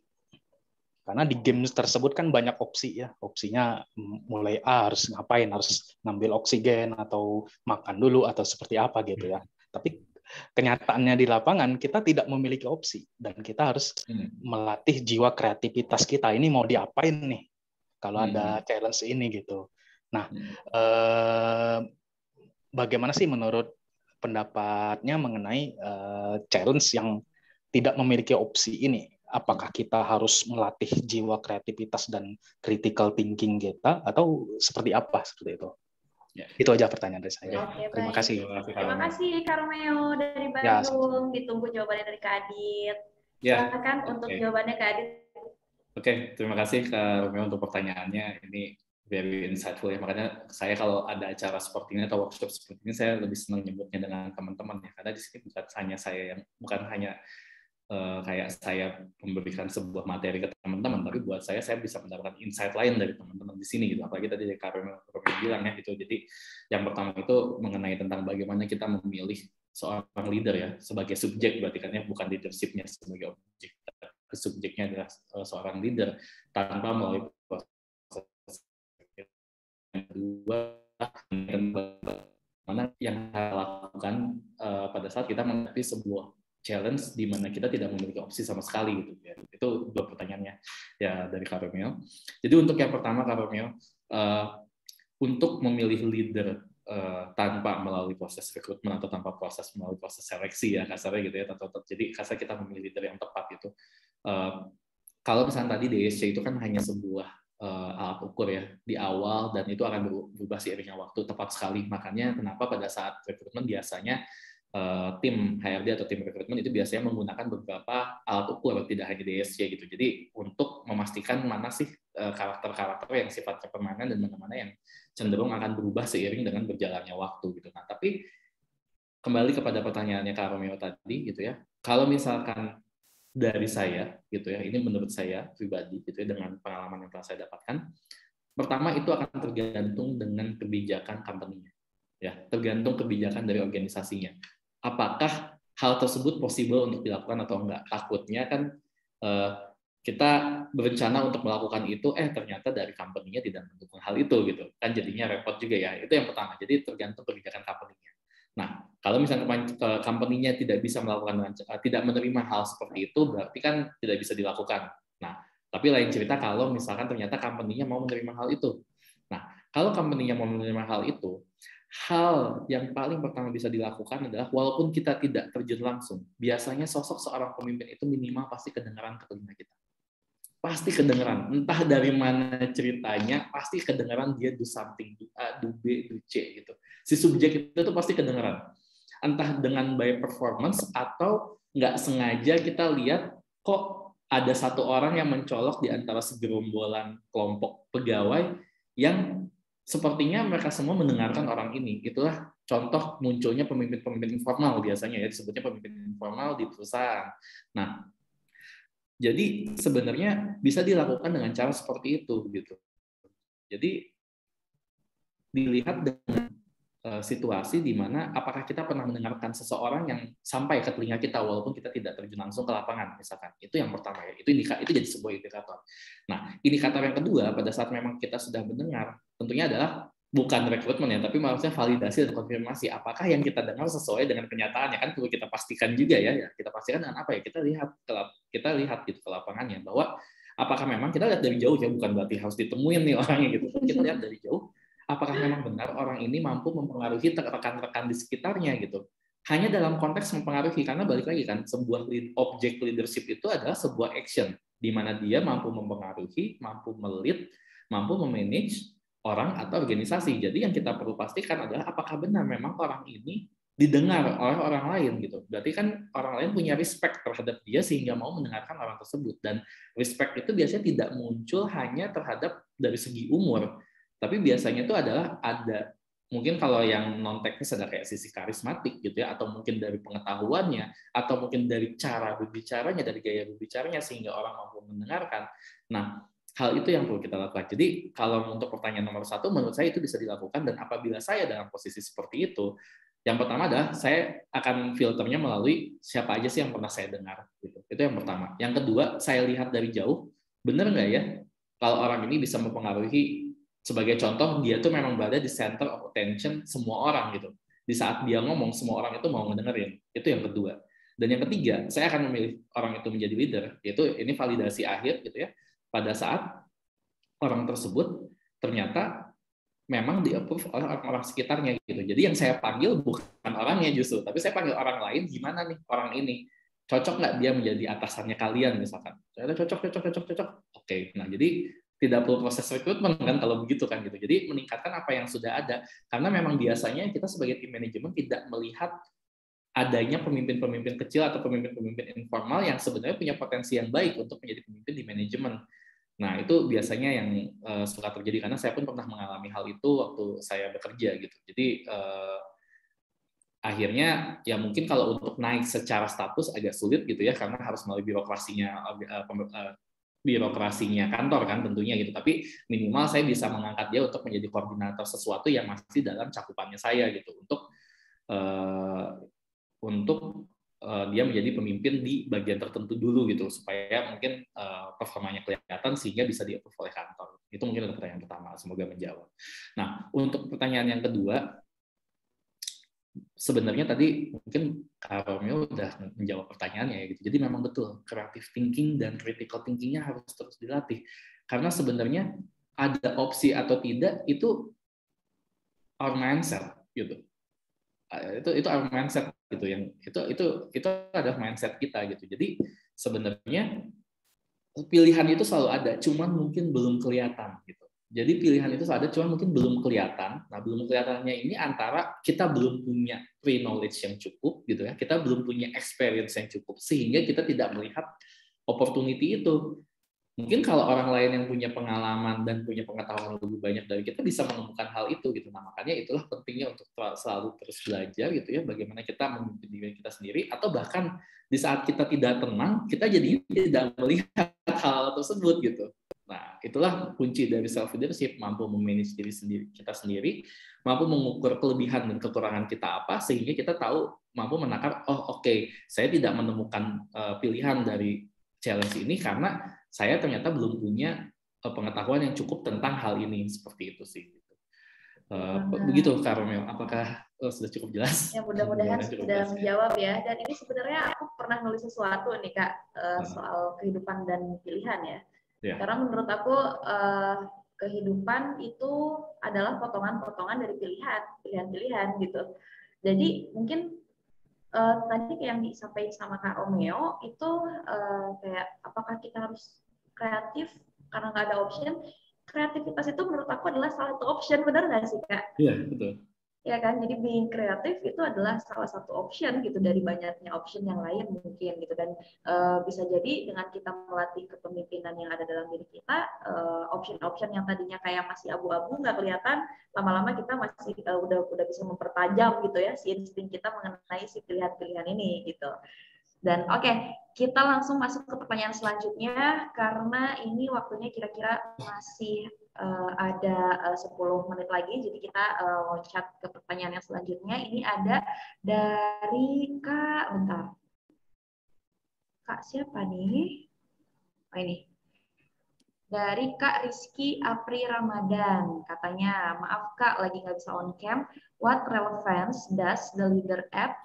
Karena di games tersebut kan banyak opsi ya. Opsinya mulai harus ngapain, harus ngambil oksigen atau makan dulu atau seperti apa gitu ya. Tapi kenyataannya di lapangan kita tidak memiliki opsi, dan kita harus melatih jiwa kreativitas kita. Ini mau diapain nih kalau ada challenge ini gitu. Nah, bagaimana sih menurut pendapatnya mengenai challenge yang tidak memiliki opsi ini? Apakah kita harus melatih jiwa kreativitas dan critical thinking kita, atau seperti apa seperti itu? Itu aja pertanyaan dari saya. Terima kasih.
Terima kasih Kak Romeo dari Bandung. Ditunggu jawabannya dari Kak Adit. Silakan untuk jawabannya Kak Adit.
Oke, terima kasih Kak Romeo untuk pertanyaannya. Ini very insightful ya. Makanya saya kalau ada acara seperti ini atau workshop seperti ini, saya lebih senang nyebutnya dengan teman-teman ya. Karena di sini bukan hanya kayak saya memberikan sebuah materi ke teman-teman, tapi buat saya bisa mendapatkan insight lain dari teman-teman di sini gitu. Apalagi tadi Kak Romeo bilang ya itu. Jadi yang pertama itu mengenai tentang bagaimana kita memilih seorang leader ya sebagai subjek, berarti kan ya, bukan leadership-nya sebagai objek. Subjeknya adalah seorang leader tanpa melalui proses. Yang kedua, mana yang kita lakukan pada saat kita menghadapi sebuah challenge di mana kita tidak memiliki opsi sama sekali gitu ya. Itu dua pertanyaannya ya dari Kak Romeo. Jadi untuk yang pertama Kak Romeo, untuk memilih leader tanpa melalui proses rekrutmen atau tanpa melalui proses seleksi ya kasarnya gitu ya. Jadi kasar kita memilih leader yang tepat itu. Kalau misalnya tadi DSC itu kan hanya sebuah alat ukur ya di awal, dan itu akan berubah seiringnya waktu, tepat sekali. Makanya kenapa pada saat rekrutmen biasanya tim HRD atau tim rekrutmen itu biasanya menggunakan beberapa alat ukur, tidak hanya DSC gitu. Jadi untuk memastikan mana sih karakter-karakter yang sifatnya permanen dan mana-mana yang cenderung akan berubah seiring dengan berjalannya waktu gitu. Nah, tapi kembali kepada pertanyaannya Kak Romeo tadi gitu ya. Kalau misalkan dari saya gitu ya, ini menurut saya pribadi gitu ya, dengan pengalaman yang telah saya dapatkan, pertama itu akan tergantung dengan kebijakan company-nya ya, tergantung kebijakan dari organisasinya. Apakah hal tersebut possible untuk dilakukan atau enggak? Takutnya kan kita berencana untuk melakukan itu, ternyata dari company-nya tidak mendukung hal itu gitu, kan jadinya repot juga ya. Itu yang pertama. Jadi tergantung kebijakan company-nya. Nah, kalau misalnya company-nya tidak bisa melakukan, tidak menerima hal seperti itu, berarti kan tidak bisa dilakukan. Nah, tapi lain cerita kalau misalkan ternyata company-nya mau menerima hal itu. Nah, kalau company-nya mau menerima hal itu, hal yang paling pertama bisa dilakukan adalah, walaupun kita tidak terjun langsung, biasanya sosok seorang pemimpin itu minimal pasti kedengaran ke telinga kita. Pasti kedengaran, entah dari mana ceritanya, pasti kedengaran dia do something, do A, do B, do C gitu. Si subjek itu tuh pasti kedengaran. Entah dengan by performance atau nggak sengaja kita lihat kok ada satu orang yang mencolok di antara segerombolan kelompok pegawai yang sepertinya mereka semua mendengarkan orang ini. Itulah contoh munculnya pemimpin-pemimpin informal biasanya ya, disebutnya pemimpin informal di perusahaan. Nah, jadi sebenarnya bisa dilakukan dengan cara seperti itu gitu. Jadi dilihat dengan situasi di mana apakah kita pernah mendengarkan seseorang yang sampai ke telinga kita walaupun kita tidak terjun langsung ke lapangan misalkan. Itu yang pertama ya. Itu jadi sebuah indikator. Nah, indikator yang kedua pada saat memang kita sudah mendengar tentunya adalah bukan rekrutmen ya, tapi maksudnya validasi dan konfirmasi apakah yang kita dengar sesuai dengan kenyataannya, kan perlu kita pastikan juga ya. Kita pastikan dengan apa ya? Kita lihat gitu ke lapangannya bahwa apakah memang kita lihat dari jauh ya, bukan berarti harus ditemuin nih orangnya gitu. Kita lihat dari jauh apakah memang benar orang ini mampu mempengaruhi rekan-rekan di sekitarnya gitu. Hanya dalam konteks mempengaruhi, karena balik lagi kan, sebuah objek leadership itu adalah sebuah action di mana dia mampu mempengaruhi, mampu melead, mampu memanage orang atau organisasi. Jadi yang kita perlu pastikan adalah apakah benar memang orang ini didengar oleh orang lain gitu. Berarti kan orang lain punya respect terhadap dia sehingga mau mendengarkan orang tersebut. Dan respect itu biasanya tidak muncul hanya terhadap dari segi umur, tapi biasanya itu adalah ada, mungkin kalau yang non teknis ada kayak sisi karismatik gitu ya, atau mungkin dari pengetahuannya, atau mungkin dari cara berbicaranya, dari gaya berbicaranya sehingga orang mampu mendengarkan. Nah, hal itu yang perlu kita lakukan. Jadi kalau untuk pertanyaan nomor 1, menurut saya itu bisa dilakukan, dan apabila saya dalam posisi seperti itu, yang pertama adalah saya akan filternya melalui siapa aja sih yang pernah saya dengar. Gitu. Itu yang pertama. Yang kedua, saya lihat dari jauh, benar nggak ya kalau orang ini bisa mempengaruhi. Sebagai contoh, dia tuh memang berada di center of attention semua orang gitu. Di saat dia ngomong, semua orang itu mau ngedengerin. Itu yang kedua. Dan yang ketiga, saya akan memilih orang itu menjadi leader, yaitu ini validasi akhir gitu ya. Pada saat orang tersebut ternyata memang di-approve oleh orang-orang sekitarnya gitu. Jadi yang saya panggil bukan orangnya justru, tapi saya panggil orang lain, gimana nih orang ini? Cocok nggak dia menjadi atasannya kalian misalkan? Ternyata cocok. Oke, nah jadi tidak perlu proses rekrutmen kan kalau begitu kan gitu. Jadi meningkatkan apa yang sudah ada, karena memang biasanya kita sebagai tim manajemen tidak melihat adanya pemimpin-pemimpin kecil atau pemimpin-pemimpin informal yang sebenarnya punya potensi yang baik untuk menjadi pemimpin di manajemen. Nah, itu biasanya yang suka terjadi, karena saya pun pernah mengalami hal itu waktu saya bekerja gitu. Jadi akhirnya ya mungkin kalau untuk naik secara status agak sulit gitu ya, karena harus melalui birokrasinya kantor kan tentunya gitu, tapi minimal saya bisa mengangkat dia untuk menjadi koordinator sesuatu yang masih dalam cakupannya saya gitu, untuk dia menjadi pemimpin di bagian tertentu dulu gitu, supaya mungkin performanya kelihatan sehingga bisa di-approve oleh kantor. Itu mungkin pertanyaan pertama, semoga menjawab. Nah, untuk pertanyaan yang kedua, sebenarnya tadi mungkin Kak Romeo udah menjawab pertanyaannya ya gitu. Jadi memang betul creative thinking dan critical thinking-nya harus terus dilatih. Karena sebenarnya ada opsi atau tidak itu our mindset gitu. Itu our mindset gitu, yang itu adalah mindset kita gitu. Jadi sebenarnya pilihan itu selalu ada, cuman mungkin belum kelihatan gitu. Jadi pilihan itu ada, cuman mungkin belum kelihatan. Nah, belum kelihatannya ini antara kita belum punya pre-knowledge yang cukup gitu ya, kita belum punya experience yang cukup sehingga kita tidak melihat opportunity itu. Mungkin kalau orang lain yang punya pengalaman dan punya pengetahuan lebih banyak dari kita bisa menemukan hal itu gitu. Nah, makanya itulah pentingnya untuk selalu terus belajar gitu ya, bagaimana kita memimpin diri kita sendiri, atau bahkan di saat kita tidak tenang, kita jadi tidak melihat hal tersebut gitu. Nah, itulah kunci dari self leadership, mampu memanage diri sendiri, kita sendiri, mampu mengukur kelebihan dan kekurangan kita apa, sehingga kita tahu mampu menakar, oh oke, saya tidak menemukan pilihan dari challenge ini karena saya ternyata belum punya pengetahuan yang cukup tentang hal ini, seperti itu sih. Begitu Kak Romeo, apakah sudah cukup jelas?
Ya, mudah-mudahan sudah menjawab ya. Dan ini sebenarnya aku pernah nulis sesuatu nih Kak, soal kehidupan dan pilihan ya. Karena menurut aku kehidupan itu adalah potongan-potongan dari pilihan-pilihan gitu. Jadi mungkin tadi yang disampaikan sama Kak Romeo itu kayak apakah kita harus kreatif karena nggak ada option? Kreativitas itu menurut aku adalah salah satu option, benar nggak sih Kak?
Iya, betul.
Ya kan, jadi being kreatif itu adalah salah satu option gitu dari banyaknya option yang lain mungkin gitu. Dan bisa jadi dengan kita melatih kepemimpinan yang ada dalam diri kita, option-option yang tadinya kayak masih abu-abu nggak kelihatan, lama-lama kita masih udah bisa mempertajam gitu ya si insting kita mengenai si pilihan-pilihan ini gitu. Dan oke, kita langsung masuk ke pertanyaan selanjutnya karena ini waktunya kira-kira masih ada 10 menit lagi, jadi kita loncat ke pertanyaan yang selanjutnya. Ini ada dari Kak, bentar. Kak siapa nih? Oh ini. Dari Kak Rizky Apri Ramadan. Katanya, maaf Kak, lagi nggak bisa on cam. What relevance does the leader app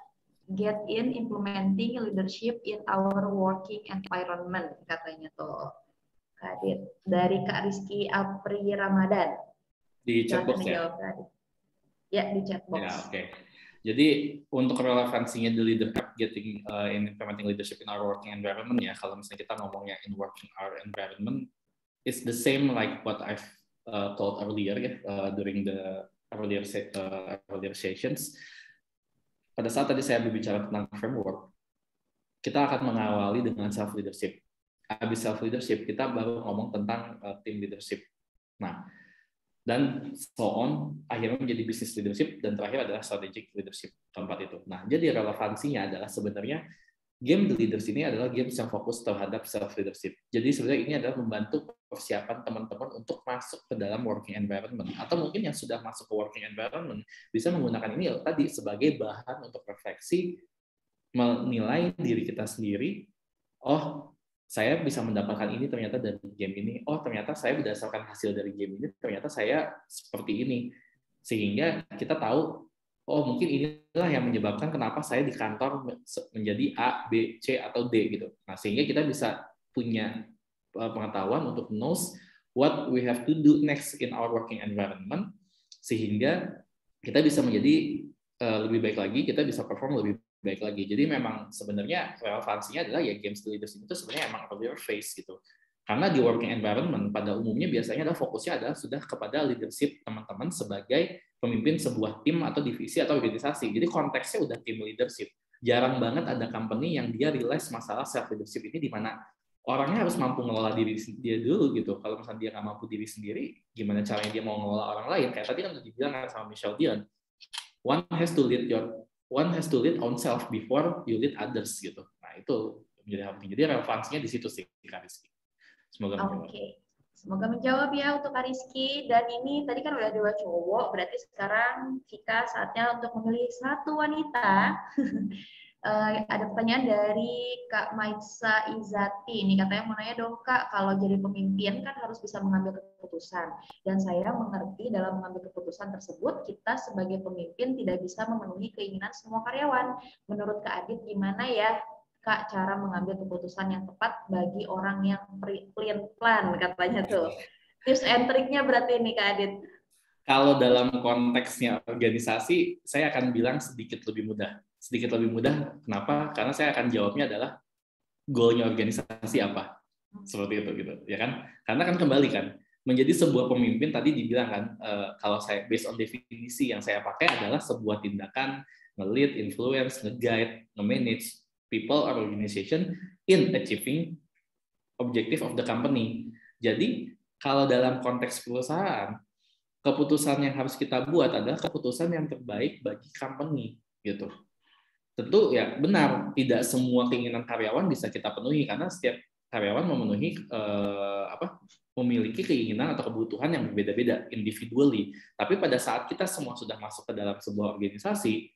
get in implementing leadership in our working environment? Katanya tuh. Kadit. Dari Kak Rizky Apri Ramadan.
Di chatbox ya?
Ya, di chatbox.
Ya, oke. Jadi untuk relevansinya the leader app getting in implementing leadership in our working environment ya, kalau misalnya kita ngomongnya in working our environment, it's the same like what I've told earlier ya, during the earlier sessions. Pada saat tadi saya berbicara tentang framework, kita akan mengawali dengan self leadership. Habis self leadership, kita baru ngomong tentang team leadership. Nah, dan so on, akhirnya menjadi business leadership, dan terakhir adalah strategic leadership, keempat itu. Nah, jadi relevansinya adalah sebenarnya game The Leaders ini adalah games yang fokus terhadap self leadership. Jadi sebenarnya ini adalah membantu persiapan teman-teman untuk masuk ke dalam working environment, atau mungkin yang sudah masuk ke working environment bisa menggunakan ini tadi sebagai bahan untuk refleksi, menilai diri kita sendiri. Oh, saya bisa mendapatkan ini ternyata dari game ini. Oh, ternyata saya berdasarkan hasil dari game ini, ternyata saya seperti ini. Sehingga kita tahu, oh mungkin inilah yang menyebabkan kenapa saya di kantor menjadi A, B, C, atau D gitu. Nah, sehingga kita bisa punya pengetahuan untuk knows what we have to do next in our working environment, sehingga kita bisa menjadi lebih baik lagi, kita bisa perform lebih baik lagi. Jadi memang sebenarnya relevansinya adalah ya games leaders itu sebenarnya emang earlier phase gitu. Karena di working environment pada umumnya biasanya adalah fokusnya adalah sudah kepada leadership teman-teman sebagai pemimpin sebuah tim atau divisi atau organisasi. Jadi konteksnya udah tim leadership. Jarang banget ada company yang dia realize masalah self leadership ini di mana orangnya harus mampu mengelola diri dia dulu gitu. Kalau misalnya dia nggak mampu diri sendiri, gimana caranya dia mau mengelola orang lain? Kayak tadi kan udah dibilang sama Michelle Dion, one has to lead oneself before you lead others gitu. Nah itu menjadi hal penting. Jadi relevansinya di situ sih, Kak Rizky. Semoga menjawab.
Oke. Semoga menjawab ya untuk Kak Rizky. Dan ini tadi kan udah 2 cowok, berarti sekarang Vika saatnya untuk memilih 1 wanita. Ada pertanyaan dari Kak Maitsa Izati. Ini katanya mau nanya dong Kak, kalau jadi pemimpin kan harus bisa mengambil keputusan. Dan saya mengerti dalam mengambil keputusan tersebut, kita sebagai pemimpin tidak bisa memenuhi keinginan semua karyawan. Menurut Kak Adit, gimana ya Kak cara mengambil keputusan yang tepat bagi orang yang plan katanya tuh. Tips and triknya berarti ini Kak Adit.
Kalau dalam konteksnya organisasi, saya akan bilang sedikit lebih mudah. Sedikit lebih mudah, kenapa? Karena saya akan jawabnya adalah goalnya organisasi apa, seperti itu gitu, ya kan? Karena kan kembali kan, menjadi sebuah pemimpin tadi dibilang kan, kalau saya based on definisi yang saya pakai adalah sebuah tindakan nge-lead, influence, nge-guide, nge-manage people or organization in achieving objective of the company. Jadi kalau dalam konteks perusahaan, keputusan yang harus kita buat adalah keputusan yang terbaik bagi company gitu. Tentu ya benar, tidak semua keinginan karyawan bisa kita penuhi karena setiap karyawan memiliki keinginan atau kebutuhan yang berbeda-beda individually. Tapi pada saat kita semua sudah masuk ke dalam sebuah organisasi,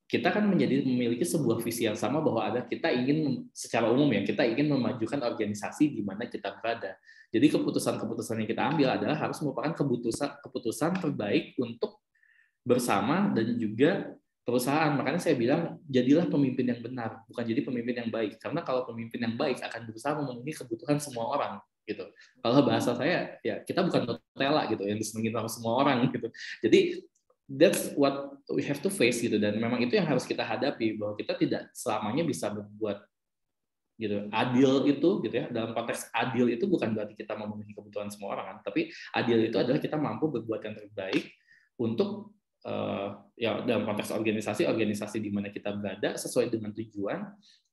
kita kan memiliki sebuah visi yang sama bahwa kita ingin secara umum ya, kita ingin memajukan organisasi di mana kita berada. Jadi keputusan-keputusan yang kita ambil adalah harus merupakan keputusan terbaik untuk bersama dan juga perusahaan. Makanya saya bilang, jadilah pemimpin yang benar, bukan jadi pemimpin yang baik. Karena kalau pemimpin yang baik akan berusaha memenuhi kebutuhan semua orang, gitu. Kalau bahasa saya, ya kita bukan Nutella gitu, yang disenengin sama semua orang, gitu. Jadi that's what we have to face gitu. Dan memang itu yang harus kita hadapi, bahwa kita tidak selamanya bisa berbuat gitu. Adil itu, gitu ya. Dalam konteks adil itu bukan berarti kita memenuhi kebutuhan semua orang, kan? Tapi adil itu adalah kita mampu berbuat yang terbaik untuk ya dalam konteks organisasi di mana kita berada sesuai dengan tujuan,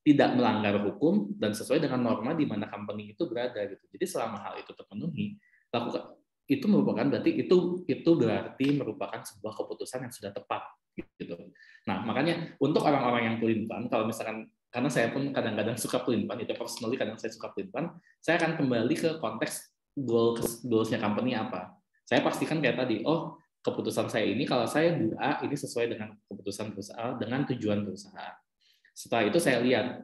tidak melanggar hukum dan sesuai dengan norma di mana company itu berada gitu. Jadi selama hal itu terpenuhi, itu berarti merupakan sebuah keputusan yang sudah tepat gitu. Nah, makanya untuk orang-orang yang pelin-pelan, kalau misalkan karena saya pun kadang-kadang suka pelin-pelan, itu personally kadang saya suka pelin-pelan, saya akan kembali ke konteks goals-nya company apa. Saya pastikan kayak tadi, keputusan saya ini, kalau saya do A, ini sesuai dengan keputusan perusahaan, dengan tujuan perusahaan. Setelah itu saya lihat,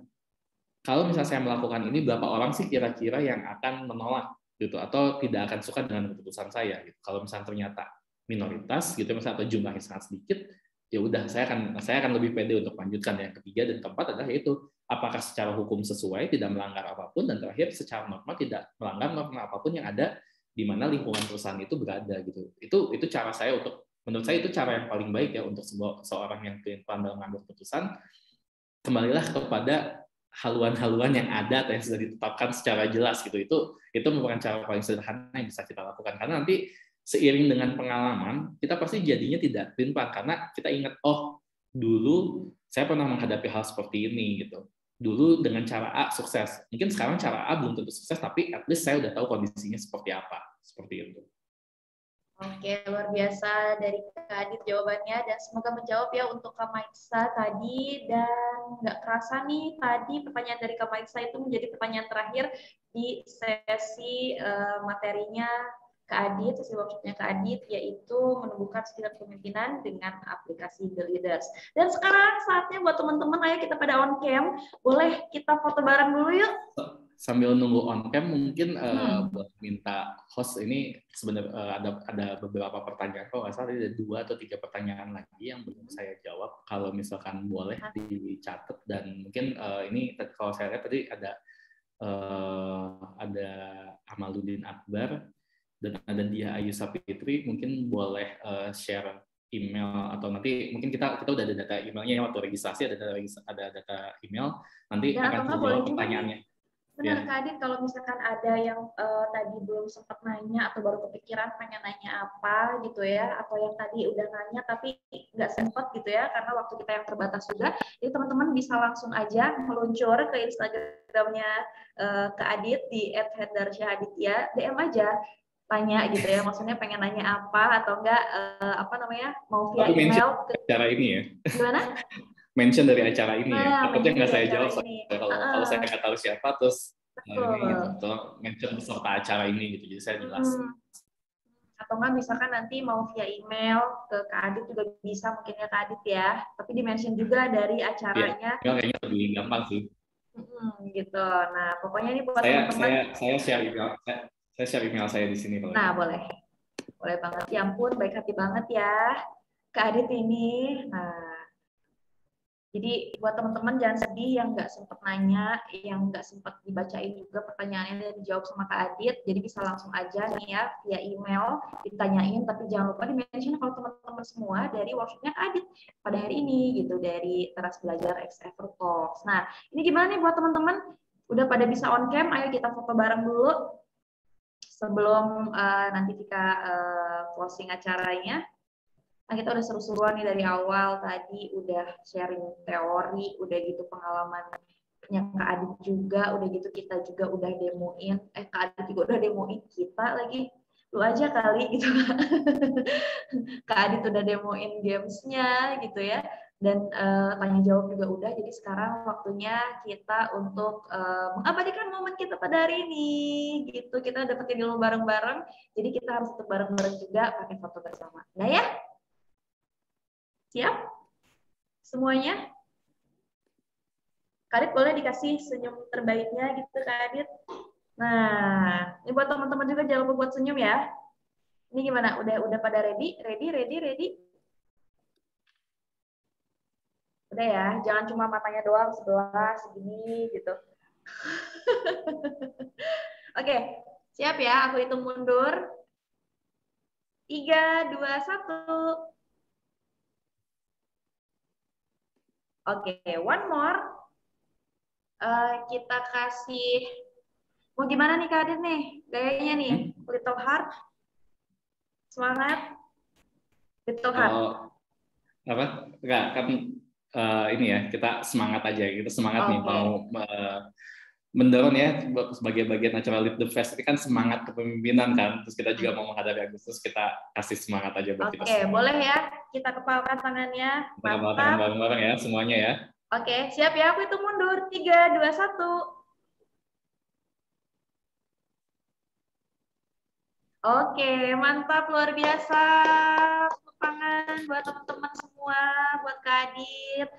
kalau misalnya saya melakukan ini, berapa orang sih kira-kira yang akan menolak, gitu, atau tidak akan suka dengan keputusan saya. Gitu. Kalau misalnya ternyata minoritas, gitu, misalnya atau jumlahnya sangat sedikit, ya udah, saya akan lebih pede untuk lanjutkan. Yang ketiga dan keempat adalah yaitu, apakah secara hukum sesuai, tidak melanggar apapun, dan terakhir secara norma tidak melanggar norma apapun yang ada di mana lingkungan perusahaan itu berada gitu. Itu cara saya menurut saya itu cara yang paling baik ya untuk seorang yang pelin-pelan dalam mengambil keputusan. Kembalilah kepada haluan-haluan yang ada atau yang sudah ditetapkan secara jelas gitu. Itu merupakan cara paling sederhana yang bisa kita lakukan, karena nanti seiring dengan pengalaman kita pasti jadinya tidak pelin-pelan karena kita ingat, dulu saya pernah menghadapi hal seperti ini gitu. Dulu dengan cara A sukses. Mungkin sekarang cara A belum tentu sukses, tapi at least saya udah tahu kondisinya seperti apa. Seperti itu.
Oke, luar biasa dari Kak Adit jawabannya, dan semoga menjawab ya untuk Kak Maitsa tadi. Dan nggak kerasa nih, tadi pertanyaan dari Kak Maitsa itu menjadi pertanyaan terakhir di sesi materinya Kak Adit, sesi workshopnya Kak Adit, yaitu menumbuhkan skill kepemimpinan dengan aplikasi The Leaders. Dan sekarang saatnya buat teman-teman, ayo kita pada on cam, boleh kita foto bareng dulu yuk.
Sambil nunggu on cam, mungkin buat minta host ini sebenarnya ada beberapa pertanyaan, kalau nggak salah ada 2 atau 3 pertanyaan lagi yang belum saya jawab. Kalau misalkan boleh dicatat, dan mungkin ini kalau saya lihat tadi ada Amaluddin Akbar dan ada Dia Ayu Sapitri, mungkin boleh share email, atau nanti mungkin kita udah ada data emailnya ya, waktu registrasi ada data email, nanti ya, akan terjawab pertanyaannya.
Benar Kak Adit, kalau misalkan ada yang tadi belum sempat nanya atau baru kepikiran pengen nanya apa gitu ya, atau yang tadi udah nanya tapi nggak sempat gitu ya, karena waktu kita yang terbatas juga, jadi teman-teman bisa langsung aja meluncur ke Instagramnya Kak Adit di @hendarsyahaditya, DM aja, tanya gitu ya, maksudnya pengen nanya apa atau enggak mau via email ke
cara ini ya.
Gimana?
Mention dari acara ini ya. Takutnya nggak saya jawab kalau saya nggak tahu siapa, terus ini gitu, mention peserta acara ini gitu. Jadi saya jelas.
atau nggak misalkan nanti mau via email ke Kak Adit juga bisa mungkin ya Kak Adit ya. Tapi di-mention juga dari acaranya.
Iya, kayaknya lebih gampang sih.
Gitu. Nah, pokoknya ini buat
Saya
teman-teman.
saya share email saya share email saya di sini kalau
Nah, boleh. Boleh banget. Ya ampun, baik hati banget ya Kak Adit ini. Nah, jadi buat teman-teman jangan sedih yang nggak sempat nanya, yang nggak sempat dibacain juga pertanyaannya dan dijawab sama Kak Adit. Jadi bisa langsung aja nih ya via email ditanyain, tapi jangan lupa di-mention kalau teman-teman semua dari workshopnya Kak Adit pada hari ini gitu, dari Teras Belajar X Effort Talks. Nah, ini gimana nih buat teman-teman? Udah pada bisa on cam? Ayo kita foto bareng dulu sebelum nanti kita closing acaranya. Nah, kita udah seru-seruan nih dari awal tadi, udah sharing teori, udah gitu pengalamannya Kak Adit juga, udah gitu kita juga udah demoin, Kak Adit juga udah demoin kita lagi, lu aja kali gitu Kak Adit udah demoin gamesnya gitu ya, dan tanya jawab juga udah, jadi sekarang waktunya kita untuk mengabadikan momen kita pada hari ini, gitu, kita dapetin ilmu bareng-bareng, jadi kita harus tetap bareng-bareng juga pakai foto bersama, nah ya? Siap? Semuanya? Kak Adit boleh dikasih senyum terbaiknya gitu Kak Adit. Nah, ini buat teman-teman juga jangan lupa buat senyum ya. Ini gimana? Udah pada ready? Ready? Udah ya, jangan cuma matanya doang sebelah segini gitu. Oke, siap ya? Aku hitung mundur. 3, 2, 1. Oke, one more. Kita kasih, mau gimana nih Kak Adit nih? Gayanya nih, little heart, semangat, little heart.
Apa? Enggak, kan ini ya, kita semangat aja, kita semangat nih mau mendorong ya sebagai bagian acara Lead the Fest ini kan semangat kepemimpinan kan, terus kita juga mau menghadapi Agustus, kita kasih semangat aja buat kita semua.
Boleh ya, kita kepalkan tangannya.
Kita kepalkan tangan bareng-bareng ya semuanya ya.
Oke, siap ya, aku hitung mundur. 3, 2, 1. Oke, mantap, luar biasa. Tepuk tangan buat teman-teman semua, buat Kak Adit.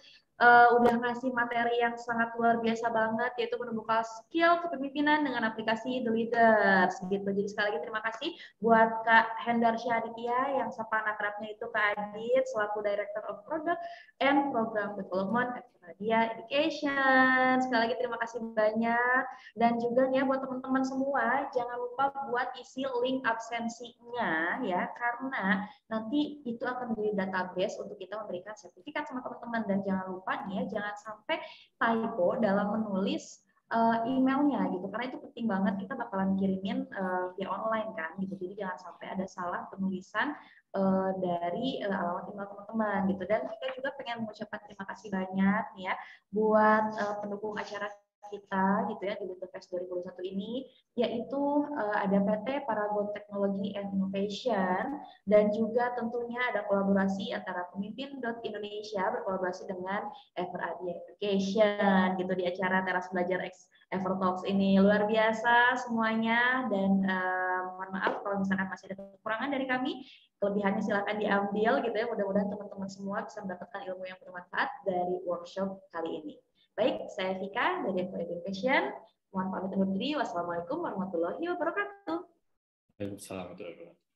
Udah ngasih materi yang sangat luar biasa banget, yaitu menumbuhkan skill kepemimpinan dengan aplikasi The Leaders. Gitu. Jadi sekali lagi terima kasih buat Kak Hendar Syaditya yang sapa akrabnya itu Kak Adit selaku Director of Product and Program Development at Media Education. Sekali lagi terima kasih banyak. Dan juga nih ya buat teman-teman semua, jangan lupa buat isi link absensinya ya, karena nanti itu akan menjadi database untuk kita memberikan sertifikat sama teman-teman. Dan jangan lupa nih ya, jangan sampai typo dalam menulis emailnya gitu, karena itu penting banget, kita bakalan kirimin via online kan gitu, jadi jangan sampai ada salah penulisan dari alamat email teman-teman gitu. Dan kita juga pengen mengucapkan terima kasih banyak nih ya buat pendukung acara kita gitu ya di Lead the Fest 2021 ini, yaitu ada PT Paragon Technology and Innovation, dan juga tentunya ada kolaborasi antara Pemimpin.Indonesia berkolaborasi dengan Everard Education gitu di acara Teras Belajar X Effort Talks ini. Luar biasa semuanya, dan mohon maaf kalau misalkan masih ada kekurangan dari kami, kelebihannya silakan diambil gitu ya. Mudah-mudahan teman-teman semua bisa mendapatkan ilmu yang bermanfaat dari workshop kali ini. Baik, saya Vika dari Everard Education. Mohon pamit undur diri. Wassalamualaikum warahmatullahi wabarakatuh.
Waalaikumsalam warahmatullahi wabarakatuh.